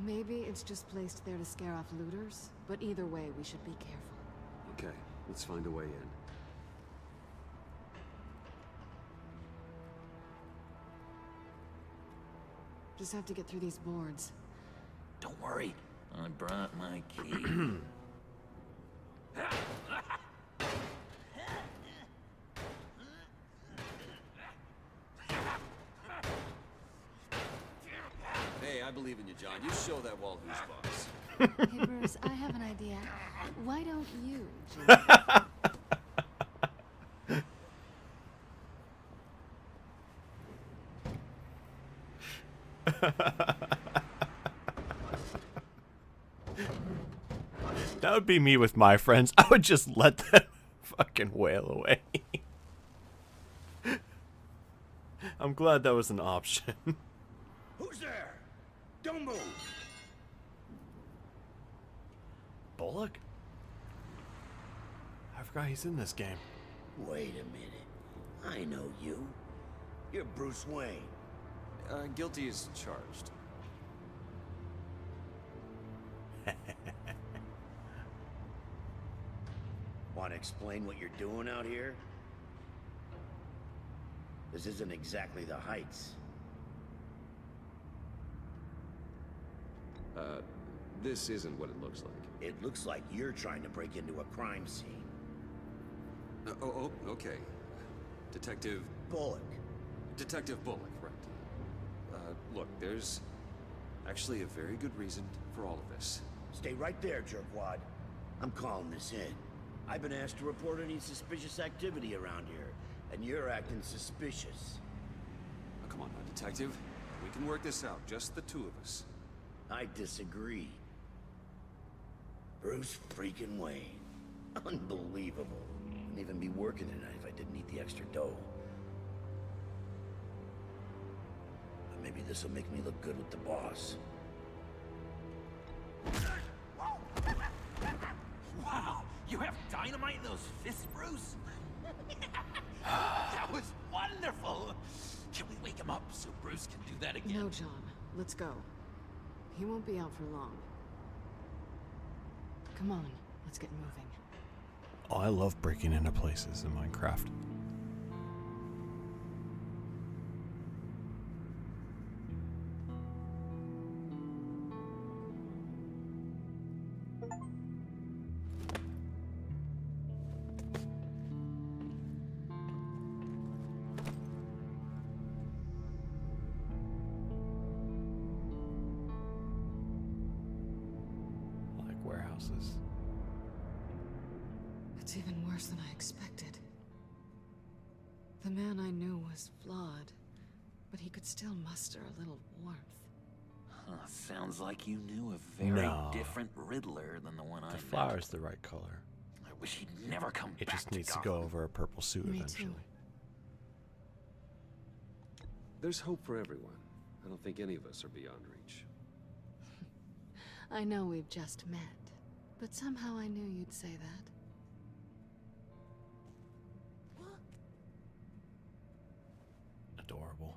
Speaker 22: Maybe it's just placed there to scare off looters, but either way, we should be careful.
Speaker 20: Okay, let's find a way in.
Speaker 22: Just have to get through these boards.
Speaker 9: Don't worry, I brought my key.
Speaker 18: Hey, I believe in you, John. You show that wall who's boss.
Speaker 17: Hey, Bruce, I have an idea. Why don't you, Jim?
Speaker 1: That would be me with my friends. I would just let them fucking wail away. I'm glad that was an option.
Speaker 10: Who's there? Don't move.
Speaker 1: Bullock? I forgot he's in this game.
Speaker 10: Wait a minute. I know you. You're Bruce Wayne.
Speaker 20: Guilty as charged.
Speaker 10: Want to explain what you're doing out here? This isn't exactly the Heights.
Speaker 20: This isn't what it looks like.
Speaker 10: It looks like you're trying to break into a crime scene.
Speaker 20: Okay. Detective...
Speaker 10: Bullock.
Speaker 20: Detective Bullock, right. Look, there's actually a very good reason for all of this.
Speaker 10: Stay right there, jerkwad. I'm calling this in. I've been asked to report any suspicious activity around here, and you're acting suspicious.
Speaker 20: Oh, come on now, Detective. We can work this out, just the two of us.
Speaker 10: I disagree. Bruce freaking Wayne. Unbelievable. Wouldn't even be working tonight if I didn't need the extra dough. But maybe this'll make me look good with the boss.
Speaker 9: Wow, you have dynamite in those fists, Bruce? That was wonderful. Can we wake him up so Bruce can do that again?
Speaker 22: No, John. Let's go. He won't be out for long. Come on, let's get moving.
Speaker 1: Oh, I love breaking into places in Minecraft. Warehouses.
Speaker 22: It's even worse than I expected. The man I knew was flawed, but he could still muster a little warmth.
Speaker 9: Huh, sounds like you knew a very
Speaker 1: No.
Speaker 9: different Riddler than the one I
Speaker 1: The
Speaker 9: met.
Speaker 1: flower's the right color.
Speaker 9: I wish he'd never come
Speaker 1: It
Speaker 9: back
Speaker 1: just needs to
Speaker 9: Gotham.
Speaker 1: go over a purple suit
Speaker 22: Me
Speaker 1: eventually.
Speaker 22: too.
Speaker 20: There's hope for everyone. I don't think any of us are beyond reach.
Speaker 22: I know we've just met, but somehow I knew you'd say that.
Speaker 1: Adorable.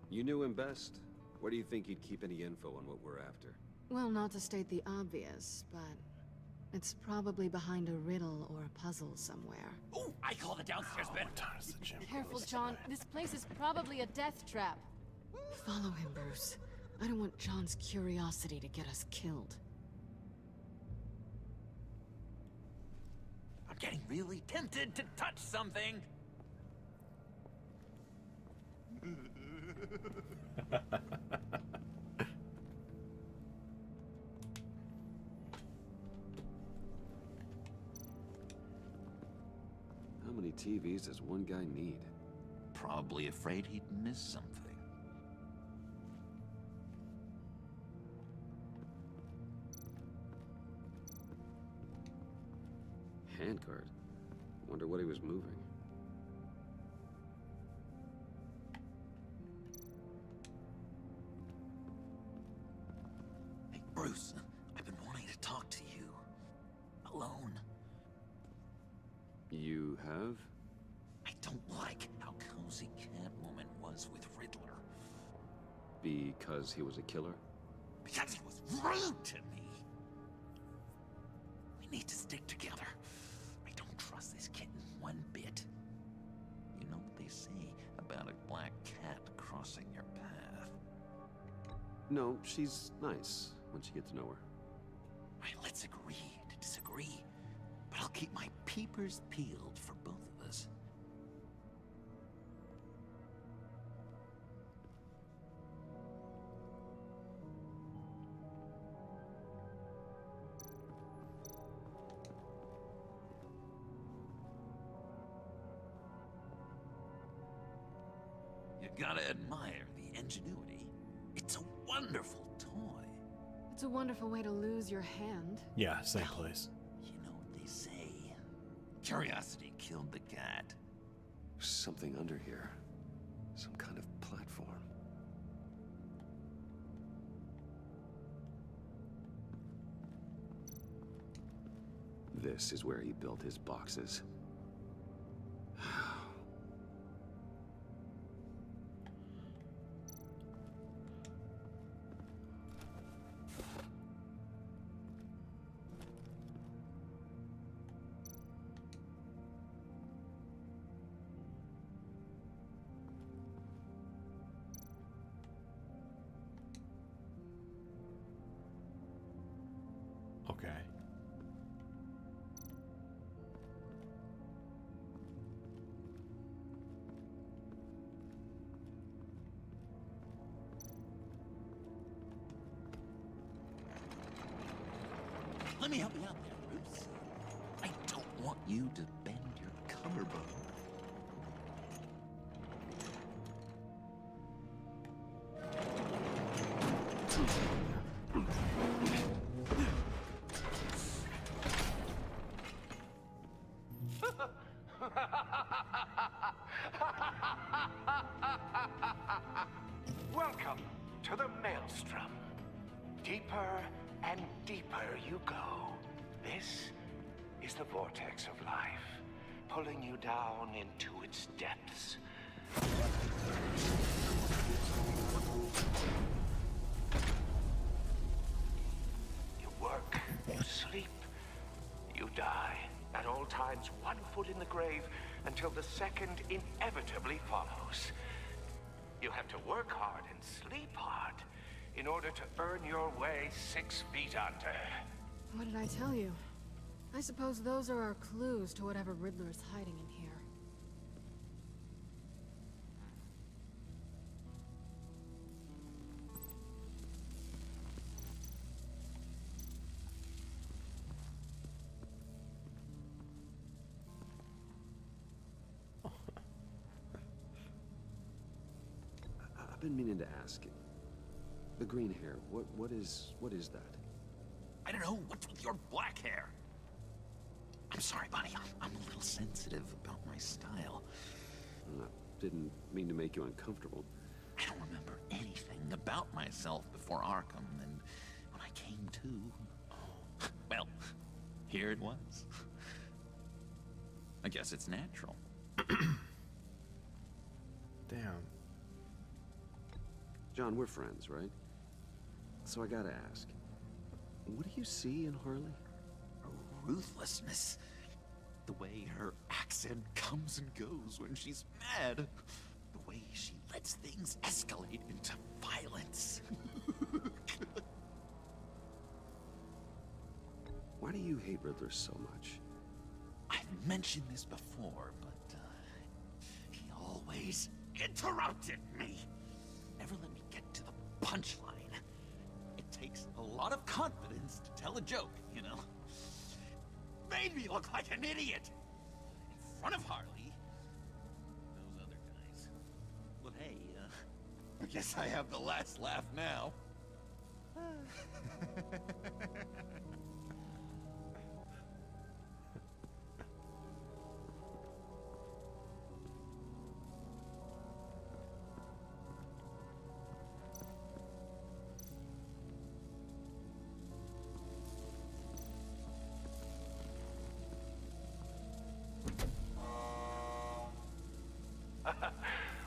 Speaker 20: You knew him best. Where do you think he'd keep any info on what we're after?
Speaker 22: Well, not to state the obvious, but it's probably behind a riddle or a puzzle somewhere.
Speaker 9: Ooh, I call the downstairs bed.
Speaker 23: Careful, John. This place is probably a death trap.
Speaker 22: Follow him, Bruce. I don't want John's curiosity to get us killed.
Speaker 9: I'm getting really tempted to touch something.
Speaker 20: How many TVs does one guy need?
Speaker 9: Probably afraid he'd miss something.
Speaker 20: Handguard? Wonder what he was moving.
Speaker 14: Hey, Bruce, I've been wanting to talk to you. Alone.
Speaker 20: You have?
Speaker 14: I don't like how cozy Catwoman was with Riddler.
Speaker 20: Because he was a killer?
Speaker 14: Because he was rude to me. We need to stick together. I don't trust this kitten one bit. You know what they say about a black cat crossing your path?
Speaker 20: No, she's nice once you get to know her.
Speaker 14: Right, let's agree to disagree. But I'll keep my peepers peeled for both of us. You gotta admire the ingenuity. It's a wonderful toy.
Speaker 11: It's a wonderful way to lose your hand.
Speaker 1: Yeah, same place.
Speaker 14: You know what they say. Curiosity killed the cat.
Speaker 20: There's something under here. Some kind of platform. This is where he built his boxes.
Speaker 1: Okay.
Speaker 14: Let me help you out there, Bruce. I don't want you to bend your collarbone.
Speaker 6: Welcome to the Maelstrom. Deeper and deeper you go. This is the vortex of life, pulling you down into its depths. You work, you sleep, you die. At all times, one foot in the grave until the second inevitably follows. You have to work hard and sleep hard in order to earn your way 6 feet under.
Speaker 11: What did I tell you? I suppose those are our clues to whatever Riddler's hiding in here.
Speaker 20: I've been meaning to ask. The green hair, what is that?
Speaker 14: I don't know, what's with your black hair? I'm sorry, buddy. I'm a little sensitive about my style.
Speaker 20: Didn't mean to make you uncomfortable.
Speaker 14: I don't remember anything about myself before Arkham, and when I came to, well, here it was. I guess it's natural.
Speaker 1: Damn.
Speaker 20: John, we're friends, right? So I gotta ask, what do you see in Harley?
Speaker 14: Ruthlessness. The way her accent comes and goes when she's mad. The way she lets things escalate into violence.
Speaker 20: Why do you hate Riddler so much?
Speaker 14: I've mentioned this before, but he always interrupted me. Never let me get to the punchline. It takes a lot of confidence to tell a joke, you know? Made me look like an idiot in front of Harley. Those other guys. Well, hey, I guess I have the last laugh now.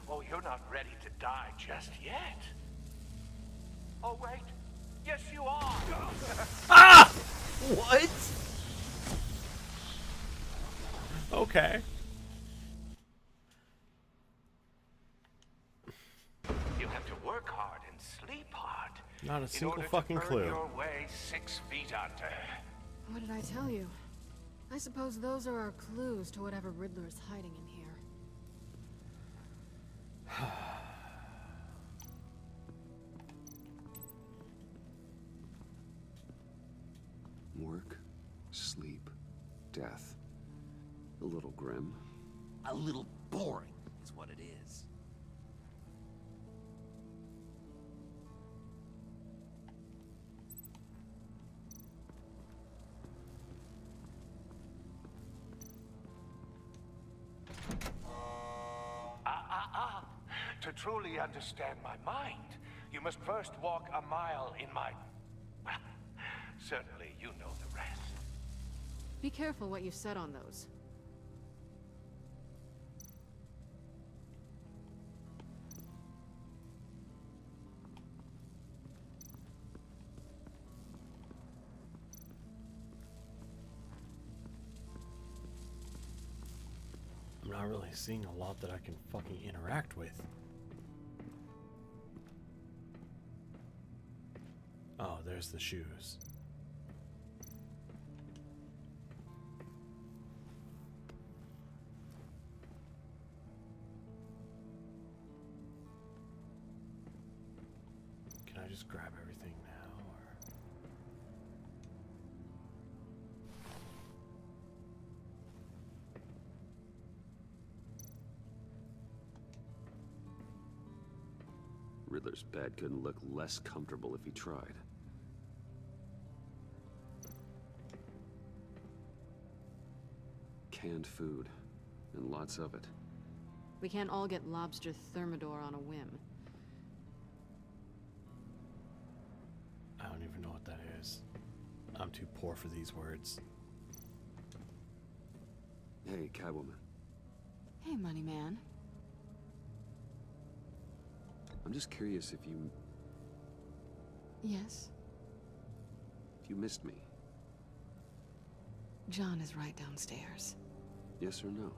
Speaker 6: Oh, you're not ready to die just yet. Oh, wait. Yes, you are.
Speaker 1: Ah! What? Okay.
Speaker 6: You have to work hard and sleep hard.
Speaker 1: Not a single
Speaker 6: in order
Speaker 1: fucking
Speaker 6: to earn
Speaker 1: clue.
Speaker 6: your way 6 feet under.
Speaker 11: What did I tell you? I suppose those are our clues to whatever Riddler's hiding in here.
Speaker 20: Work, sleep, death. A little grim.
Speaker 14: A little boring is what it is.
Speaker 6: To truly understand my mind, you must first walk a mile in my... Well, certainly you know the rest.
Speaker 11: Be careful what you said on those.
Speaker 1: I'm not really seeing a lot that I can fucking interact with. Oh, there's the shoes. Can I just grab everything now, or...
Speaker 20: Riddler's bed couldn't look less comfortable if he tried. Canned food, and lots of it.
Speaker 11: We can't all get lobster thermidor on a whim.
Speaker 1: I don't even know what that is. I'm too poor for these words.
Speaker 20: Hey, Catwoman.
Speaker 11: Hey, money man.
Speaker 20: I'm just curious if you...
Speaker 22: Yes?
Speaker 20: If you missed me.
Speaker 22: John is right downstairs.
Speaker 20: Yes or no?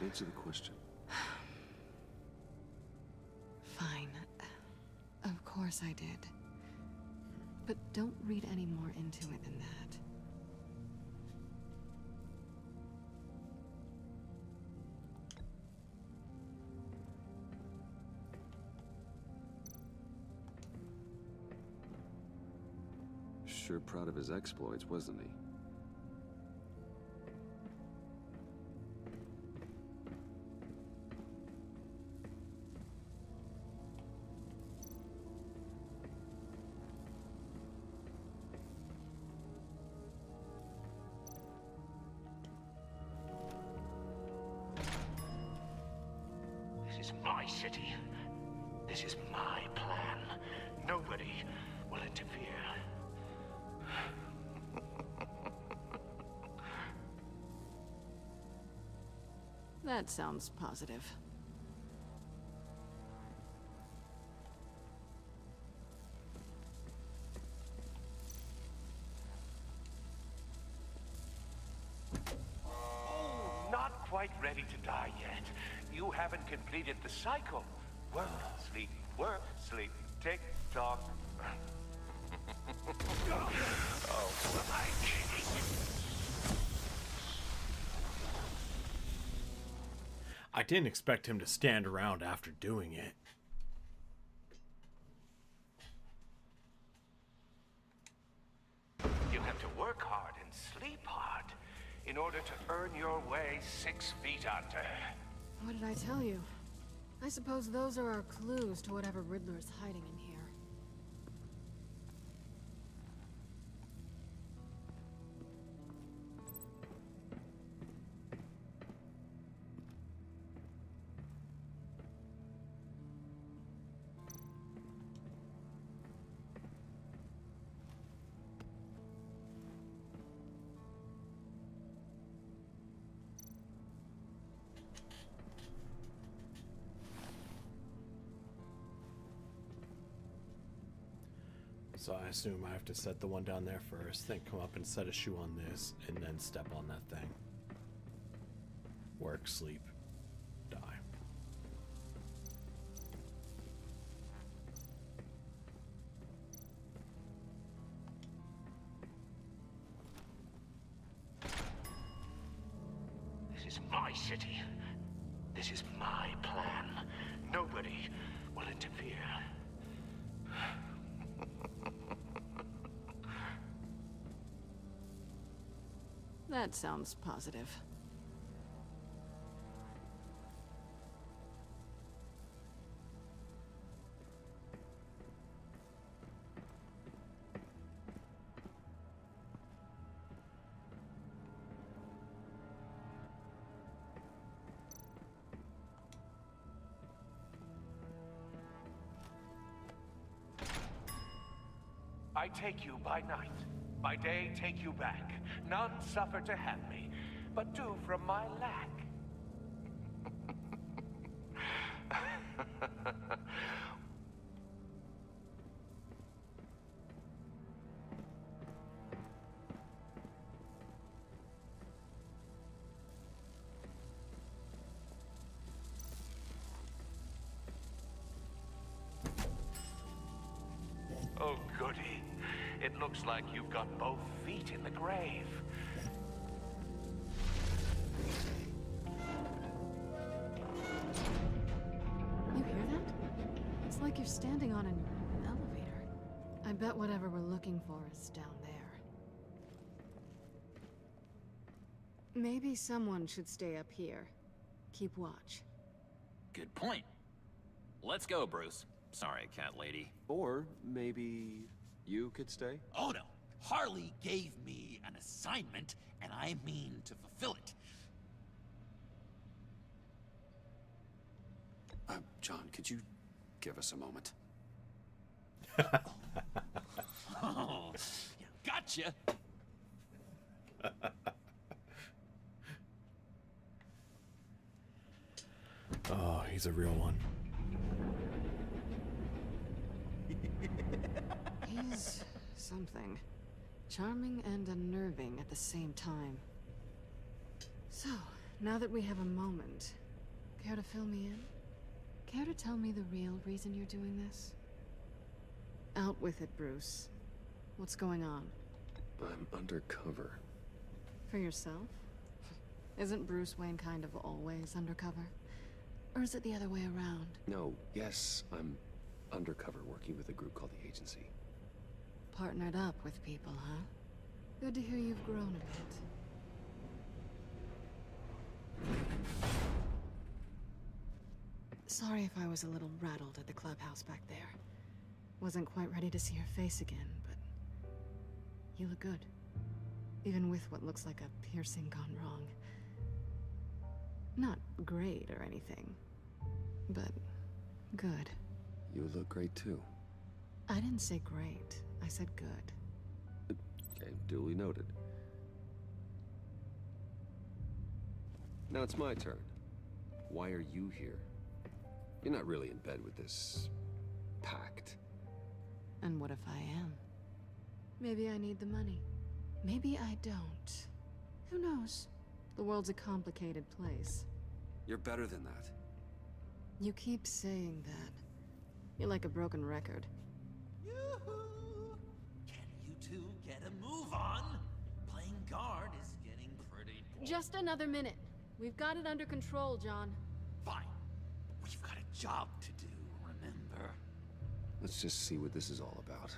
Speaker 20: Answer the question.
Speaker 22: Fine. Of course I did. But don't read any more into it than that.
Speaker 20: Sure proud of his exploits, wasn't he?
Speaker 6: This is my city. This is my plan. Nobody will interfere.
Speaker 11: That sounds positive.
Speaker 6: Oh, not quite ready to die yet. You haven't completed the cycle. Work, sleep, tick tock. Oh, who am I kidding?
Speaker 1: I didn't expect him to stand around after doing it.
Speaker 6: You have to work hard and sleep hard in order to earn your way 6 feet under.
Speaker 11: What did I tell you? I suppose those are our clues to whatever Riddler's hiding in here.
Speaker 1: So I assume I have to set the one down there first, then come up and set a shoe on this, and then step on that thing. Work, sleep, die.
Speaker 6: This is my city. This is my plan. Nobody will interfere.
Speaker 11: That sounds positive.
Speaker 6: I take you by night. By day, take you back. None suffer to have me, but do from my lack. Oh, goody. It looks like you've got both feet in the grave.
Speaker 11: You hear that? It's like you're standing on an elevator. I bet whatever we're looking for is down there. Maybe someone should stay up here. Keep watch.
Speaker 14: Good point. Let's go, Bruce. Sorry, cat lady.
Speaker 20: Or maybe you could stay?
Speaker 9: Oh no. Harley gave me an assignment, and I mean to fulfill it.
Speaker 20: John, could you give us a moment?
Speaker 9: Oh, yeah, gotcha.
Speaker 1: Oh, he's a real one.
Speaker 11: He's something. Charming and unnerving at the same time. So, now that we have a moment, care to fill me in? Care to tell me the real reason you're doing this? Out with it, Bruce. What's going on?
Speaker 20: I'm undercover.
Speaker 11: For yourself? Isn't Bruce Wayne kind of always undercover? Or is it the other way around?
Speaker 20: No, yes, I'm undercover working with a group called the Agency.
Speaker 11: Partnered up with people, huh? Good to hear you've grown a bit. Sorry if I was a little rattled at the clubhouse back there. Wasn't quite ready to see your face again, but you look good. Even with what looks like a piercing gone wrong. Not great or anything, but good.
Speaker 20: You look great too.
Speaker 11: I didn't say great. I said good.
Speaker 20: Okay, duly noted. Now it's my turn. Why are you here? You're not really in bed with this pact.
Speaker 11: And what if I am? Maybe I need the money. Maybe I don't. Who knows? The world's a complicated place.
Speaker 20: You're better than that.
Speaker 11: You keep saying that. You're like a broken record.
Speaker 9: Yoo-hoo! Can you two get a move on? Playing guard is getting pretty boring.
Speaker 23: Just another minute. We've got it under control, John.
Speaker 9: Fine. We've got a job to do, remember?
Speaker 20: Let's just see what this is all about.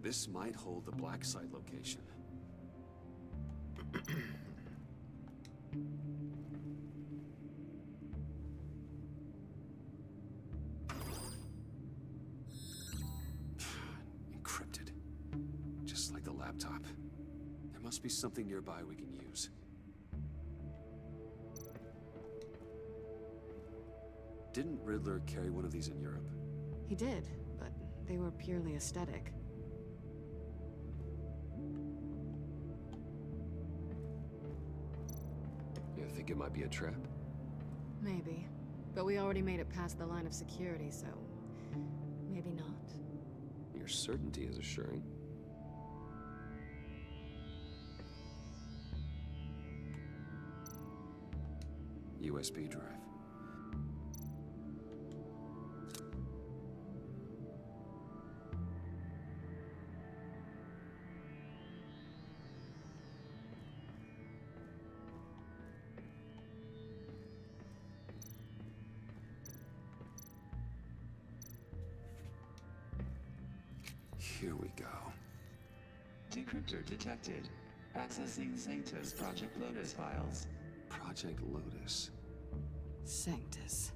Speaker 20: This might hold the black site location. Encrypted. Just like the laptop. There must be something nearby we can use. Didn't Riddler carry one of these in Europe?
Speaker 11: He did, but they were purely aesthetic.
Speaker 20: think it might be a trap?
Speaker 22: Maybe. But we already made it past the line of security, so... maybe not.
Speaker 20: Your certainty is assuring. USB drive. Here we go.
Speaker 5: Decryptor detected. Accessing Sanctus Project Lotus files.
Speaker 20: Project Lotus.
Speaker 22: Sanctus.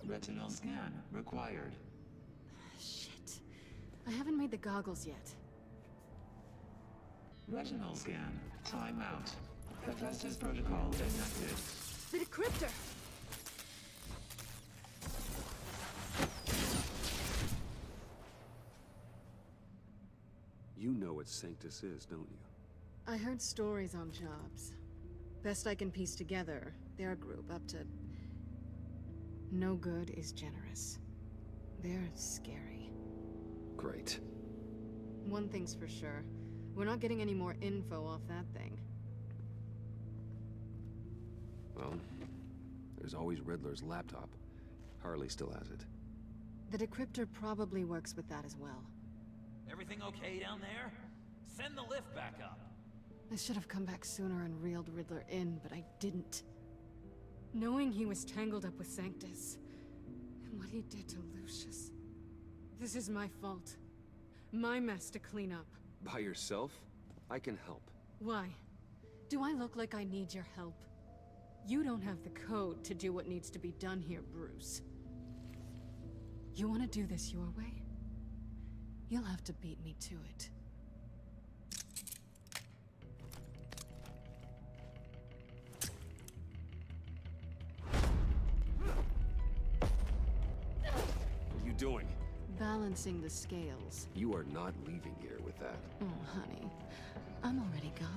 Speaker 5: Retinal scan required.
Speaker 22: Shit. I haven't made the goggles yet.
Speaker 5: Retinal scan. Timeout. Hephaestus protocol enacted.
Speaker 22: The decryptor!
Speaker 20: You know what Sanctus is, don't you?
Speaker 22: I heard stories on jobs. Best I can piece together, their group up to... no good is generous. They're scary.
Speaker 20: Great.
Speaker 22: One thing's for sure. We're not getting any more info off that thing.
Speaker 20: Well, there's always Riddler's laptop. Harley still has it.
Speaker 22: The decryptor probably works with that as well.
Speaker 9: Everything okay down there? Send the lift back up.
Speaker 22: I should have come back sooner and reeled Riddler in, but I didn't. Knowing he was tangled up with Sanctus, and what he did to Lucius... this is my fault. My mess to clean up.
Speaker 20: By yourself? I can help.
Speaker 22: Why? Do I look like I need your help? You don't have the code to do what needs to be done here, Bruce. You want to do this your way? You'll have to beat me to it.
Speaker 20: What are you doing?
Speaker 22: Balancing the scales.
Speaker 20: You are not leaving here with that.
Speaker 22: Oh, honey. I'm already gone.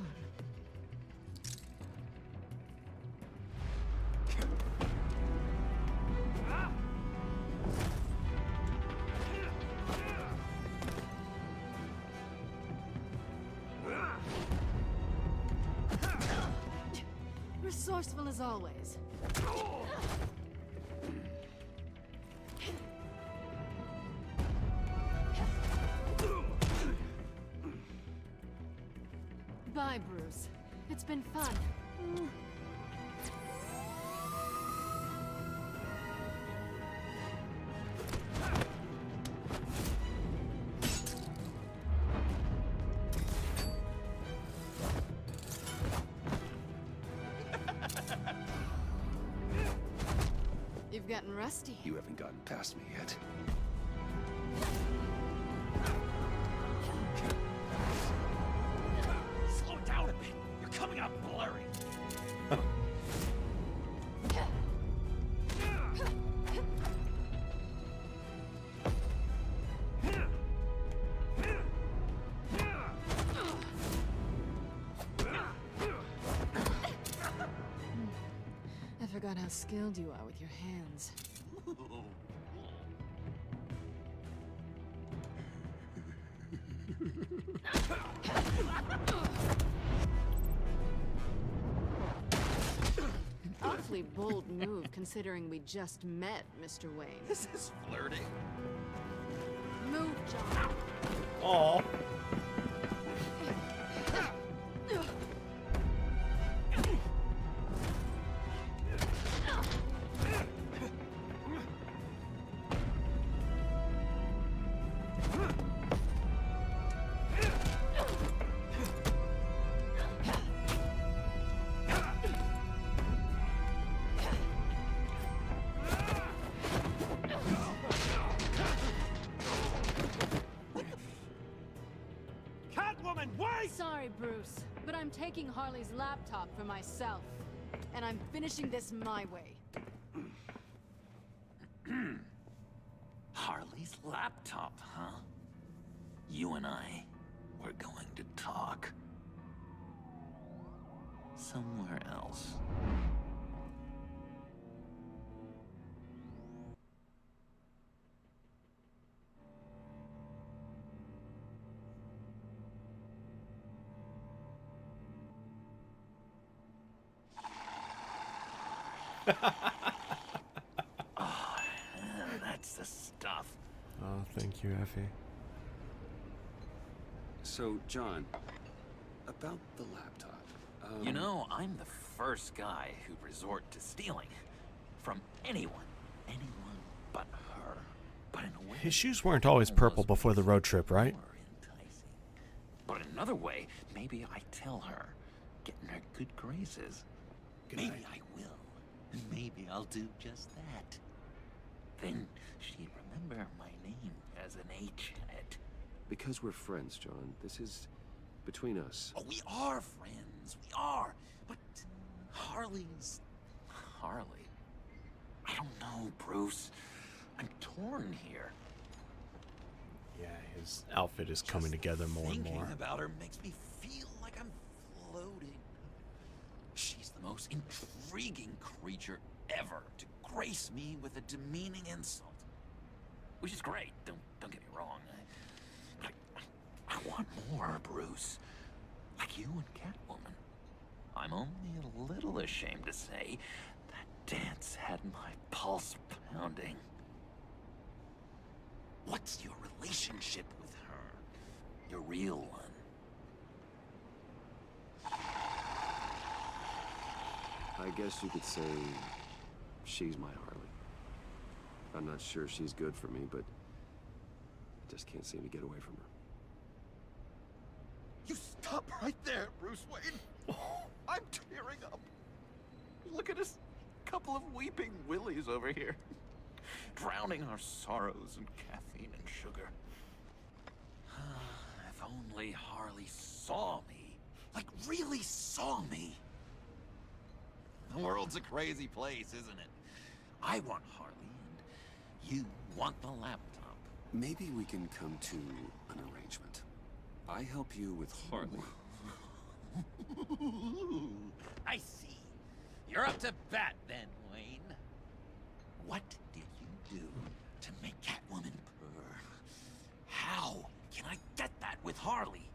Speaker 22: Resourceful as always. Bye, Bruce. It's been fun. You've gotten rusty.
Speaker 20: You haven't gotten past me yet.
Speaker 9: Slow down a bit. You're coming out blurry.
Speaker 22: I forgot how skilled you are with your hands. An awfully bold move, considering we just met, Mr. Wayne.
Speaker 9: This is flirting.
Speaker 22: Move, John.
Speaker 1: Aw.
Speaker 23: Sorry, Bruce, but I'm taking Harley's laptop for myself. And I'm finishing this my way.
Speaker 14: Harley's laptop, huh? You and I, we're going to talk. Somewhere else.
Speaker 6: Oh, that's the stuff.
Speaker 1: Oh, thank you, Effie.
Speaker 20: So, John, about the laptop.
Speaker 14: You know, I'm the first guy who'd resort to stealing. From anyone. Anyone but her. But in a way...
Speaker 1: His shoes weren't always purple before the road trip, right?
Speaker 14: But in another way, maybe I tell her. Get in her good graces. Maybe I will. And maybe I'll do just that. Then she'd remember my name as an H in it.
Speaker 20: Because we're friends, John. This is between us.
Speaker 14: Oh, we are friends. We are. But Harley's... Harley. I don't know, Bruce. I'm torn here.
Speaker 1: Yeah, his outfit is coming together more and more.
Speaker 14: Thinking about her makes me feel like I'm floating. She's the most intriguing creature ever to grace me with a demeaning insult. Which is great, don't get me wrong. But I want more, Bruce. Like you and Catwoman. I'm only a little ashamed to say that dance had my pulse pounding. What's your relationship with her? Your real one?
Speaker 20: I guess you could say she's my Harley. I'm not sure she's good for me, but I just can't seem to get away from her.
Speaker 19: You stop right there, Bruce Wayne. I'm tearing up. Look at us, couple of weeping willies over here.
Speaker 14: Drowning our sorrows in caffeine and sugar. If only Harley saw me. Like, really saw me.
Speaker 19: The world's a crazy place, isn't it?
Speaker 14: I want Harley, and you want the laptop.
Speaker 20: Maybe we can come to an arrangement. I help you with Harley.
Speaker 14: I see. You're up to bat then, Wayne. What did you do to make Catwoman purr? How can I get that with Harley?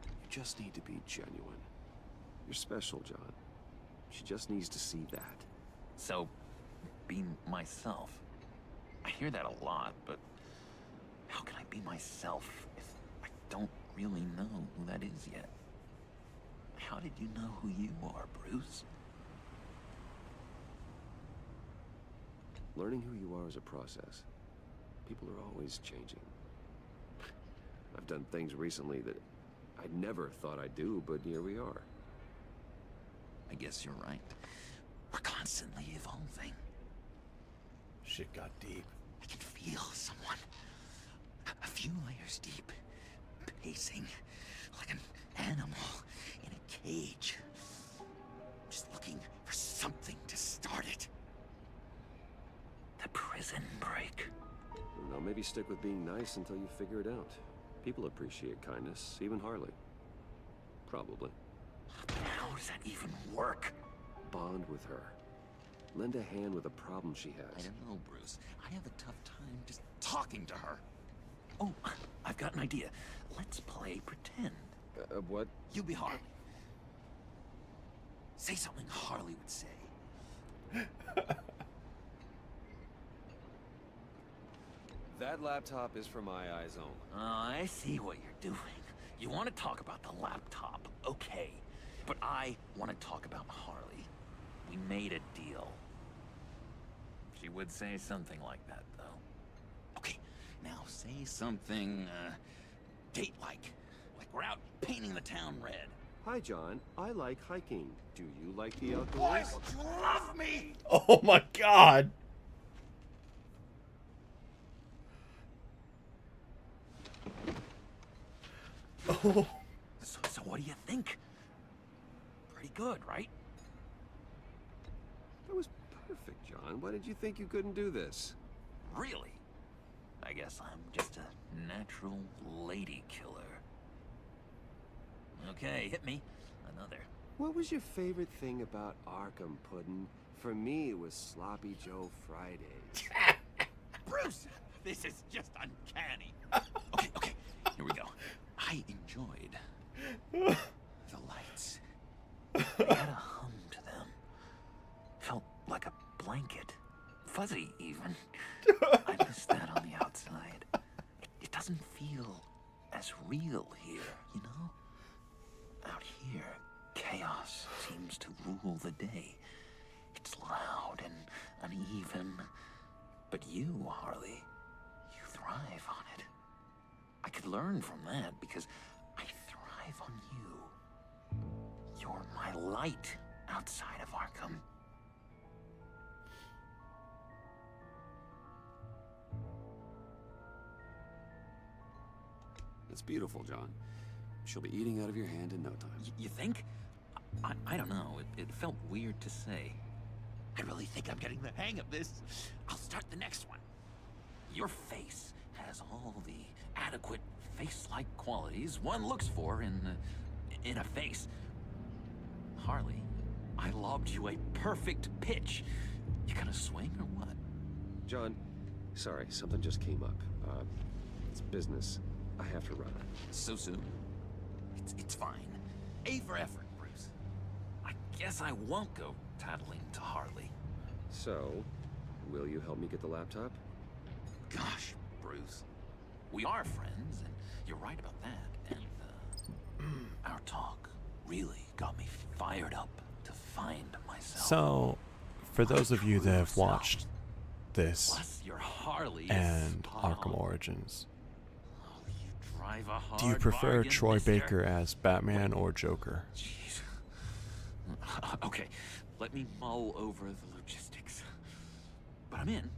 Speaker 20: You just need to be genuine. You're special, John. She just needs to see that.
Speaker 14: So, be myself. I hear that a lot, but how can I be myself if I don't really know who that is yet? How did you know who you are, Bruce?
Speaker 20: Learning who you are is a process. People are always changing. I've done things recently that I never thought I'd do, but here we are.
Speaker 14: I guess you're right. We're constantly evolving.
Speaker 1: Shit got deep.
Speaker 14: I can feel someone a few layers deep, pacing like an animal in a cage. Just looking for something to start it. The prison break.
Speaker 20: Now maybe stick with being nice until you figure it out. People appreciate kindness, even Harley. Probably.
Speaker 14: How does that even work?
Speaker 20: Bond with her. Lend a hand with a problem she has.
Speaker 14: I don't know, Bruce. I have a tough time just talking to her. Oh, I've got an idea. Let's play pretend.
Speaker 20: What?
Speaker 14: You be Harley. Say something Harley would say.
Speaker 20: That laptop is for my eyes only.
Speaker 14: I see what you're doing. You want to talk about the laptop, okay. But I want to talk about Harley. We made a deal. She would say something like that, though. Okay, now say something, date-like. Like we're out painting the town red.
Speaker 20: Hi, John. I like hiking. Do you like the outdoors?
Speaker 10: Why would you love me?
Speaker 1: Oh my god. Oh.
Speaker 14: So what do you think? Pretty good, right?
Speaker 20: That was perfect, John. Why did you think you couldn't do this?
Speaker 14: Really? I guess I'm just a natural lady killer. Okay, hit me. Another.
Speaker 20: What was your favorite thing about Arkham Puddin'? For me, it was Sloppy Joe Fridays.
Speaker 14: Bruce! This is just uncanny. Okay, here we go. I enjoyed the lights, doesn't feel as real here, you know? Out here, chaos seems to rule the day. It's loud and uneven. But you, Harley, you thrive on it. I could learn from that because I thrive on you. You're my light outside of Arkham.
Speaker 20: That's beautiful, John. She'll be eating out of your hand in no time.
Speaker 14: You think? I don't know. It felt weird to say. I really think I'm getting the hang of this. I'll start the next one. Your face has all the adequate face-like qualities one looks for in a face. Harley, I lobbed you a perfect pitch. You gonna swing or what?
Speaker 20: John, sorry, something just came up. It's business. I have to run.
Speaker 14: So soon? It's fine. A for effort, Bruce. I guess I won't go tattling to Harley.
Speaker 20: So, will you help me get the laptop?
Speaker 14: Gosh, Bruce. We are friends, and you're right about that. And, our talk really got me fired up to find myself.
Speaker 1: So, for those of you that have watched this
Speaker 14: Plus your Harley
Speaker 1: and Arkham Origins,
Speaker 14: drive a hard
Speaker 1: do you prefer
Speaker 14: bargain,
Speaker 1: Troy
Speaker 14: mister?
Speaker 1: Baker as Batman or Joker?
Speaker 14: Jeez. Okay, let me mull over the logistics. But I'm in.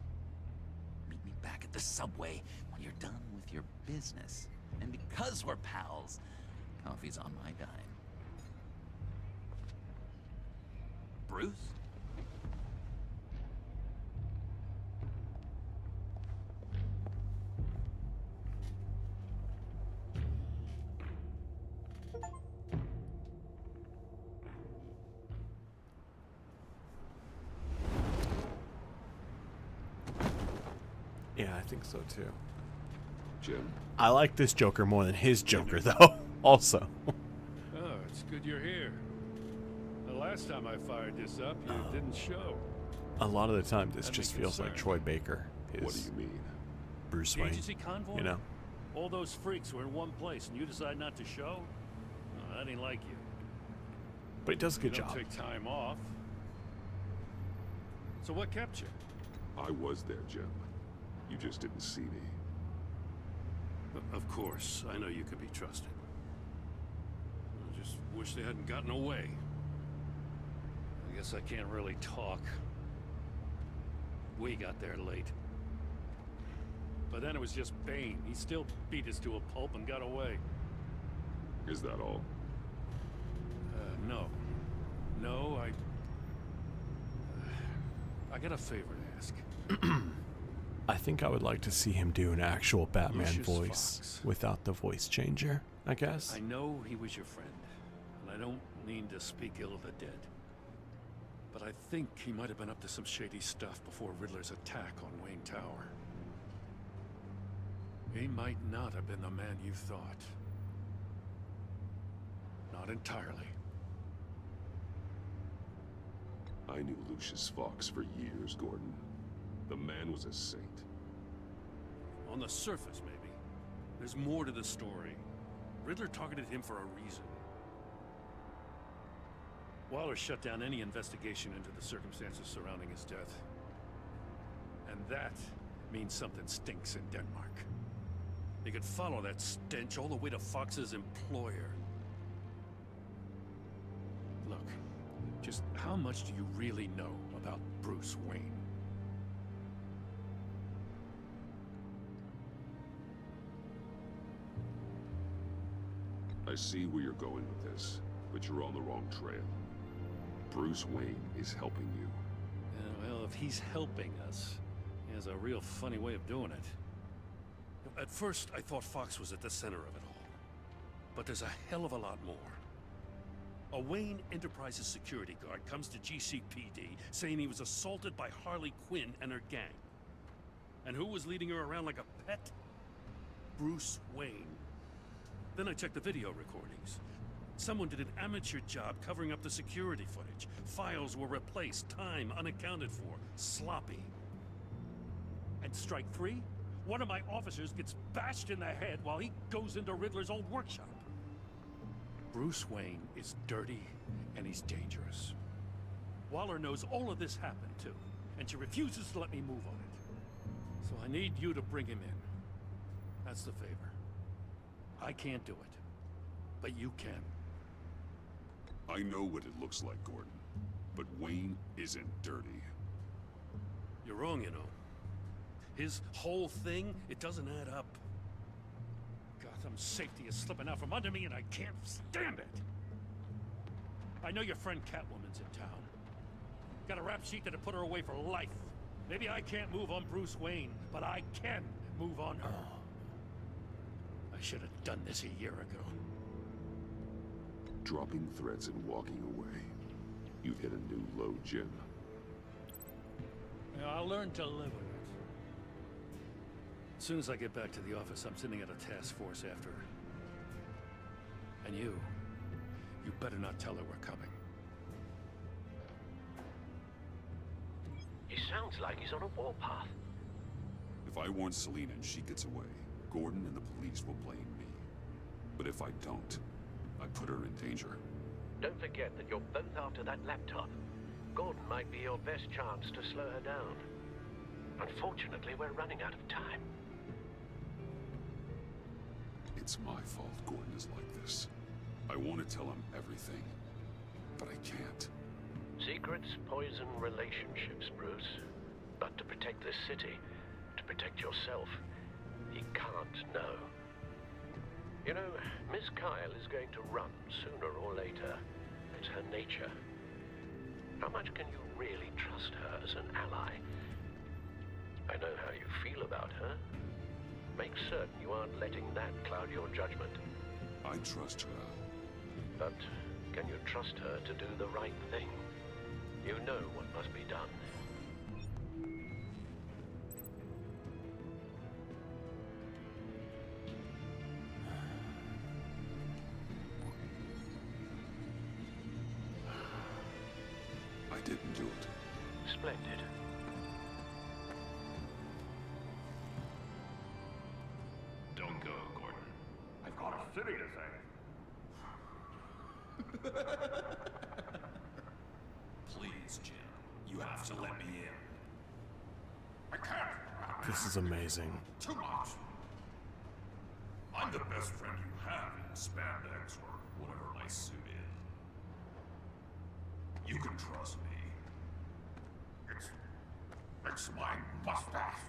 Speaker 14: Meet me back at the subway when you're done with your business. And because we're pals, coffee's on my dime. Bruce?
Speaker 1: Yeah, I think so too.
Speaker 20: Jim?
Speaker 1: I like this Joker more than his Joker, though, also.
Speaker 21: Oh, it's good you're here. The last time I fired this up, you didn't show.
Speaker 1: A lot of the time, this
Speaker 21: That'd
Speaker 1: just
Speaker 21: be
Speaker 1: feels like
Speaker 21: concerned.
Speaker 1: Troy Baker is
Speaker 20: What do you mean?
Speaker 1: Bruce
Speaker 21: The
Speaker 1: Wayne.
Speaker 21: agency convoy?
Speaker 1: You know?
Speaker 21: All those freaks were in one place, and you decide not to show? Oh, that ain't like you.
Speaker 1: But he does a good
Speaker 21: You don't
Speaker 1: job.
Speaker 21: take time off. So what kept you?
Speaker 10: I was there, Jim. You just didn't see me.
Speaker 21: Of course, I know you could be trusted. I just wish they hadn't gotten away. I guess I can't really talk. We got there late. But then it was just Bane. He still beat us to a pulp and got away.
Speaker 10: Is that all?
Speaker 21: No. No, I got a favor to ask.
Speaker 1: I think I would like to see him do an actual Batman
Speaker 21: Lucius
Speaker 1: voice
Speaker 21: Fox.
Speaker 1: without the voice changer, I guess.
Speaker 21: I know he was your friend, and I don't mean to speak ill of the dead. But I think he might have been up to some shady stuff before Riddler's attack on Wayne Tower. He might not have been the man you thought. Not entirely.
Speaker 10: I knew Lucius Fox for years, Gordon. The man was a saint.
Speaker 21: On the surface, maybe. There's more to the story. Riddler targeted him for a reason. Waller shut down any investigation into the circumstances surrounding his death. And that means something stinks in Denmark. You could follow that stench all the way to Fox's employer. Look, just how much do you really know about Bruce Wayne?
Speaker 10: I see where you're going with this, but you're on the wrong trail. Bruce Wayne is helping you.
Speaker 21: Yeah, well, if he's helping us, he has a real funny way of doing it. At first, I thought Fox was at the center of it all. But there's a hell of a lot more. A Wayne Enterprises security guard comes to GCPD saying he was assaulted by Harley Quinn and her gang. And who was leading her around like a pet? Bruce Wayne. Then I checked the video recordings. Someone did an amateur job covering up the security footage. Files were replaced, time unaccounted for, sloppy. And strike three? one of my officers gets bashed in the head while he goes into Riddler's old workshop. Bruce Wayne is dirty and he's dangerous. Waller knows all of this happened too, and she refuses to let me move on it. So I need you to bring him in. That's the favor. I can't do it, but you can.
Speaker 8: I know what it looks like, Gordon, but Wayne isn't dirty.
Speaker 21: You're wrong, you know. His whole thing, it doesn't add up. Gotham's safety is slipping out from under me and I can't stand it. I know your friend Catwoman's in town. Got a rap sheet that'll put her away for life. Maybe I can't move on Bruce Wayne, but I can move on her. I should have done this a year ago.
Speaker 8: Dropping threats and walking away. You've hit a new low, Jim.
Speaker 21: Yeah, I'll learn to live with it. As soon as I get back to the office, I'm sending out a task force after her. And you better not tell her we're coming.
Speaker 6: He sounds like he's on a warpath.
Speaker 8: If I warn Selina and she gets away, Gordon and the police will blame me. But if I don't, I put her in danger.
Speaker 6: Don't forget that you're both after that laptop. Gordon might be your best chance to slow her down. Unfortunately, we're running out of time.
Speaker 8: It's my fault Gordon is like this. I want to tell him everything, but I can't.
Speaker 6: Secrets poison relationships, Bruce. But to protect this city, to protect yourself, he can't know. You know, Miss Kyle is going to run sooner or later. It's her nature. How much can you really trust her as an ally? I know how you feel about her. Make certain you aren't letting that cloud your judgment.
Speaker 8: I trust her.
Speaker 6: But can you trust her to do the right thing? You know what must be done.
Speaker 8: I didn't do it.
Speaker 6: Splendid.
Speaker 10: Don't go, Gordon. I've got a city to save.
Speaker 12: Please, Jim. You have to let me in.
Speaker 10: I can't.
Speaker 1: This is amazing.
Speaker 10: Too much. I'm the best friend you have in spandex or whatever my suit is. You can trust me. It's my mustache.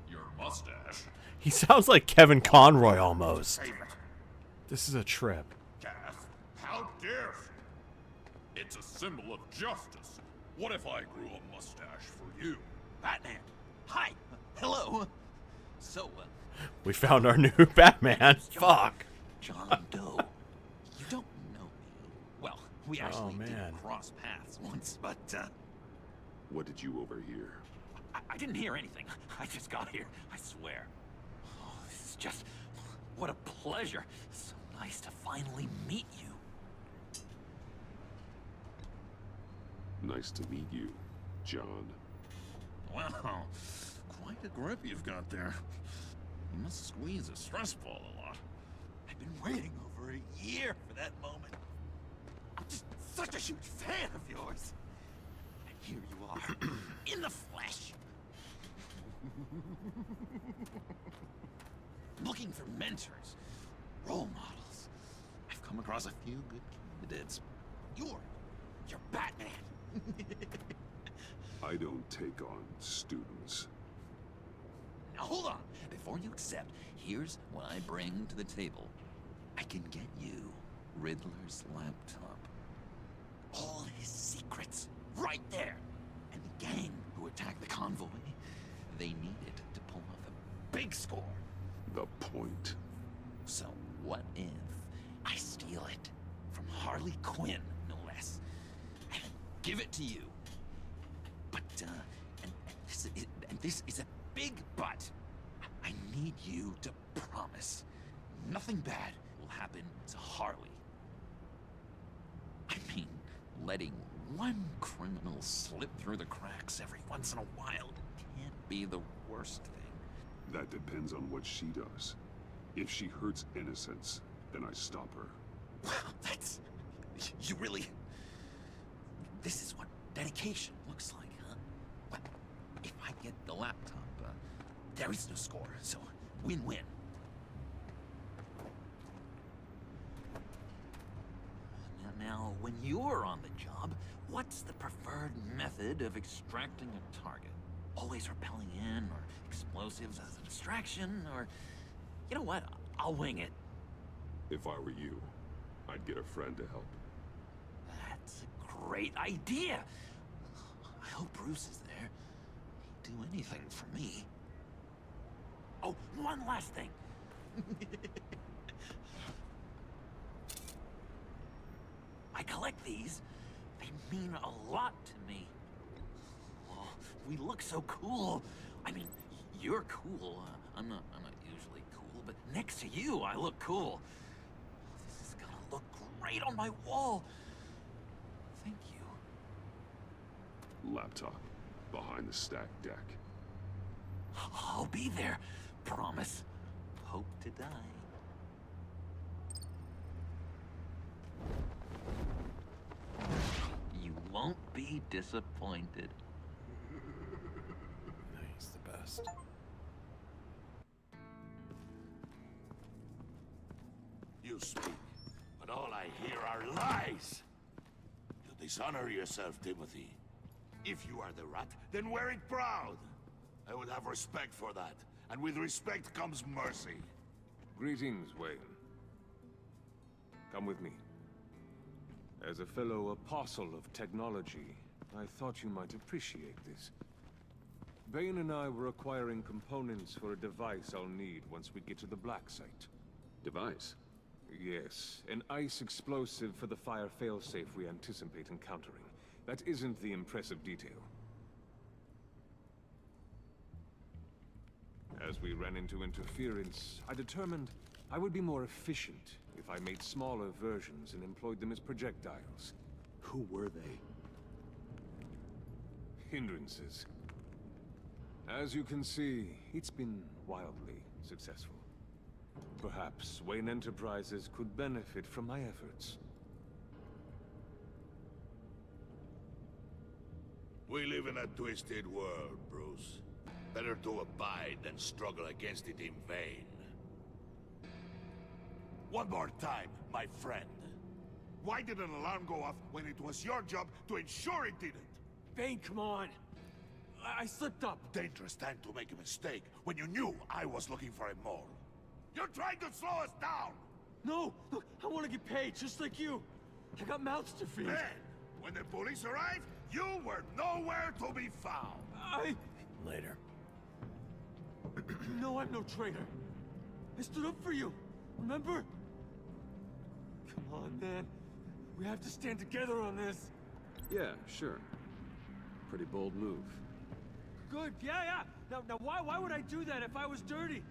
Speaker 10: Your mustache.
Speaker 1: He sounds like Kevin Conroy almost.
Speaker 10: Save it.
Speaker 1: This is a trip.
Speaker 10: Cass, how dare she? It's a symbol of justice. What if I grew a mustache for you?
Speaker 9: Batman. Hi. Hello. So,
Speaker 1: We found our new Batman. Fuck.
Speaker 9: John Doe. You don't know me. Well, we actually did cross paths once, but,
Speaker 8: What did you overhear?
Speaker 9: I didn't hear anything. I just got here, I swear. Oh, this is just... what a pleasure. So nice to finally meet you.
Speaker 8: Nice to meet you, John.
Speaker 10: Wow, quite a grip you've got there. You must squeeze a stress ball a lot.
Speaker 9: I've been waiting over a year for that moment. I'm just such a huge fan of yours. And here you are, in the flesh. Looking for mentors, role models. I've come across a few good candidates. You're Batman.
Speaker 8: I don't take on students.
Speaker 9: Now hold on. Before you accept, here's what I bring to the table. I can get you Riddler's laptop. All his secrets, right there. And the gang who attacked the convoy, they needed to pull off a big score.
Speaker 8: The point.
Speaker 9: So what if I steal it from Harley Quinn, no less, and give it to you? But, and this is a big but. I need you to promise nothing bad will happen to Harley. I mean, letting one criminal slip through the cracks every once in a while can't be the worst thing.
Speaker 8: That depends on what she does. If she hurts innocents, then I stop her.
Speaker 9: Wow, that's... You really... This is what dedication looks like, huh? Well, if I get the laptop, there is no score, so win-win. Now, when you're on the job, what's the preferred method of extracting a target? Always rappelling in, or explosives as a distraction, or... You know what? I'll wing it.
Speaker 8: If I were you, I'd get a friend to help.
Speaker 9: That's a great idea! I hope Bruce is there. He'd do anything for me. Oh, one last thing! I collect these. They mean a lot to me. Oh, we look so cool. I mean, you're cool. I'm not usually cool, but next to you, I look cool. This is gonna look great on my wall. Thank you.
Speaker 8: Laptop. Behind the stacked deck.
Speaker 9: I'll be there. Promise. Hope to die. You won't be disappointed.
Speaker 1: He's the best.
Speaker 10: You speak, but all I hear are lies. You dishonor yourself, Timothy. If you are the rat, then wear it proud. I would have respect for that, and with respect comes mercy.
Speaker 4: Greetings, Wayne. Come with me. As a fellow apostle of technology, I thought you might appreciate this. Bane and I were acquiring components for a device I'll need once we get to the Black Site.
Speaker 8: Device?
Speaker 4: Yes, an ice explosive for the fire failsafe we anticipate encountering. That isn't the impressive detail. As we ran into interference, I determined I would be more efficient if I made smaller versions and employed them as projectiles.
Speaker 20: Who were they?
Speaker 4: Hindrances. As you can see, it's been wildly successful. Perhaps Wayne Enterprises could benefit from my efforts.
Speaker 10: We live in a twisted world, Bruce. Better to abide than struggle against it in vain. One more time, my friend. Why did an alarm go off when it was your job to ensure it didn't?
Speaker 7: Bane, come on! I slipped up!
Speaker 10: Dangerous time to make a mistake when you knew I was looking for a mole. You're trying to slow us down!
Speaker 7: No! Look, I want to get paid, just like you! I got mouths to feed!
Speaker 10: Then, when the police arrived, you were nowhere to be found!
Speaker 1: Later.
Speaker 7: You know I'm no traitor. I stood up for you, remember? Come on, man. We have to stand together on this.
Speaker 20: Yeah, sure. Pretty bold move.
Speaker 7: Good, yeah. Now why would I do that if I was dirty?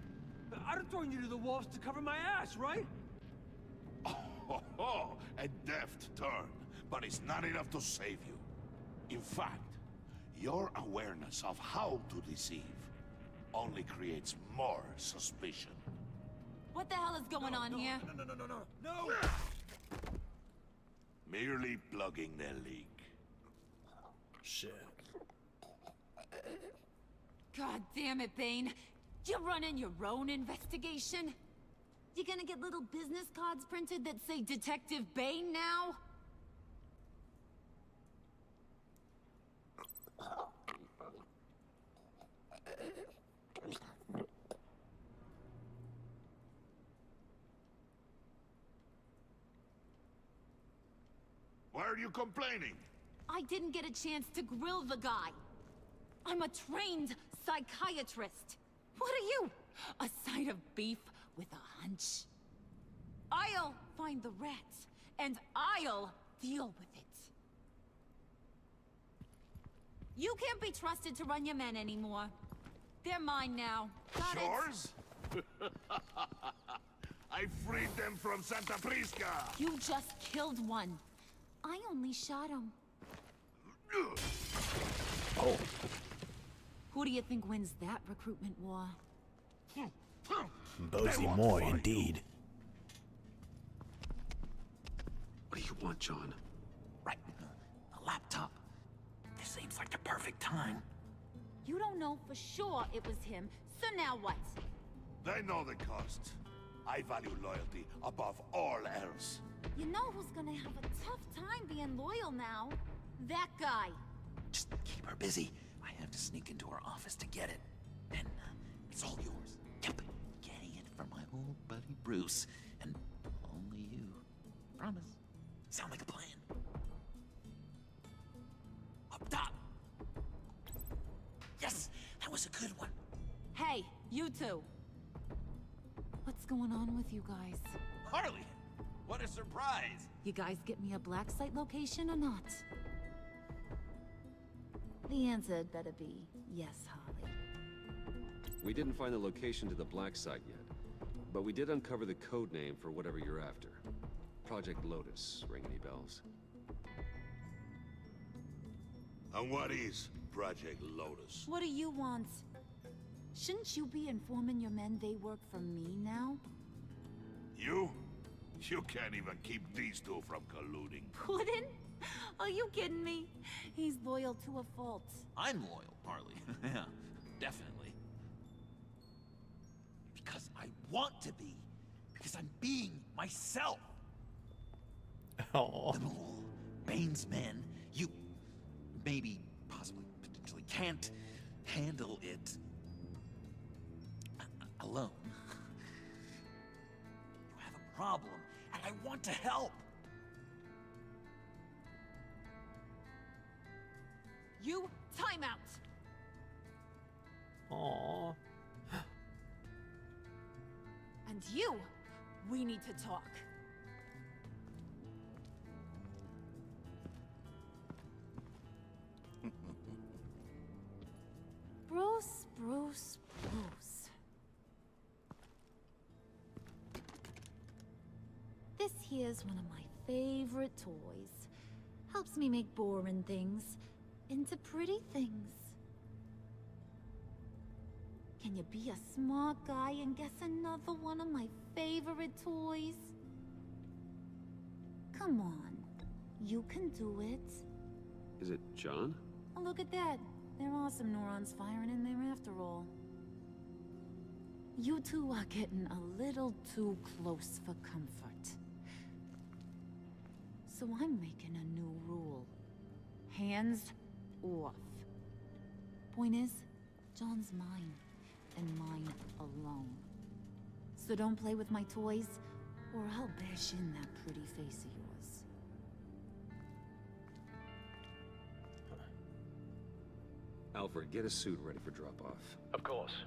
Speaker 7: I'd have thrown you to the wolves to cover my ass, right?
Speaker 10: Oh, a deft turn, but it's not enough to save you. In fact, your awareness of how to deceive only creates more suspicion.
Speaker 17: What the hell is going on here?
Speaker 7: No!
Speaker 10: Merely plugging the leak.
Speaker 1: Shit.
Speaker 17: God damn it, Bane. You're running your own investigation? You gonna get little business cards printed that say Detective Bane now?
Speaker 10: Why are you complaining?
Speaker 17: I didn't get a chance to grill the guy. I'm a trained psychiatrist. What are you? A side of beef with a hunch? I'll find the rats, and I'll deal with it. You can't be trusted to run your men anymore. They're mine now. Got it?
Speaker 10: Yours? I freed them from Santa Prisca!
Speaker 17: You just killed one. I only shot him.
Speaker 1: Oh.
Speaker 17: Who do you think wins that recruitment war?
Speaker 1: Bozy Moy, indeed.
Speaker 20: What do you want, John?
Speaker 9: Right, a laptop. This seems like the perfect time.
Speaker 17: You don't know for sure it was him, so now what?
Speaker 10: They know the cost. I value loyalty above all else.
Speaker 17: You know who's gonna have a tough time being loyal now? That guy.
Speaker 9: Just keep her busy. I have to sneak into her office to get it. Then it's all yours. Yep, getting it from my old buddy Bruce, and only you. Promise. Sound like a plan? Up top. Yes, that was a good one.
Speaker 17: Hey, you two. What's going on with you guys?
Speaker 14: Harley! What a surprise!
Speaker 17: You guys get me a black site location or not? The answer had better be yes, Harley.
Speaker 20: We didn't find the location to the black site yet, but we did uncover the code name for whatever you're after. Project Lotus. Ring any bells?
Speaker 10: And what is Project Lotus?
Speaker 17: What do you want? Shouldn't you be informing your men they work for me now?
Speaker 10: You? You can't even keep these two from colluding.
Speaker 17: Puddin'? Are you kidding me? He's loyal to a fault.
Speaker 9: I'm loyal, Harley. Yeah, definitely. Because I want to be. Because I'm being myself.
Speaker 1: Oh.
Speaker 9: The mole, Bane's men, you maybe, possibly, potentially can't handle it alone. You have a problem, and I want to help.
Speaker 17: You, time out.
Speaker 1: Aww.
Speaker 17: And you, we need to talk. Bruce. This here's one of my favorite toys. Helps me make boring things into pretty things. Can you be a smart guy and guess another one of my favorite toys? Come on, you can do it.
Speaker 20: Is it John?
Speaker 17: Oh, look at that. There are some neurons firing in there after all. You two are getting a little too close for comfort. So I'm making a new rule. Hands off. Point is, John's mine, and mine alone. So don't play with my toys, or I'll bash in that pretty face of yours.
Speaker 20: Alfred, get a suit ready for drop-off.
Speaker 6: Of course.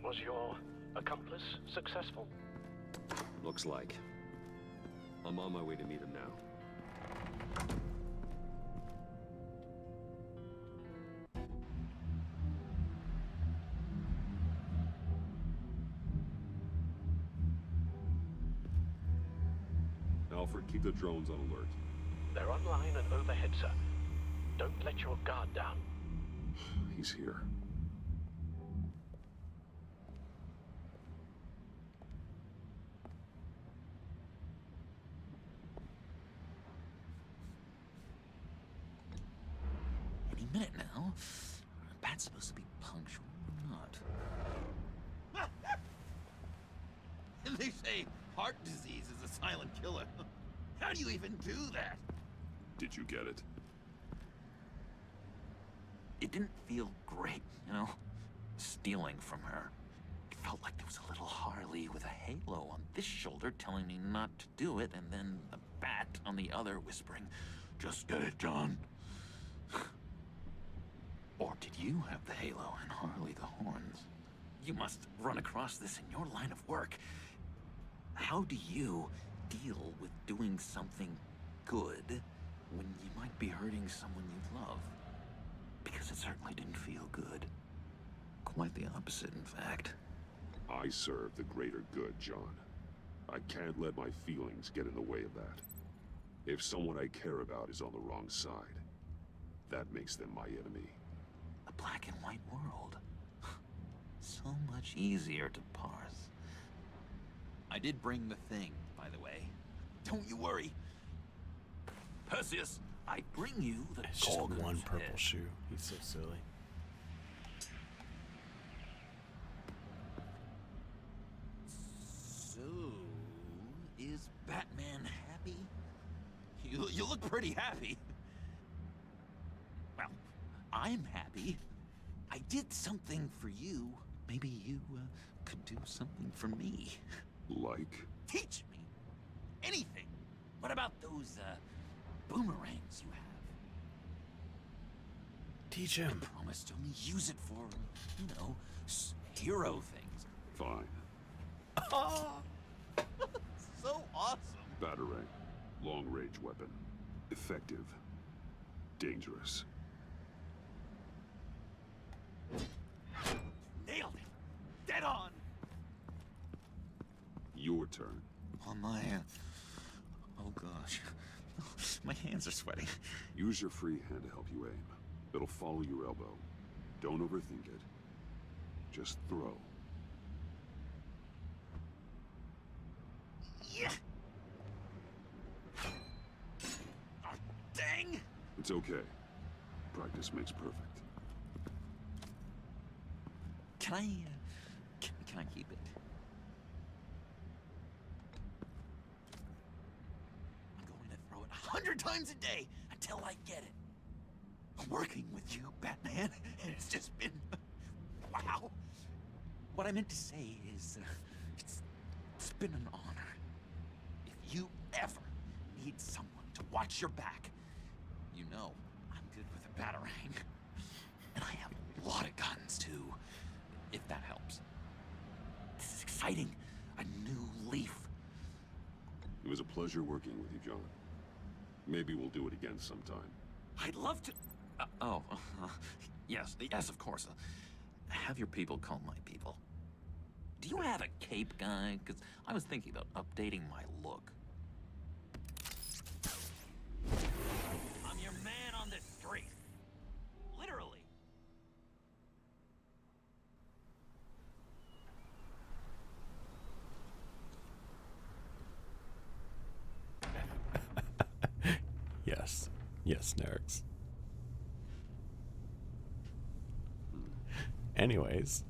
Speaker 6: Was your accomplice successful?
Speaker 20: Looks like. I'm on my way to meet him now.
Speaker 8: Alfred, keep the drones on alert.
Speaker 6: They're online and overhead, sir. Don't let your guard down.
Speaker 8: He's here.
Speaker 9: Any minute now. Bat's supposed to be punctual or not. They say heart disease is a silent killer. How do you even do that?
Speaker 8: Did you get it?
Speaker 9: It didn't feel great, you know? Stealing from her. It felt like there was a little Harley with a halo on this shoulder telling me not to do it, and then the bat on the other whispering, "Just get it, John." Or did you have the halo and Harley the horns? You must run across this in your line of work. How do you deal with doing something good when you might be hurting someone you love? Because it certainly didn't feel good. Quite the opposite, in fact.
Speaker 8: I serve the greater good, John. I can't let my feelings get in the way of that. If someone I care about is on the wrong side, that makes them my enemy.
Speaker 9: A black and white world. So much easier to parse. I did bring the thing, by the way. Don't you worry. Perseus, I bring you the
Speaker 1: It's just
Speaker 9: Gorgon's
Speaker 1: one purple
Speaker 9: head.
Speaker 1: shoe. He's so silly.
Speaker 9: So, is Batman happy? You look pretty happy. Well, I'm happy. I did something for you. Maybe you could do something for me.
Speaker 8: Like?
Speaker 9: Teach me anything. What about those boomerangs you have?
Speaker 1: Teach him.
Speaker 9: I promise to only use it for, you know, hero things.
Speaker 8: Fine.
Speaker 9: So awesome.
Speaker 8: Batarang. Long-range weapon. Effective. Dangerous.
Speaker 9: Nailed it. Dead on.
Speaker 8: Your turn.
Speaker 9: Oh my. Oh gosh. My hands are sweating.
Speaker 8: Use your free hand to help you aim. It'll follow your elbow. Don't overthink it. Just throw.
Speaker 9: Yeah. Oh, dang.
Speaker 8: It's okay. Practice makes perfect.
Speaker 9: Can I can I keep it? I'm going to throw it 100 times a day until I get it. Working with you, Batman, it's just been wow. What I meant to say is, it's been an honor. If you ever need someone to watch your back, you know I'm good with a batarang, and I have a lot of guns too. If that helps. This is exciting. A new leaf.
Speaker 8: It was a pleasure working with you, John. Maybe we'll do it again sometime.
Speaker 9: I'd love to. Yes, of course. Have your people call my people. Do you have a cape, guy? Because I was thinking about updating my look. I'm your man on this street. Literally.
Speaker 1: Yes. Yes, Nerix. Anyways.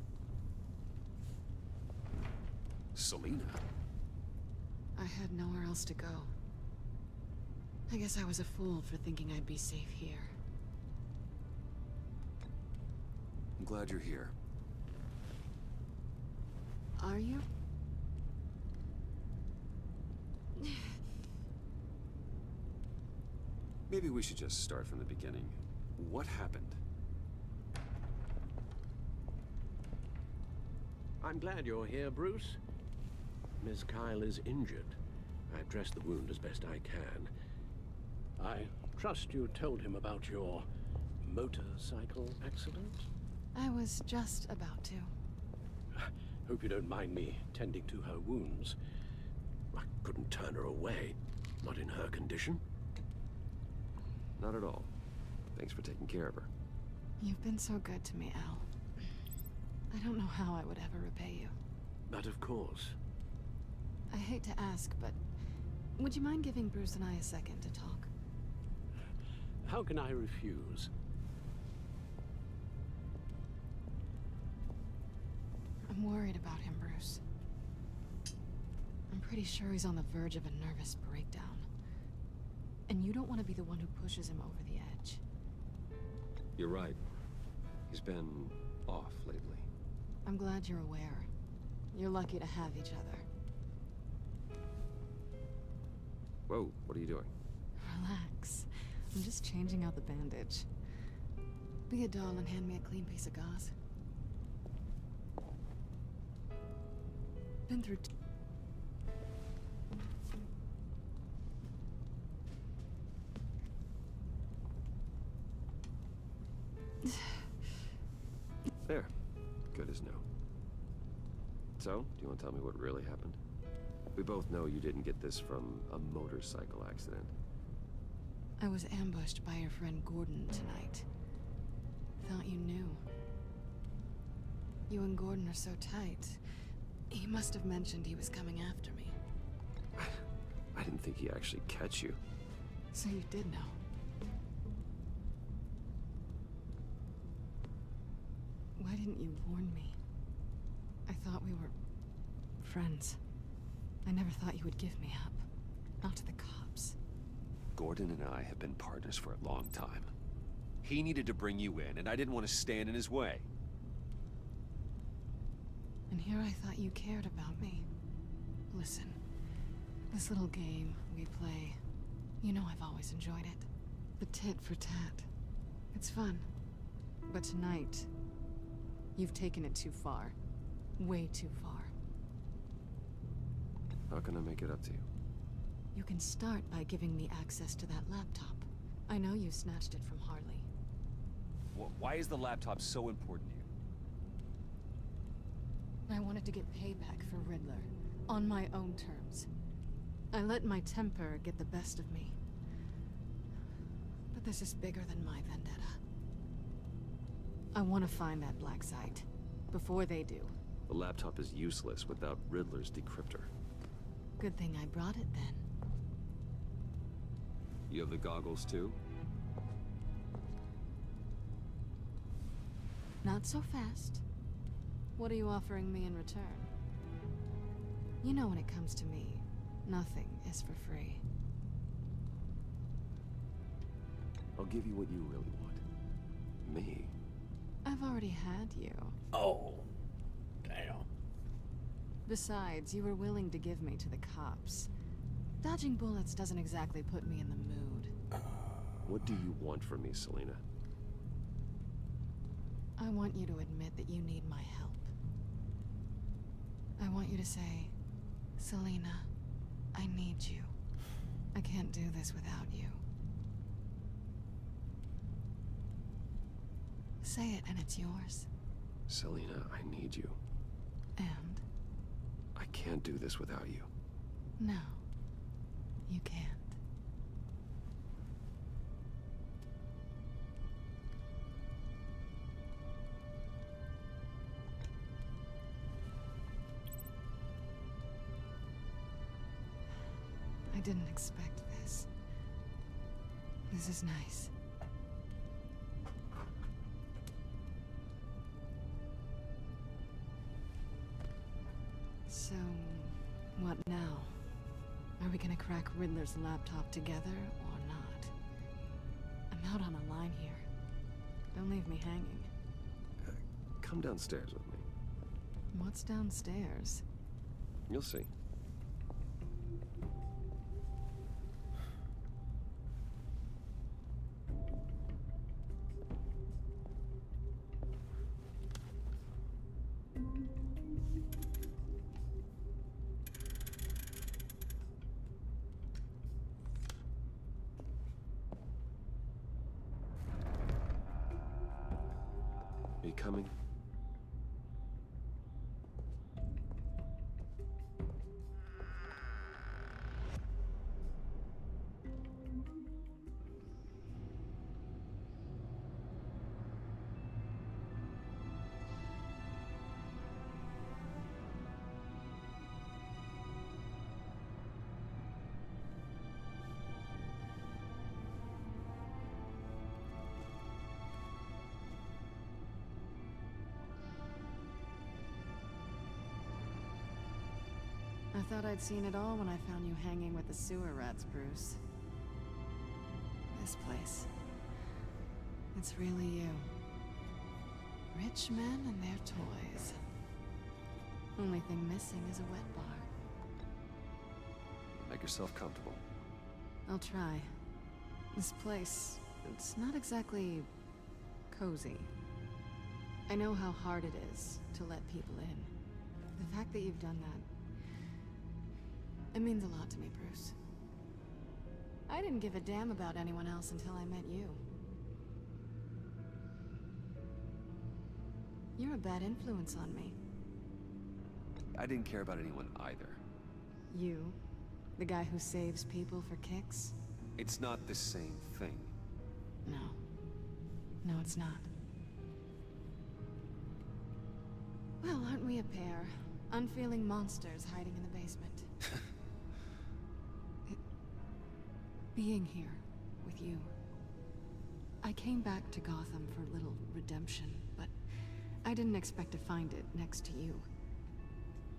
Speaker 20: Selina?
Speaker 11: I had nowhere else to go. I guess I was a fool for thinking I'd be safe here.
Speaker 20: I'm glad you're here.
Speaker 11: Are you?
Speaker 20: Maybe we should just start from the beginning. What happened?
Speaker 2: I'm glad you're here, Bruce. Miss Kyle is injured. I've dressed the wound as best I can. I trust you told him about your motorcycle accident?
Speaker 11: I was just about to.
Speaker 2: Hope you don't mind me tending to her wounds. I couldn't turn her away, not in her condition.
Speaker 20: Not at all. Thanks for taking care of her.
Speaker 11: You've been so good to me, Al. I don't know how I would ever repay you.
Speaker 2: But of course.
Speaker 11: I hate to ask, but would you mind giving Bruce and I a second to talk?
Speaker 2: How can I refuse?
Speaker 11: I'm worried about him, Bruce. I'm pretty sure he's on the verge of a nervous breakdown. And you don't want to be the one who pushes him over the edge.
Speaker 20: You're right. He's been off lately.
Speaker 11: I'm glad you're aware. You're lucky to have each other.
Speaker 20: Whoa, what are you doing?
Speaker 11: Relax. I'm just changing out the bandage. Be a doll and hand me a clean piece of gauze. Been through
Speaker 20: There. Good as new. So, do you want to tell me what really happened? We both know you didn't get this from a motorcycle accident.
Speaker 11: I was ambushed by your friend Gordon tonight. Thought you knew. You and Gordon are so tight. He must have mentioned he was coming after me.
Speaker 20: I didn't think he'd actually catch you.
Speaker 11: So you did know. Why didn't you warn me? I thought we were friends. I never thought you would give me up. Not to the cops.
Speaker 20: Gordon and I have been partners for a long time. He needed to bring you in, and I didn't want to stand in his way.
Speaker 11: And here I thought you cared about me. Listen, this little game we play, you know I've always enjoyed it. The tit for tat. It's fun. But tonight, you've taken it too far. Way too far.
Speaker 20: How can I make it up to you?
Speaker 11: You can start by giving me access to that laptop. I know you snatched it from Harley.
Speaker 20: Why is the laptop so important to you?
Speaker 11: I wanted to get payback for Riddler, on my own terms. I let my temper get the best of me. But this is bigger than my vendetta. I want to find that black site, before they do.
Speaker 20: The laptop is useless without Riddler's decryptor.
Speaker 11: Good thing I brought it then.
Speaker 20: You have the goggles too?
Speaker 11: Not so fast. What are you offering me in return? You know when it comes to me, nothing is for free.
Speaker 20: I'll give you what you really want. Me?
Speaker 11: I've already had you.
Speaker 1: Oh. Damn.
Speaker 11: Besides, you were willing to give me to the cops. Dodging bullets doesn't exactly put me in the mood.
Speaker 20: What do you want from me, Selina?
Speaker 11: I want you to admit that you need my help. I want you to say, Selina, I need you. I can't do this without you. Say it and it's yours.
Speaker 20: Selina, I need you.
Speaker 11: And?
Speaker 20: I can't do this without you.
Speaker 11: No, you can't. I didn't expect this. This is nice. So, what now? Are we gonna crack Riddler's laptop together, or not? I'm out on a line here. Don't leave me hanging.
Speaker 20: Come downstairs with me.
Speaker 11: What's downstairs?
Speaker 20: You'll see. Are you coming?
Speaker 11: I thought I'd seen it all when I found you hanging with the sewer rats, Bruce. This place. It's really you. Rich men and their toys. Only thing missing is a wet bar.
Speaker 20: Make yourself comfortable.
Speaker 11: I'll try. This place, it's not exactly cozy. I know how hard it is to let people in. The fact that you've done that, it means a lot to me, Bruce. I didn't give a damn about anyone else until I met you. You're a bad influence on me.
Speaker 20: I didn't care about anyone either.
Speaker 11: You? The guy who saves people for kicks?
Speaker 20: It's not the same thing.
Speaker 11: No. No, it's not. Well, aren't we a pair? Unfeeling monsters hiding in the basement. Being here with you. I came back to Gotham for a little redemption, but I didn't expect to find it next to you.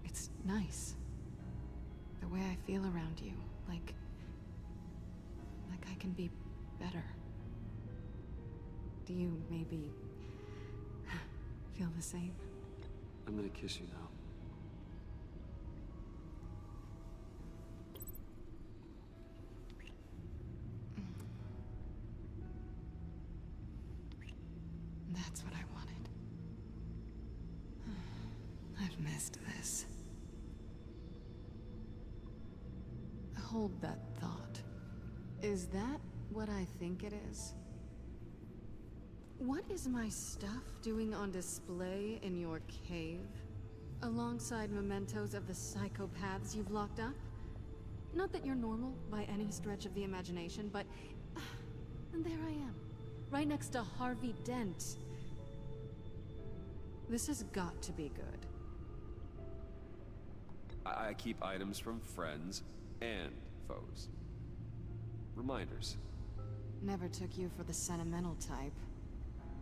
Speaker 11: It's nice. The way I feel around you, like I can be better. Do you maybe feel the same?
Speaker 20: I'm gonna kiss you now.
Speaker 11: That's what I wanted. I've missed this. Hold that thought. Is that what I think it is? What is my stuff doing on display in your cave? Alongside mementos of the psychopaths you've locked up? Not that you're normal by any stretch of the imagination, but... and there I am. Right next to Harvey Dent. This has got to be good.
Speaker 20: I keep items from friends and foes. Reminders.
Speaker 11: Never took you for the sentimental type.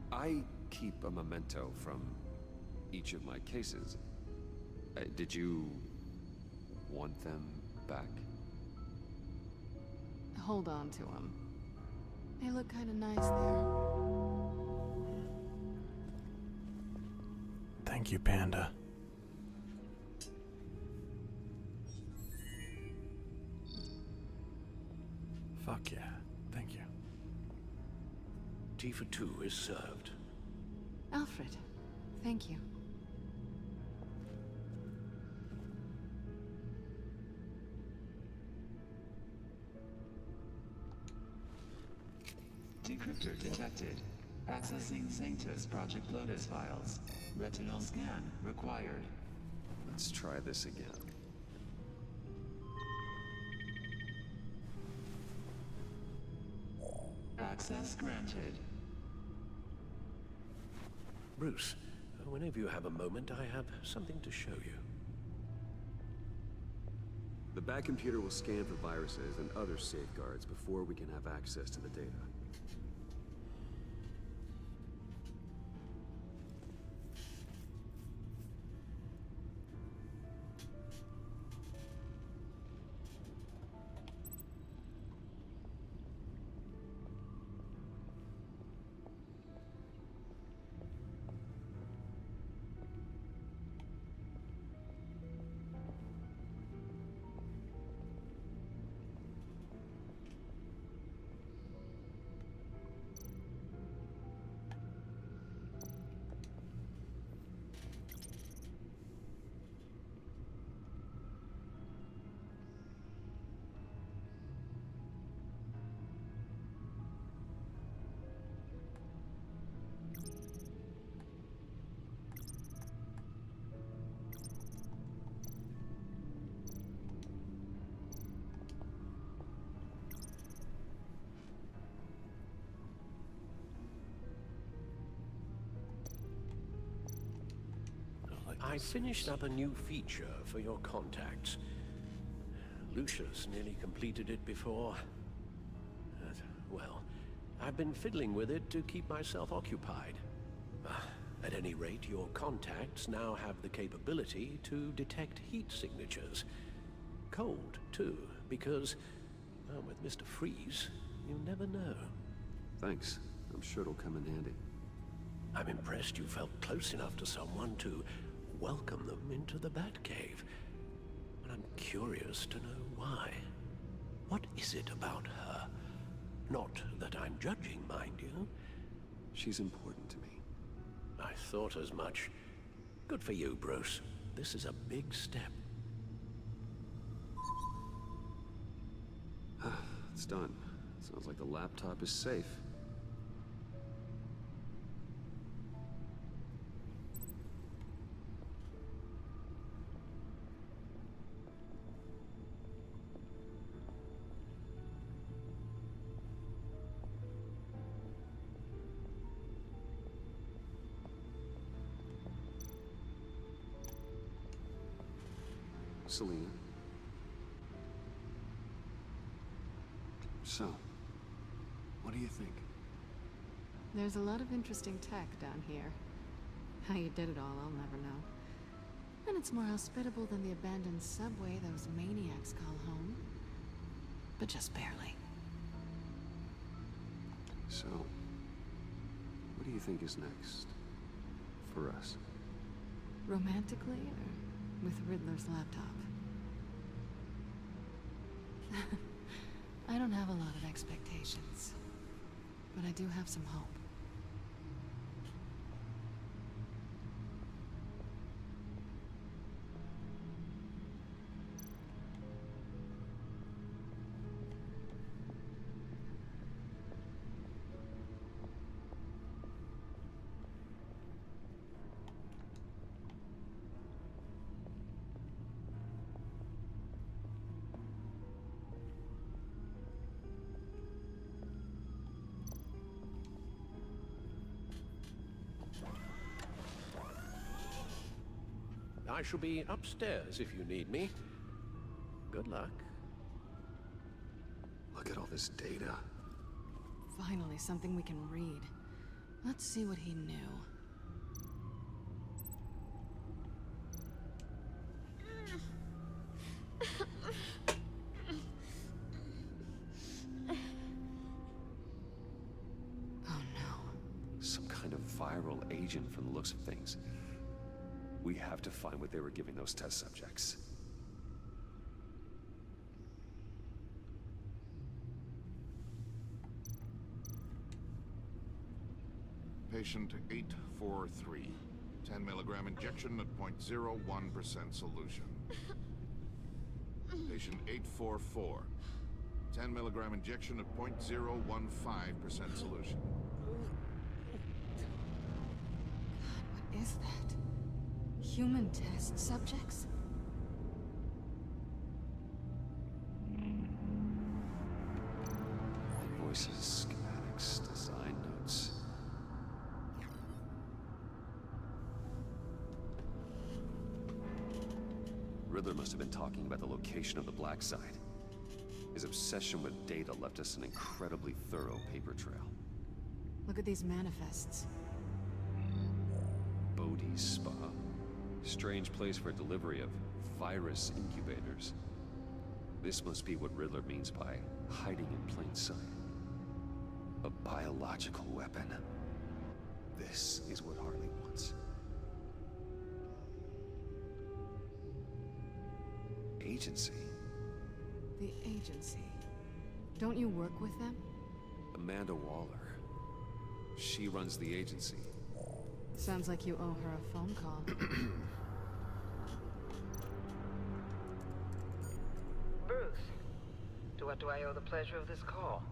Speaker 20: I keep a memento from each of my cases. Did you want them back?
Speaker 11: Hold on to them. They look kind of nice there.
Speaker 1: Thank you, Panda. Fuck yeah. Thank you.
Speaker 2: Tea for two is served.
Speaker 11: Alfred, thank you.
Speaker 5: Decryptor detected. Accessing Sanctus Project Lotus files. Retinal scan required.
Speaker 20: Let's try this again.
Speaker 5: Access granted.
Speaker 2: Bruce, whenever you have a moment, I have something to show you.
Speaker 20: The back computer will scan for viruses and other safeguards before we can have access to the data.
Speaker 2: I finished up a new feature for your contacts. Lucius nearly completed it before. Well, I've been fiddling with it to keep myself occupied. At any rate, your contacts now have the capability to detect heat signatures. Cold, too, because, well, with Mr. Freeze, you never know.
Speaker 20: Thanks. I'm sure it'll come in handy.
Speaker 2: I'm impressed you felt close enough to someone to welcome them into the Batcave. And I'm curious to know why. What is it about her? Not that I'm judging, mind you.
Speaker 20: She's important to me.
Speaker 2: I thought as much. Good for you, Bruce. This is a big step.
Speaker 20: It's done. Sounds like the laptop is safe. Selina. So, what do you think?
Speaker 11: There's a lot of interesting tech down here. How you did it all, I'll never know. And it's more hospitable than the abandoned subway those maniacs call home. But just barely.
Speaker 20: So, what do you think is next? For us?
Speaker 11: Romantically, or with Riddler's laptop? I don't have a lot of expectations. But I do have some hope.
Speaker 2: I shall be upstairs if you need me. Good luck.
Speaker 20: Look at all this data.
Speaker 11: Finally, something we can read. Let's see what he knew.
Speaker 20: Oh no. Some kind of viral agent from the looks of things. We have to find what they were giving those test subjects.
Speaker 10: Patient 843. 10 milligram injection at 0.01% solution. Patient 844. 10 milligram injection at 0.015% solution.
Speaker 11: What is that? Human test subjects?
Speaker 20: Invoices, schematics, design notes. Riddler must have been talking about the location of the black site. His obsession with data left us an incredibly thorough paper trail.
Speaker 11: Look at these manifests.
Speaker 20: Bodhi's Spa. Strange place for delivery of virus incubators. This must be what Riddler means by hiding in plain sight. A biological weapon. This is what Harley wants. Agency.
Speaker 11: The agency. Don't you work with them?
Speaker 20: Amanda Waller. She runs the agency.
Speaker 11: Sounds like you owe her a phone call.
Speaker 13: Bruce, to what do I owe the pleasure of this call?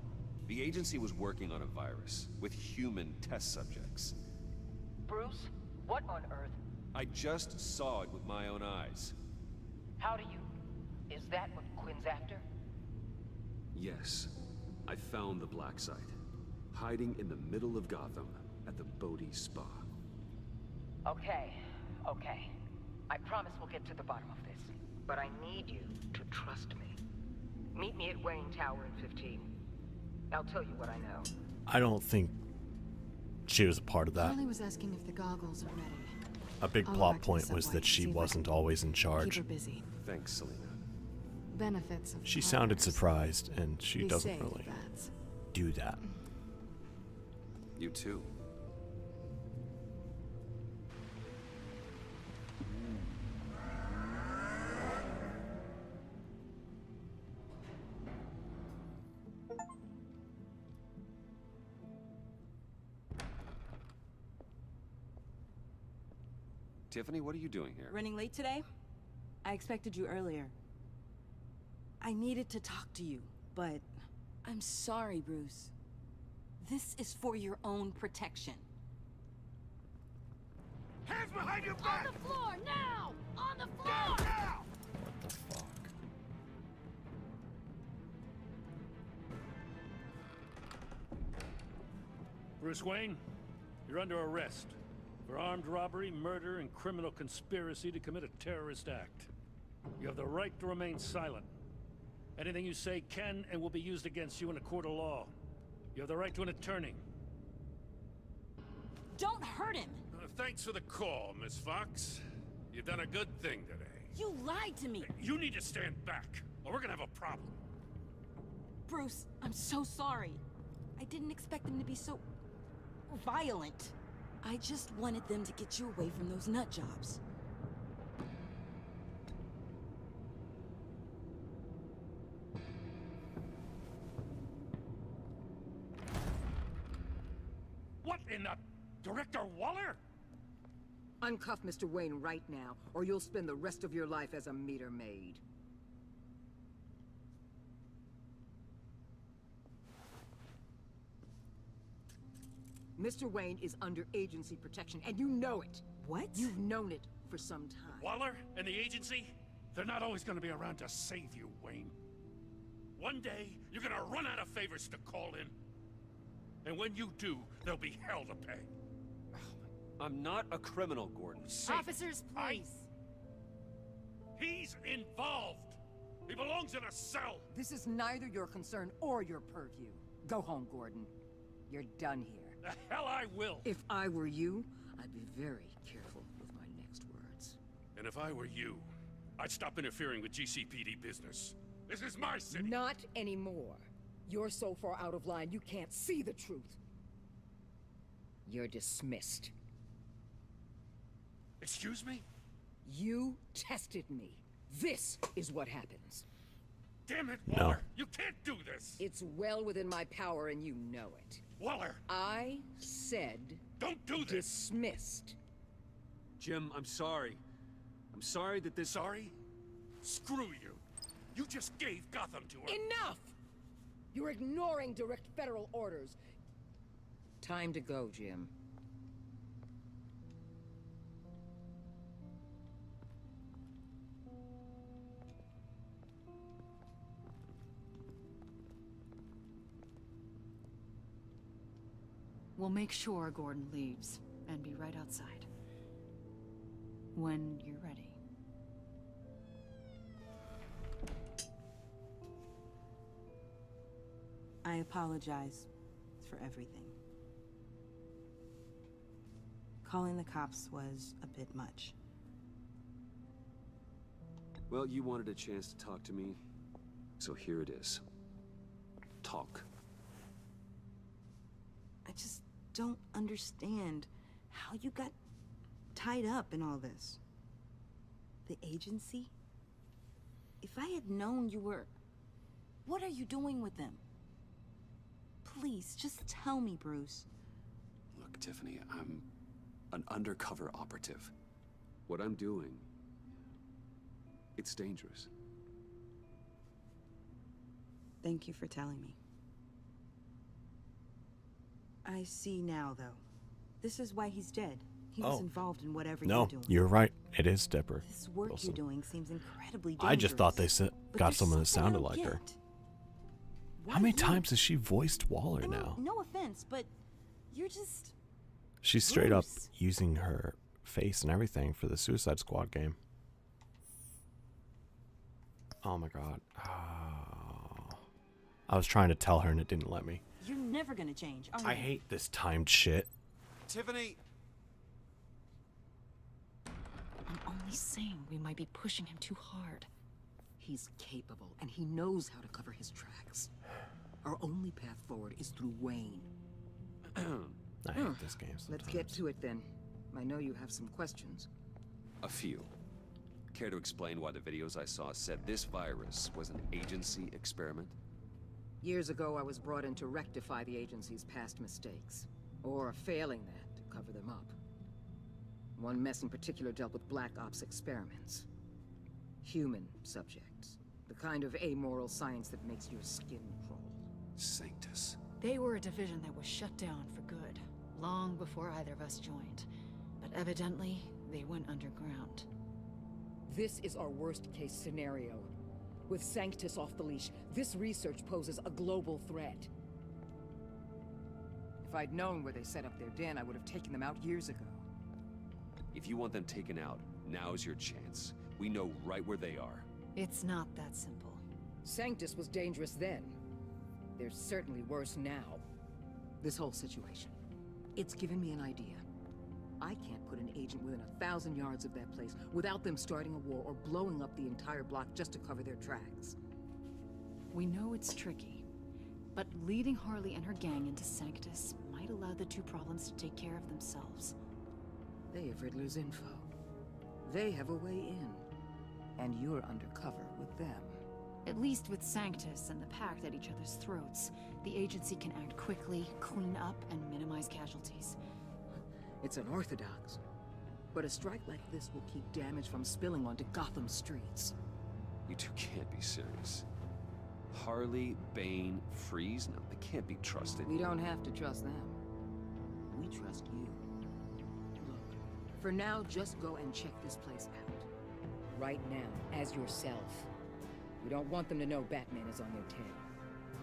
Speaker 20: The agency was working on a virus with human test subjects.
Speaker 13: Bruce, what on earth?
Speaker 20: I just saw it with my own eyes.
Speaker 13: How do you... Is that what Quinn's after?
Speaker 20: Yes. I found the black site. Hiding in the middle of Gotham at the Bodhi Spa.
Speaker 13: Okay. I promise we'll get to the bottom of this. But I need you to trust me. Meet me at Wayne Tower in 15. I'll tell you what I know.
Speaker 1: I don't think she was a part of that.
Speaker 11: Harley was asking if the goggles are ready.
Speaker 1: A big plot point was that she wasn't always in charge.
Speaker 11: Keep her busy.
Speaker 20: Thanks, Selina.
Speaker 11: Benefits of
Speaker 1: She sounded surprised, and she
Speaker 11: Be
Speaker 1: doesn't
Speaker 11: safe,
Speaker 1: really
Speaker 11: Bats.
Speaker 1: do that.
Speaker 20: You too. Tiffany, what are you doing here?
Speaker 3: Running late today? I expected you earlier. I needed to talk to you, but... I'm sorry, Bruce. This is for your own protection.
Speaker 10: Hands behind your back!
Speaker 23: On the floor, now! On the floor!
Speaker 10: Down, now!
Speaker 1: What the fuck?
Speaker 21: Bruce Wayne, you're under arrest for armed robbery, murder, and criminal conspiracy to commit a terrorist act. You have the right to remain silent. Anything you say can and will be used against you in a court of law. You have the right to an attorney.
Speaker 3: Don't hurt him!
Speaker 21: Thanks for the call, Miss Fox. You've done a good thing today.
Speaker 3: You lied to me!
Speaker 21: You need to stand back, or we're gonna have a problem.
Speaker 3: Bruce, I'm so sorry. I didn't expect them to be so... violent. I just wanted them to get you away from those nut jobs.
Speaker 21: What in the... Director Waller?
Speaker 13: Uncuff Mr. Wayne right now, or you'll spend the rest of your life as a meter maid. Mr. Wayne is under agency protection, and you know it.
Speaker 3: What?
Speaker 13: You've known it for some time.
Speaker 21: Waller and the agency? They're not always gonna be around to save you, Wayne. One day, you're gonna run out of favors to call in. And when you do, there'll be hell to pay.
Speaker 20: I'm not a criminal, Gordon.
Speaker 23: Officers, please.
Speaker 21: He's involved. He belongs in a cell.
Speaker 13: This is neither your concern or your purview. Go home, Gordon. You're done here.
Speaker 21: The hell I will.
Speaker 13: If I were you, I'd be very careful with my next words.
Speaker 21: And if I were you, I'd stop interfering with GCPD business. This is my city.
Speaker 13: Not anymore. You're so far out of line, you can't see the truth. You're dismissed.
Speaker 21: Excuse me?
Speaker 13: You tested me. This is what happens.
Speaker 21: Damn it, Waller. You can't do this.
Speaker 13: It's well within my power and you know it.
Speaker 21: Waller.
Speaker 13: I said...
Speaker 21: Don't do this.
Speaker 13: Dismissed.
Speaker 20: Jim, I'm sorry. I'm sorry that this...
Speaker 21: Sorry? Screw you. You just gave Gotham to her.
Speaker 13: Enough! You're ignoring direct federal orders. Time to go, Jim.
Speaker 23: We'll make sure Gordon leaves, and be right outside. When you're ready.
Speaker 3: I apologize for everything. Calling the cops was a bit much.
Speaker 20: Well, you wanted a chance to talk to me, so here it is. Talk.
Speaker 3: I just don't understand how you got tied up in all this. The agency? If I had known you were... What are you doing with them? Please, just tell me, Bruce.
Speaker 20: Look, Tiffany, I'm an undercover operative. What I'm doing, it's dangerous.
Speaker 3: Thank you for telling me. I see now, though. This is why he's dead. He was involved in whatever you're doing.
Speaker 1: No, you're right. It is Dipper.
Speaker 3: This work
Speaker 1: Wilson.
Speaker 3: you're doing seems incredibly dangerous.
Speaker 1: I just thought they
Speaker 3: But
Speaker 1: got
Speaker 3: there's
Speaker 1: someone that
Speaker 3: something I
Speaker 1: sounded
Speaker 3: don't
Speaker 1: like her.
Speaker 3: get.
Speaker 1: How many times has she voiced Waller
Speaker 3: I mean,
Speaker 1: now?
Speaker 3: no offense, but you're just...
Speaker 1: She's straight up
Speaker 3: Bruce.
Speaker 1: using her face and everything for the Suicide Squad game. Oh my god. Oh. I was trying to tell her and it didn't let me.
Speaker 3: You're never gonna change, are you?
Speaker 1: I hate this timed shit.
Speaker 19: Tiffany!
Speaker 11: I'm only saying we might be pushing him too hard.
Speaker 13: He's capable, and he knows how to cover his tracks. Our only path forward is through Wayne.
Speaker 1: I hate this game sometimes.
Speaker 13: Let's get to it then. I know you have some questions.
Speaker 20: A few. Care to explain why the videos I saw said this virus was an agency experiment?
Speaker 13: Years ago, I was brought in to rectify the agency's past mistakes. Or failing that, to cover them up. One mess in particular dealt with Black Ops experiments. Human subjects. The kind of amoral science that makes your skin crawl.
Speaker 20: Sanctus.
Speaker 11: They were a division that was shut down for good, long before either of us joined. But evidently, they went underground.
Speaker 13: This is our worst-case scenario. With Sanctus off the leash, this research poses a global threat. If I'd known where they set up their den, I would have taken them out years ago.
Speaker 20: If you want them taken out, now's your chance. We know right where they are.
Speaker 15: It's not that simple.
Speaker 13: Sanctus was dangerous then. They're certainly worse now. This whole situation, it's given me an idea. I can't put an agent within 1,000 yards of that place without them starting a war or blowing up the entire block just to cover their tracks.
Speaker 15: We know it's tricky, but leading Harley and her gang into Sanctus might allow the two problems to take care of themselves.
Speaker 13: They have Riddler's info. They have a way in. And you're undercover with them.
Speaker 15: At least with Sanctus and the Pact at each other's throats, the agency can act quickly, clean up, and minimize casualties.
Speaker 13: It's unorthodox. But a strike like this will keep damage from spilling onto Gotham streets.
Speaker 20: You two can't be serious. Harley, Bane, Freeze? No, they can't be trusted.
Speaker 13: We don't have to trust them. We trust you. Look, for now, just go and check this place out. Right now, as yourself. We don't want them to know Batman is on their tail.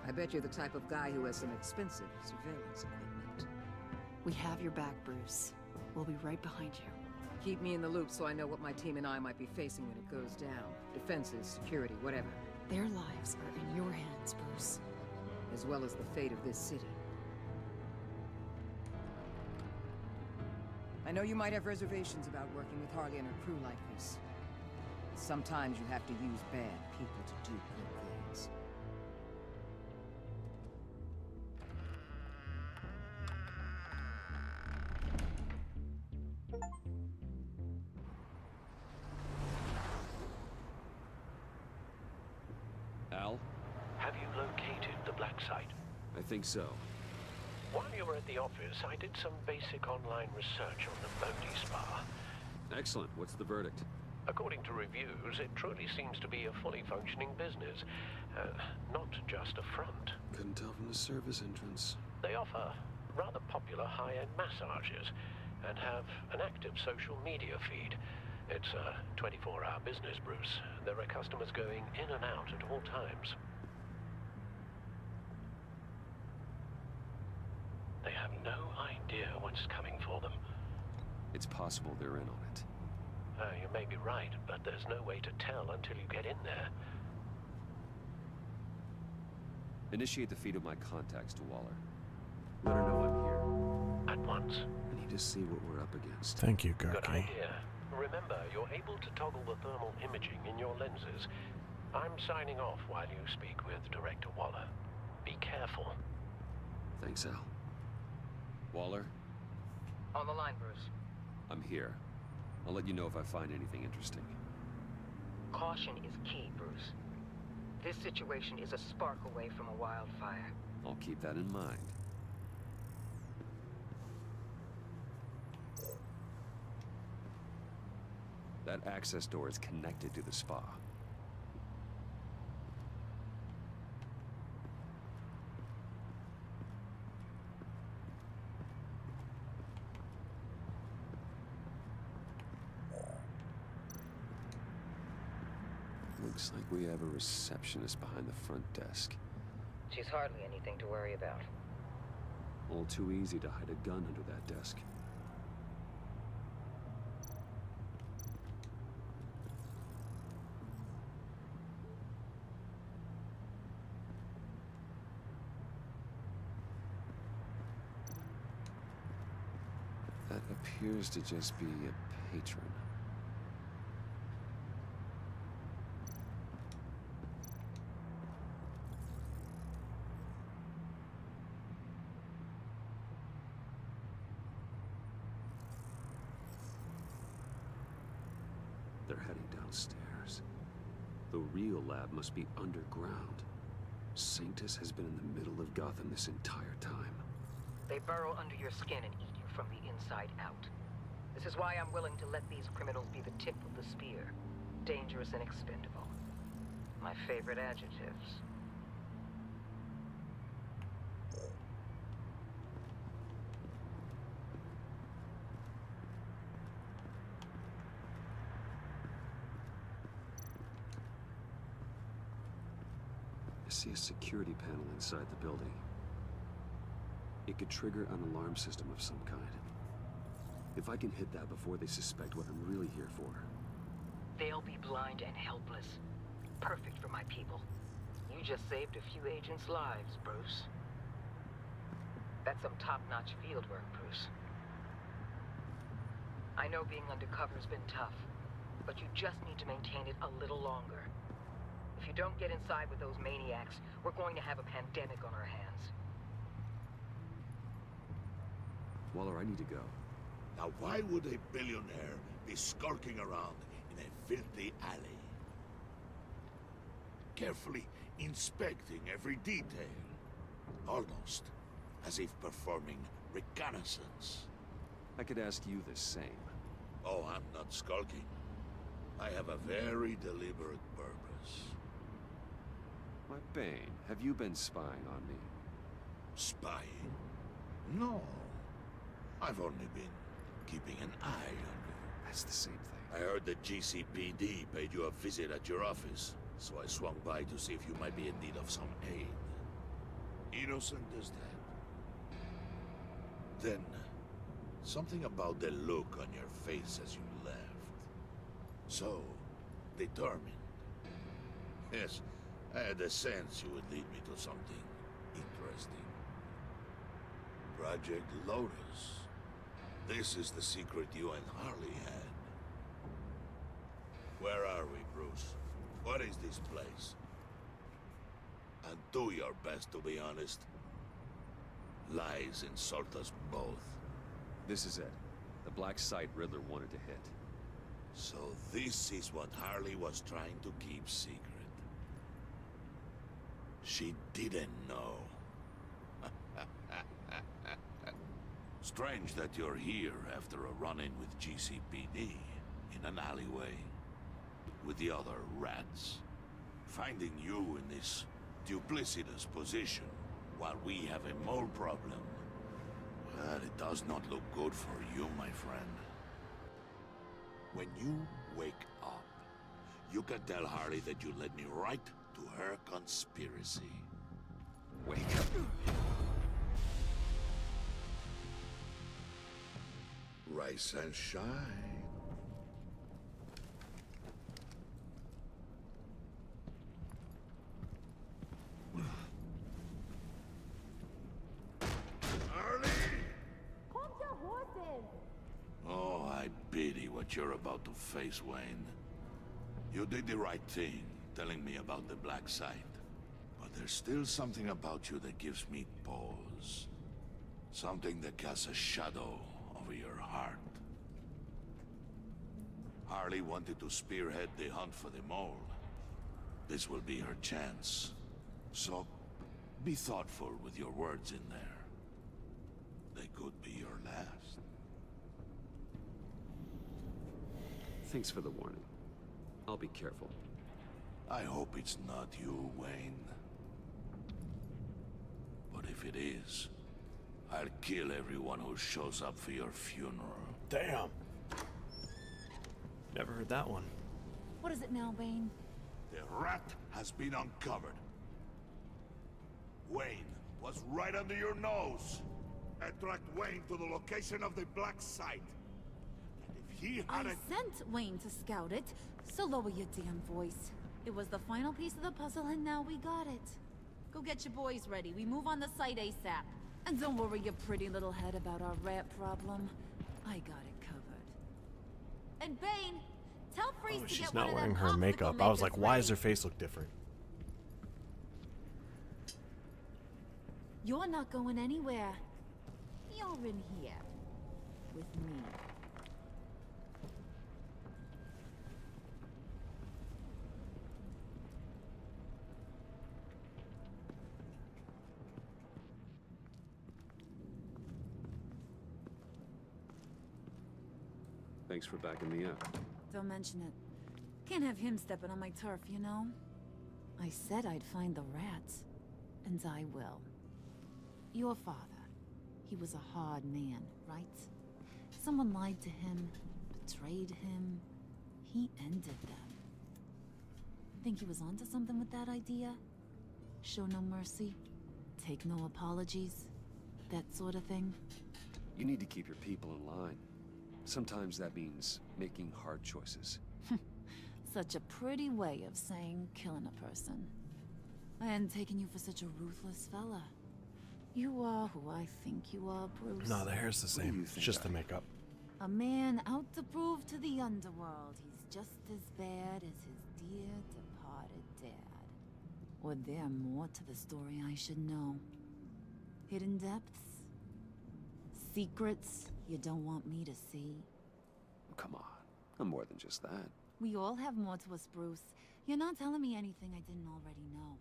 Speaker 13: I bet you're the type of guy who has some expensive surveillance equipment.
Speaker 15: We have your back, Bruce. We'll be right behind you.
Speaker 13: Keep me in the loop so I know what my team and I might be facing when it goes down. Defenses, security, whatever.
Speaker 15: Their lives are in your hands, Bruce.
Speaker 13: As well as the fate of this city. I know you might have reservations about working with Harley and her crew like this. Sometimes you have to use bad people to do good things.
Speaker 20: Al?
Speaker 6: Have you located the black site?
Speaker 20: I think so.
Speaker 6: While you were at the office, I did some basic online research on the Bodhi Spa.
Speaker 20: Excellent. What's the verdict?
Speaker 6: According to reviews, it truly seems to be a fully functioning business, not just a front.
Speaker 20: Couldn't tell from the service entrance.
Speaker 6: They offer rather popular high-end massages and have an active social media feed. It's a 24-hour business, Bruce. There are customers going in and out at all times. They have no idea what's coming for them.
Speaker 20: It's possible they're in on it.
Speaker 6: You may be right, but there's no way to tell until you get in there.
Speaker 20: Initiate the feed of my contacts to Waller. Let her know I'm here.
Speaker 6: At once.
Speaker 20: I need to see what we're up against.
Speaker 1: Thank you,
Speaker 6: Good
Speaker 1: Gurky.
Speaker 6: idea. Remember, you're able to toggle the thermal imaging in your lenses. I'm signing off while you speak with Director Waller. Be careful.
Speaker 20: Thanks, Al. Waller?
Speaker 13: On the line, Bruce.
Speaker 20: I'm here. I'll let you know if I find anything interesting.
Speaker 13: Caution is key, Bruce. This situation is a spark away from a wildfire.
Speaker 20: I'll keep that in mind. That access door is connected to the spa. Looks like we have a receptionist behind the front desk.
Speaker 13: She's hardly anything to worry about.
Speaker 20: All too easy to hide a gun under that desk. That appears to just be a patron. They're heading downstairs. The real lab must be underground. Sanctus has been in the middle of Gotham this entire time.
Speaker 13: They burrow under your skin and eat you from the inside out. This is why I'm willing to let these criminals be the tip of the spear. Dangerous and expendable. My favorite adjectives.
Speaker 20: I see a security panel inside the building. It could trigger an alarm system of some kind. If I can hit that before they suspect what I'm really here for.
Speaker 13: They'll be blind and helpless. Perfect for my people. You just saved a few agents' lives, Bruce. That's some top-notch field work, Bruce. I know being undercover's been tough, but you just need to maintain it a little longer. If you don't get inside with those maniacs, we're going to have a pandemic on our hands.
Speaker 20: Waller, I need to go.
Speaker 10: Now why would a billionaire be skulking around in a filthy alley? Carefully inspecting every detail. Almost as if performing reconnaissance.
Speaker 20: I could ask you the same.
Speaker 10: Oh, I'm not skulking. I have a very deliberate purpose.
Speaker 20: Why, Bane, have you been spying on me?
Speaker 10: Spying? No. I've only been keeping an eye on you.
Speaker 20: That's the same thing.
Speaker 10: I heard the GCPD paid you a visit at your office, so I swung by to see if you might be in need of some aid. Innocent as that. Then, something about the look on your face as you left. So, determined. Yes, I had a sense you would lead me to something interesting. Project Lotus. This is the secret you and Harley had. Where are we, Bruce? What is this place? And do your best to be honest. Lies insult us both.
Speaker 20: This is it. The black site Riddler wanted to hit.
Speaker 10: So this is what Harley was trying to keep secret. She didn't know. Strange that you're here after a run-in with GCPD in an alleyway with the other rats. Finding you in this duplicitous position while we have a mole problem. Well, it does not look good for you, my friend. When you wake up, you can tell Harley that you led me right to her conspiracy.
Speaker 20: Wake up.
Speaker 10: Rise and shine. Oh, I pity what you're about to face, Wayne. You did the right thing, telling me about the black site. But there's still something about you that gives me pause. Something that casts a shadow over your heart. Harley wanted to spearhead the hunt for the mole. This will be her chance. So, be thoughtful with your words in there. They could be your last.
Speaker 20: Thanks for the warning. I'll be careful.
Speaker 10: I hope it's not you, Wayne. But if it is, I'll kill everyone who shows up for your funeral.
Speaker 1: Damn. Never heard that one.
Speaker 17: What is it now, Bane?
Speaker 10: The rat has been uncovered. Wayne was right under your nose. I tracked Wayne to the location of the black site. And if he
Speaker 17: I
Speaker 10: hadn't...
Speaker 17: sent Wayne to scout it, so lower your damn voice. It was the final piece of the puzzle, and now we got it. Go get your boys ready. We move on the site ASAP. And don't worry your pretty little head about our rat problem. I got it covered. And Bane, tell Freeze
Speaker 1: Oh,
Speaker 17: to
Speaker 1: she's
Speaker 17: get
Speaker 1: not
Speaker 17: one
Speaker 1: wearing
Speaker 17: of them
Speaker 1: her
Speaker 17: obstacle
Speaker 1: makeup. I was like,
Speaker 17: makers
Speaker 1: why
Speaker 17: ready.
Speaker 1: does her face look different?
Speaker 17: You're not going anywhere. You're in here. With me.
Speaker 20: Thanks for backing me up.
Speaker 17: Don't mention it. Can't have him stepping on my turf, you know? I said I'd find the rats. And I will. Your father. He was a hard man, right? Someone lied to him, betrayed him. He ended them. Think he was onto something with that idea? Show no mercy? Take no apologies? That sort of thing?
Speaker 20: You need to keep your people in line. Sometimes that means making hard choices.
Speaker 17: Such a pretty way of saying killing a person. I hadn't taken you for such a ruthless fella. You are who I think you are, Bruce.
Speaker 1: No, the hair's the same. It's just the makeup.
Speaker 17: A man out to prove to the underworld he's just as bad as his dear departed dad. Or there more to the story I should know? Hidden depths? Secrets you don't want me to see?
Speaker 20: Come on. I'm more than just that.
Speaker 17: We all have more to us, Bruce. You're not telling me anything I didn't already know.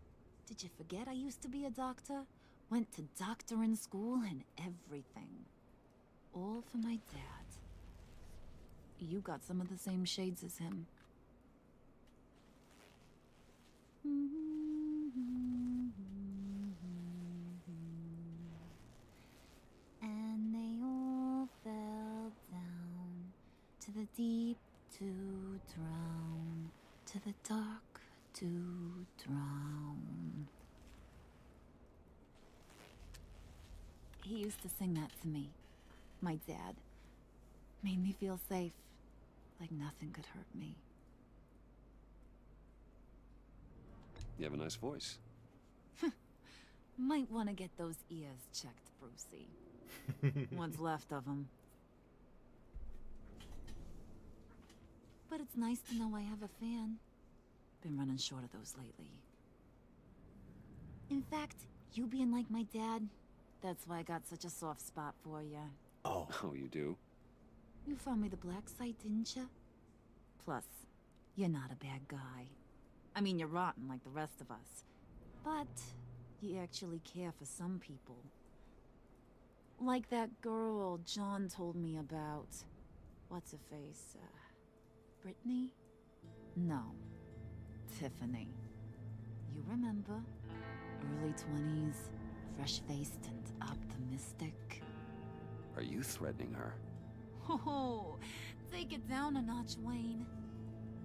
Speaker 17: Did you forget I used to be a doctor? Went to doctoring school and everything. All for my dad. You got some of the same shades as him. And they all fell down to the deep to drown, to the dark to drown. He used to sing that to me. My dad. Made me feel safe. Like nothing could hurt me.
Speaker 20: You have a nice voice.
Speaker 17: Might want to get those ears checked, Brucey. What's left of them. But it's nice to know I have a fan. Been running short of those lately. In fact, you being like my dad, that's why I got such a soft spot for you.
Speaker 20: Oh, you do?
Speaker 17: You found me the black site, didn't you? Plus, you're not a bad guy. I mean, you're rotten like the rest of us. But you actually care for some people. Like that girl John told me about. What's her face? Brittany? No. Tiffany. You remember? Early 20s, fresh-faced and optimistic.
Speaker 20: Are you threatening her?
Speaker 17: Oh, take it down a notch, Wayne.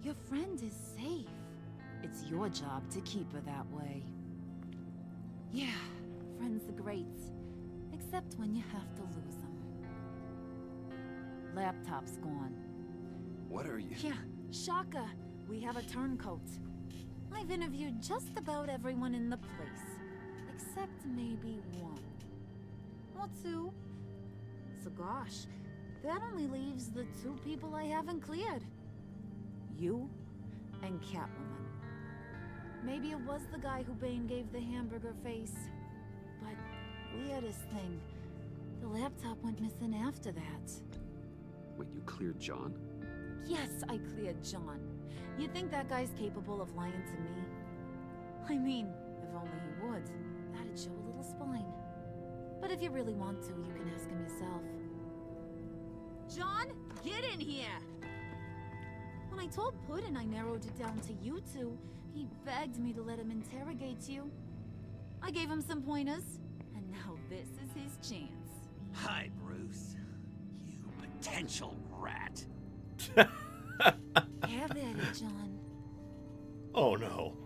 Speaker 17: Your friend is safe. It's your job to keep her that way. Yeah, friends are great. Except when you have to lose them. Laptop's gone.
Speaker 20: What are you?
Speaker 17: Yeah, shocker. We have a turncoat. I've interviewed just about everyone in the place. Except maybe one. Or two. So gosh, that only leaves the two people I haven't cleared. You and Catwoman. Maybe it was the guy who Bane gave the hamburger face. But weirdest thing, the laptop went missing after that.
Speaker 20: Wait, you cleared John?
Speaker 17: Yes, I cleared John. You think that guy's capable of lying to me? I mean, if only he would. That'd show a little spine. But if you really want to, you can ask him yourself. John, get in here! When I told Puddin' I narrowed it down to you two, he begged me to let him interrogate you. I gave him some pointers, and now this is his chance.
Speaker 9: Hi, Bruce. You potential rat.
Speaker 17: Have at it, John.
Speaker 1: Oh no.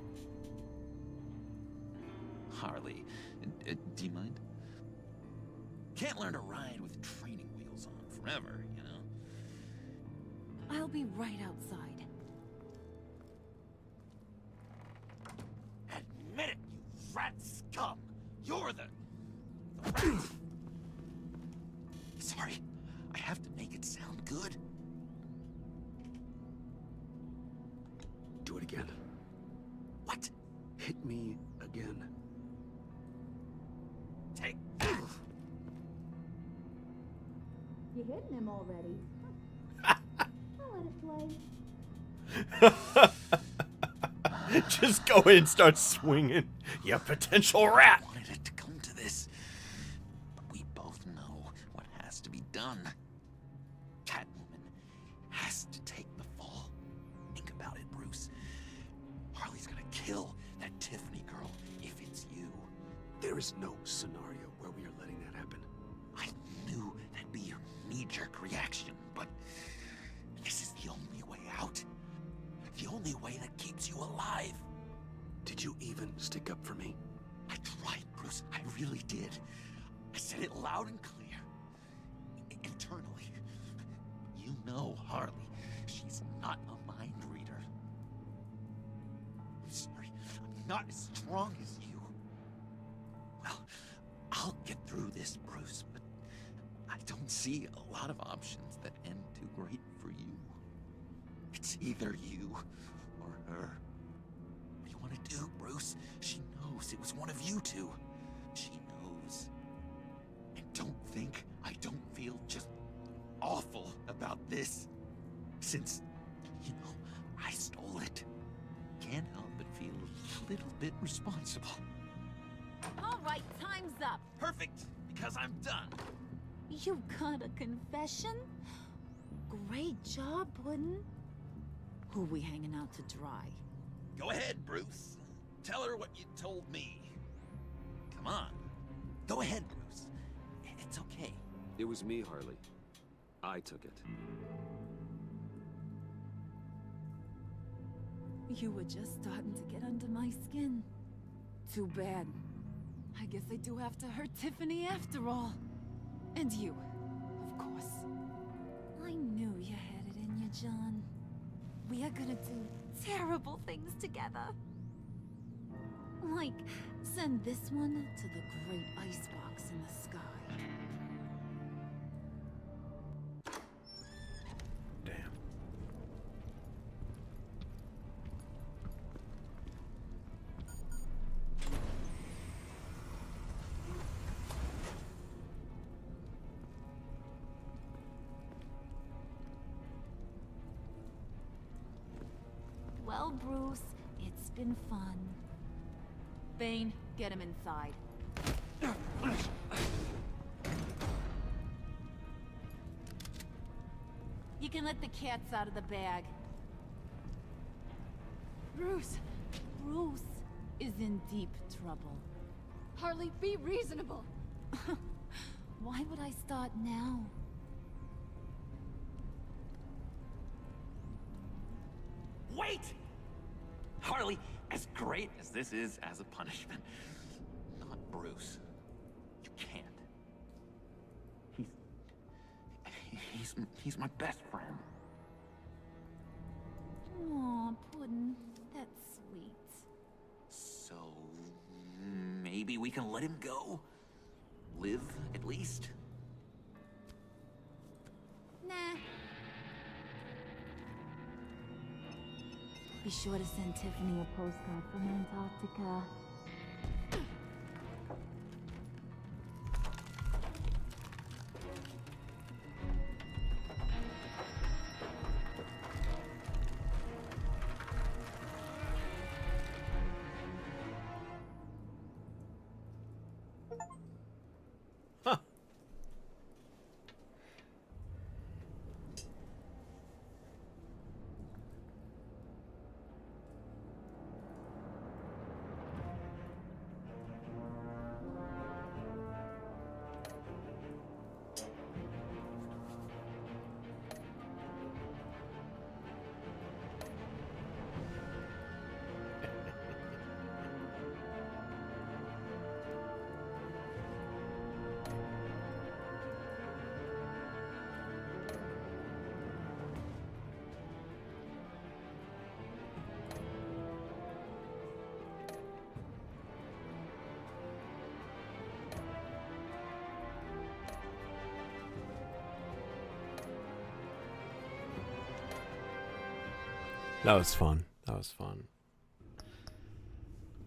Speaker 9: Harley, do you mind? Can't learn to ride with training wheels on forever, you know?
Speaker 17: I'll be right outside.
Speaker 9: Admit it, you rat scum! You're the rat! Sorry, I have to make it sound good.
Speaker 20: Do it again.
Speaker 9: What?
Speaker 20: Hit me again.
Speaker 9: Take that!
Speaker 17: You hitting him already? I'll let it play.
Speaker 1: Just go in and start swinging, you potential rat.
Speaker 9: I wanted it to come to this, but we both know what has to be done. Catwoman has to take the fall. Think about it, Bruce. Harley's gonna kill that Tiffany girl if it's you.
Speaker 20: There is no scenario where we are letting that happen.
Speaker 9: I knew that'd be your knee-jerk reaction, but this is the only way out. The only way that keeps you alive.
Speaker 20: Did you even stick up for me?
Speaker 9: I tried, Bruce. I really did. I said it loud and clear. Internally. You know Harley. She's not a mind reader. not as strong as you. Well, I'll get through this, Bruce, but I don't see a lot of options that end too great for you. It's either you or her. What do you want to do, Bruce? She knows it was one of you two. She knows. And don't think I don't feel just awful about this. Since, you know, I stole it. Can't help but feel a little bit responsible.
Speaker 17: All right, time's up.
Speaker 9: Perfect, because I'm done.
Speaker 17: You got a confession? Great job, Puddin'. Who we hanging out to dry?
Speaker 9: Go ahead, Bruce. Tell her what you told me. Come on. Go ahead, Bruce. It's okay.
Speaker 20: It was me, Harley. I took it.
Speaker 3: You were just starting to get under my skin. Too bad. I guess I do have to hurt Tiffany after all. And you, of course.
Speaker 17: I knew you had it in you, John. We are gonna do terrible things together. Like, send this one to the great icebox in the sky.
Speaker 1: Damn.
Speaker 17: Well, Bruce, it's been fun.
Speaker 3: Bane, get him inside. You can let the cats out of the bag.
Speaker 23: Bruce!
Speaker 3: Bruce is in deep trouble.
Speaker 23: Harley, be reasonable!
Speaker 17: Why would I start now?
Speaker 9: Wait! Harley, as great as this is as a punishment, not Bruce. You can't. He's my best friend.
Speaker 17: Aw, Puddin', that's sweet.
Speaker 9: So maybe we can let him go? Live, at least?
Speaker 17: Nah. Be sure to send Tiffany a postcard from Antarctica.
Speaker 1: That was fun. That was fun.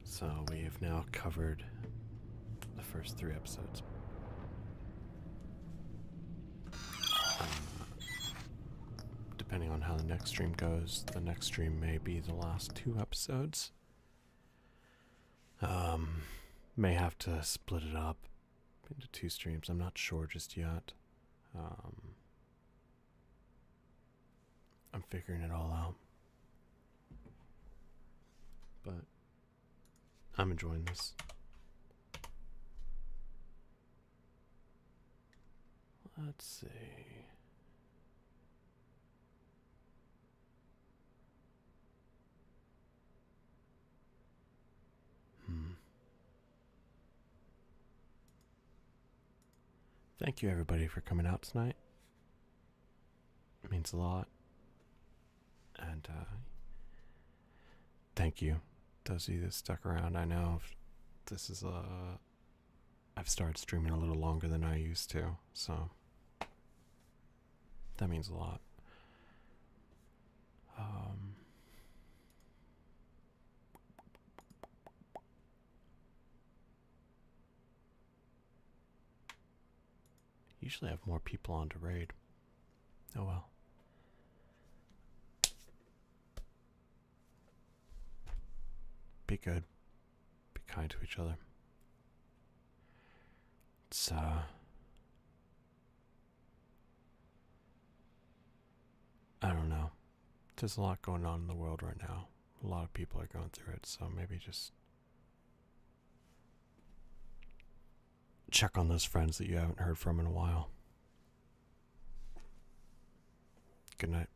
Speaker 1: So we have now covered the first 3 episodes. Depending on how the next stream goes, the next stream may be the last 2 episodes. May have to split it up into 2 streams. I'm not sure just yet. I'm figuring it all out. But I'm enjoying this. Let's see. Thank you everybody for coming out tonight. It means a lot. And thank you Dusty that stuck around. I know this is I've started streaming a little longer than I used to, so that means a lot. Usually have more people on to raid. Oh well. Be good. Be kind to each other. It's I don't know. There's a lot going on in the world right now. A lot of people are going through it, so maybe just check on those friends that you haven't heard from in a while. Good night.